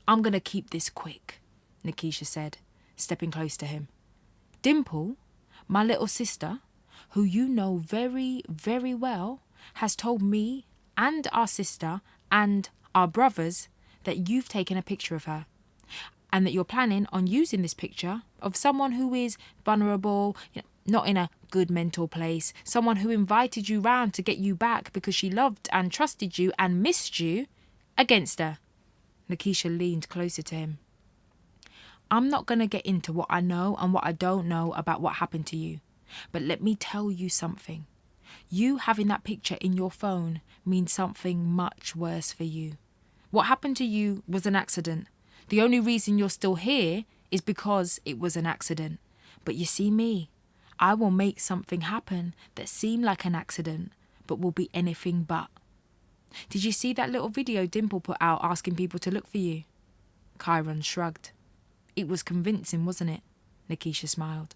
I'm going to keep this quick, Nikisha said, stepping close to him. Dimple, my little sister, who you know very, very well, has told me and our sister and our brothers that you've taken a picture of her and that you're planning on using this picture of someone who is vulnerable, not in a good mental place, someone who invited you round to get you back because she loved and trusted you and missed you, against her. Nikisha leaned closer to him. I'm not going to get into what I know and what I don't know about what happened to you, but let me tell you something. You having that picture in your phone means something much worse for you. What happened to you was an accident. The only reason you're still here is because it was an accident. But you see me, I will make something happen that seemed like an accident, but will be anything but. Did you see that little video Dimple put out asking people to look for you? Chiron shrugged. It was convincing, wasn't it? Nikisha smiled.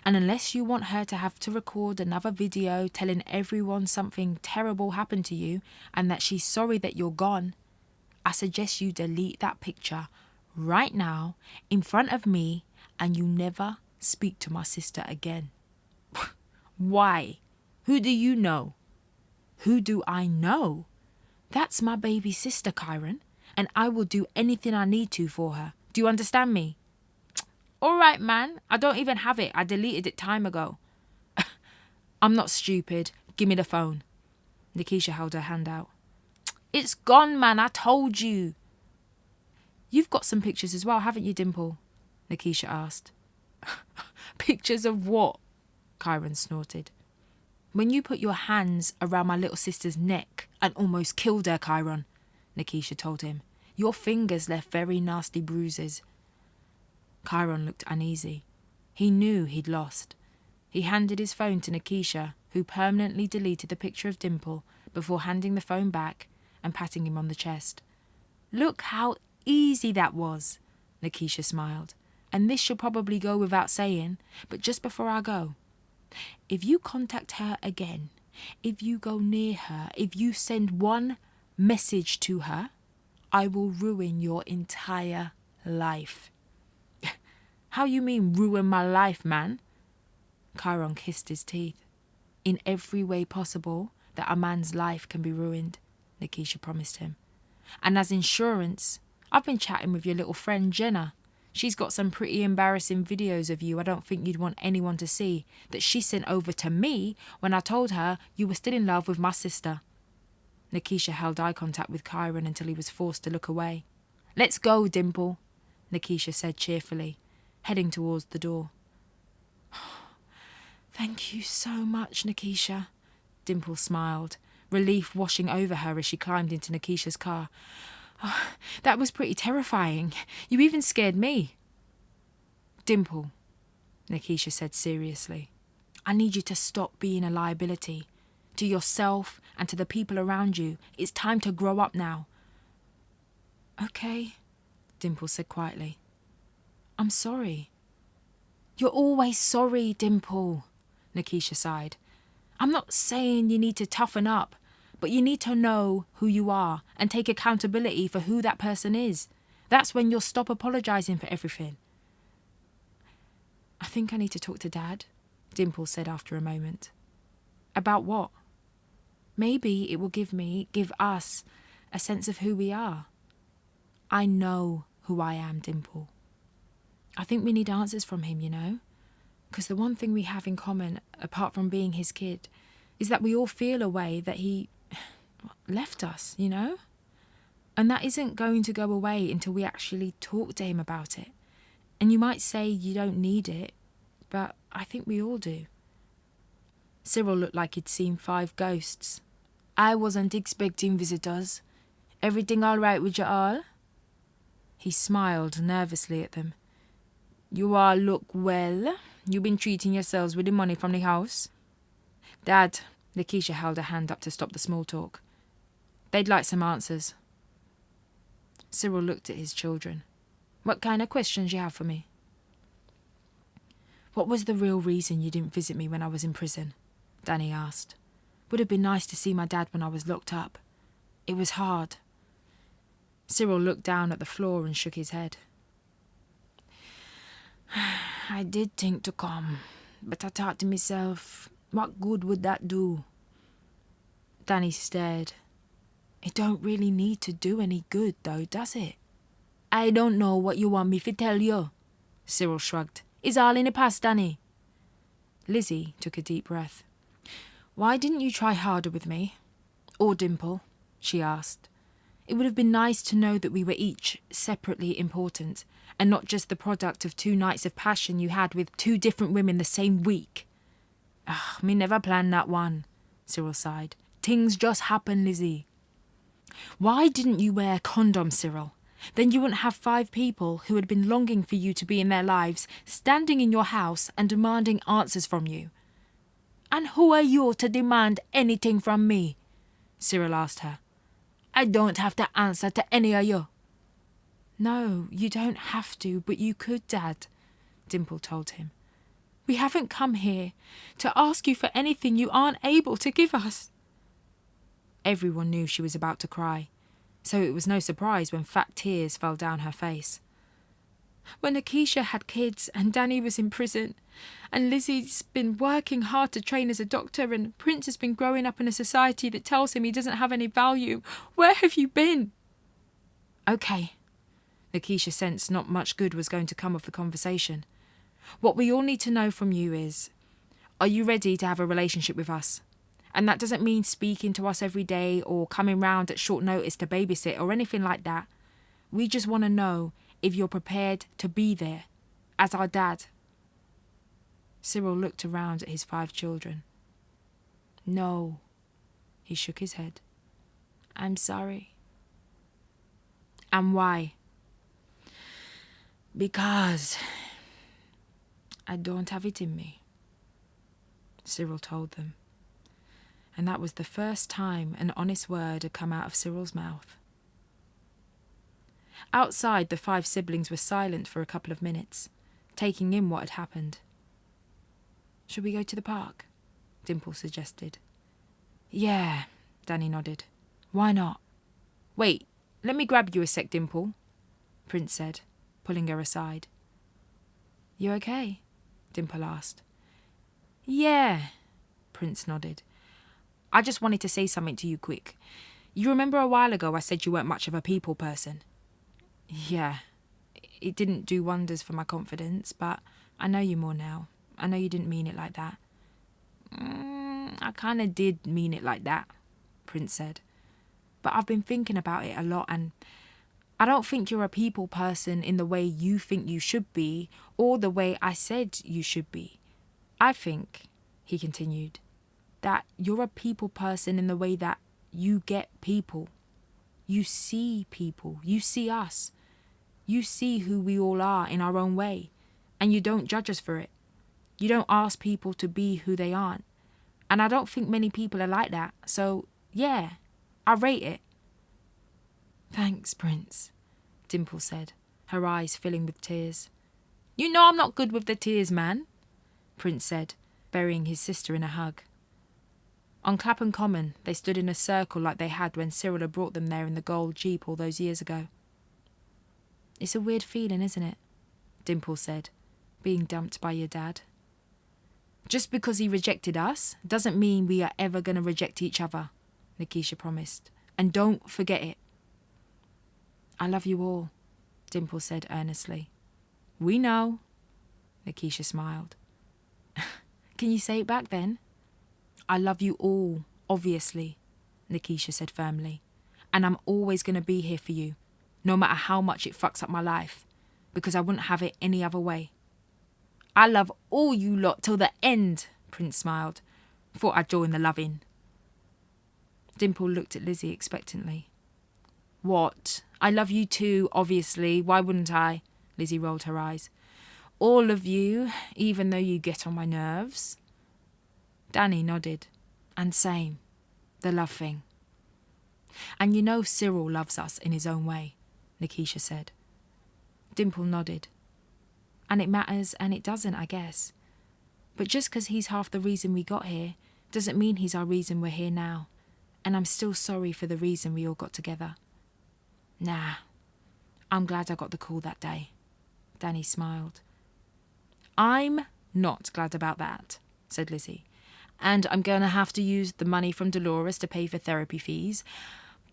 And unless you want her to have to record another video telling everyone something terrible happened to you and that she's sorry that you're gone, I suggest you delete that picture right now in front of me and you never speak to my sister again. Why? Who do you know? Who do I know? That's my baby sister, Chiron, and I will do anything I need to for her. Do you understand me? All right, man. I don't even have it. I deleted it time ago. I'm not stupid. Give me the phone. Nikisha held her hand out. It's gone, man. I told you. You've got some pictures as well, haven't you, Dimple? Nikisha asked. Pictures of what? Chiron snorted. When you put your hands around my little sister's neck and almost killed her, Chiron, Nikisha told him. Your fingers left very nasty bruises. Chiron looked uneasy. He knew he'd lost. He handed his phone to Nikisha, who permanently deleted the picture of Dimple before handing the phone back and patting him on the chest. Look how easy that was, Nikisha smiled. And this should probably go without saying, but just before I go, if you contact her again, if you go near her, if you send one message to her, I will ruin your entire life. How you mean ruin my life, man? Chiron kissed his teeth. In every way possible that a man's life can be ruined, Nikisha promised him. And as insurance, I've been chatting with your little friend Jenna. She's got some pretty embarrassing videos of you I don't think you'd want anyone to see that she sent over to me when I told her you were still in love with my sister. Nikisha held eye contact with Chiron until he was forced to look away. Let's go, Dimple, Nikisha said cheerfully, heading towards the door. Thank you so much, Nikisha, Dimple smiled, relief washing over her as she climbed into Nikisha's car. Oh, that was pretty terrifying. You even scared me. Dimple, Nikisha said seriously, I need you to stop being a liability. To yourself and to the people around you. It's time to grow up now. Okay, Dimple said quietly. I'm sorry. You're always sorry, Dimple, Nikisha sighed. I'm not saying you need to toughen up, but you need to know who you are and take accountability for who that person is. That's when you'll stop apologising for everything. I think I need to talk to Dad, Dimple said after a moment. About what? Maybe it will give us, a sense of who we are. I know who I am, Dimple. I think we need answers from him, you know? Because the one thing we have in common, apart from being his kid, is that we all feel a way that he left us, you know? And that isn't going to go away until we actually talk to him about it. And you might say you don't need it, but I think we all do. Cyril looked like he'd seen 5 ghosts. I wasn't expecting visitors. Everything all right with you all? He smiled nervously at them. You all look well. You been treating yourselves with the money from the house? Dad, Nikisha held her hand up to stop the small talk. They'd like some answers. Cyril looked at his children. What kind of questions you have for me? What was the real reason you didn't visit me when I was in prison? Danny asked. Would have been nice to see my dad when I was locked up. It was hard. Cyril looked down at the floor and shook his head. I did think to come, but I thought to myself, what good would that do? Danny stared. It don't really need to do any good, though, does it? I don't know what you want me to tell you, Cyril shrugged. It's all in the past, Danny. Lizzie took a deep breath. Why didn't you try harder with me? Or Dimple? She asked. It would have been nice to know that we were each separately important, and not just the product of 2 nights of passion you had with 2 different women the same week. Me never planned that one, Cyril sighed. Things just happen, Lizzie. Why didn't you wear a condom, Cyril? Then you wouldn't have 5 people who had been longing for you to be in their lives, standing in your house and demanding answers from you. And who are you to demand anything from me? Cyril asked her. I don't have to answer to any of you. No, you don't have to, but you could, Dad, Dimple told him. We haven't come here to ask you for anything you aren't able to give us. Everyone knew she was about to cry, so it was no surprise when fat tears fell down her face. When Akeisha had kids and Danny was in prison and Lizzie's been working hard to train as a doctor and Prince has been growing up in a society that tells him he doesn't have any value, where have you been? Okay. Akeisha sensed not much good was going to come of the conversation. What we all need to know from you is, are you ready to have a relationship with us? And that doesn't mean speaking to us every day or coming round at short notice to babysit or anything like that. We just want to know if you're prepared to be there, as our dad. Cyril looked around at his 5 children. No, he shook his head. I'm sorry. And why? Because I don't have it in me, Cyril told them. And that was the first time an honest word had come out of Cyril's mouth. Outside, the 5 siblings were silent for a couple of minutes, taking in what had happened. Should we go to the park? Dimple suggested. Yeah, Danny nodded. Why not? Wait, let me grab you a sec, Dimple, Prince said, pulling her aside. You okay? Dimple asked. Yeah, Prince nodded. I just wanted to say something to you quick. You remember a while ago I said you weren't much of a people person? Yeah, it didn't do wonders for my confidence, but I know you more now. I know you didn't mean it like that. I kind of did mean it like that, Prince said. But I've been thinking about it a lot and I don't think you're a people person in the way you think you should be or the way I said you should be. I think, he continued, that you're a people person in the way that you get people. You see people. You see us. You see who we all are in our own way, and you don't judge us for it. You don't ask people to be who they aren't. And I don't think many people are like that. So, yeah, I rate it. Thanks, Prince, Dimple said, her eyes filling with tears. You know I'm not good with the tears, man, Prince said, burying his sister in a hug. On Clapham Common, they stood in a circle like they had when Cyril had brought them there in the gold Jeep all those years ago. It's a weird feeling, isn't it? Dimple said, being dumped by your dad. Just because he rejected us doesn't mean we are ever going to reject each other, Nikisha promised. And don't forget it. I love you all, Dimple said earnestly. We know, Nikisha smiled. Can you say it back then? I love you all, obviously, Nikisha said firmly. And I'm always going to be here for you, no matter how much it fucks up my life, because I wouldn't have it any other way. I love all you lot till the end, Prince smiled. Thought I'd join the loving. Dimple looked at Lizzie expectantly. What? I love you too, obviously. Why wouldn't I? Lizzie rolled her eyes. All of you, even though you get on my nerves. Danny nodded. And same. The love thing. And you know Cyril loves us in his own way, Nikisha said. Dimple nodded. And it matters and it doesn't, I guess. But just because he's half the reason we got here doesn't mean he's our reason we're here now. And I'm still sorry for the reason we all got together. Nah, I'm glad I got the call that day. Danny smiled. I'm not glad about that, said Lizzie. And I'm going to have to use the money from Dolores to pay for therapy fees.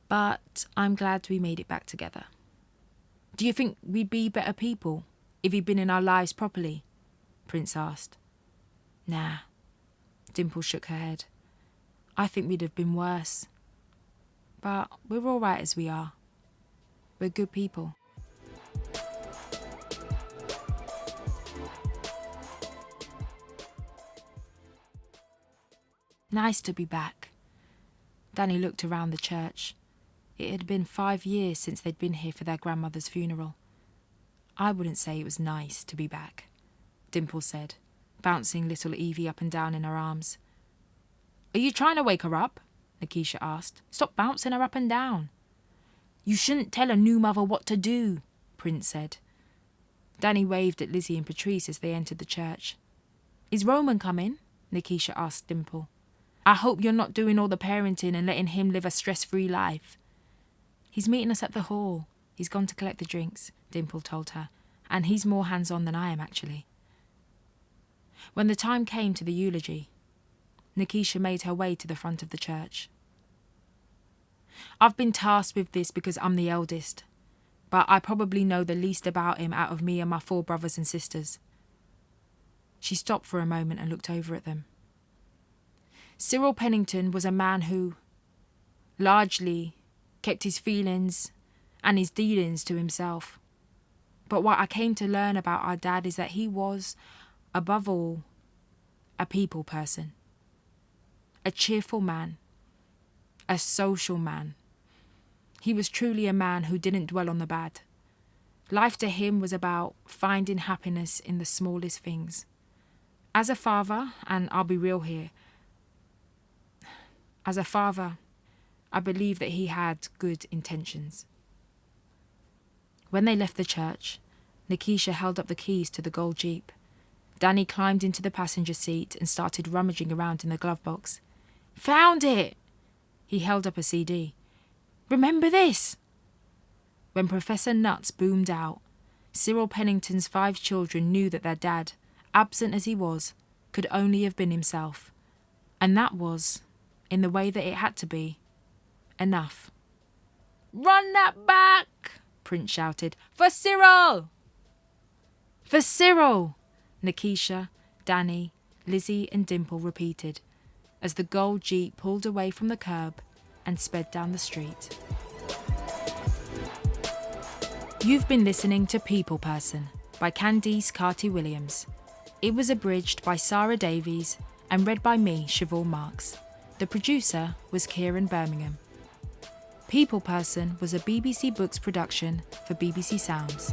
But I'm glad we made it back together. Do you think we'd be better people if he'd been in our lives properly? Prince asked. Nah. Dimple shook her head. I think we'd have been worse. But we're all right as we are. We're good people. Nice to be back. Danny looked around the church. It had been 5 years since they'd been here for their grandmother's funeral. I wouldn't say it was nice to be back, Dimple said, bouncing little Evie up and down in her arms. Are you trying to wake her up? Nikisha asked. Stop bouncing her up and down. You shouldn't tell a new mother what to do, Prince said. Danny waved at Lizzie and Patrice as they entered the church. Is Roman coming? Nikisha asked Dimple. I hope you're not doing all the parenting and letting him live a stress-free life. He's meeting us at the hall. He's gone to collect the drinks, Dimple told her, and he's more hands-on than I am, actually. When the time came to the eulogy, Nikisha made her way to the front of the church. I've been tasked with this because I'm the eldest, but I probably know the least about him out of me and my 4 brothers and sisters. She stopped for a moment and looked over at them. Cyril Pennington was a man who, largely, kept his feelings and his dealings to himself. But what I came to learn about our dad is that he was, above all, a people person. A cheerful man. A social man. He was truly a man who didn't dwell on the bad. Life to him was about finding happiness in the smallest things. As a father, and I'll be real here, as a father, I believe that he had good intentions. When they left the church, Nikisha held up the keys to the gold Jeep. Danny climbed into the passenger seat and started rummaging around in the glove box. Found it! He held up a CD. Remember this? When Professor Nuts boomed out, Cyril Pennington's 5 children knew that their dad, absent as he was, could only have been himself. And that was, in the way that it had to be, enough. Run that back! Prince shouted. For Cyril! For Cyril! Nikisha, Danny, Lizzie and Dimple repeated, as the gold Jeep pulled away from the curb and sped down the street. You've been listening to People Person by Candice Carty Williams. It was abridged by Sarah Davies and read by me, Siobhan Marks. The producer was Kieran Birmingham. People Person was a BBC Books production for BBC Sounds.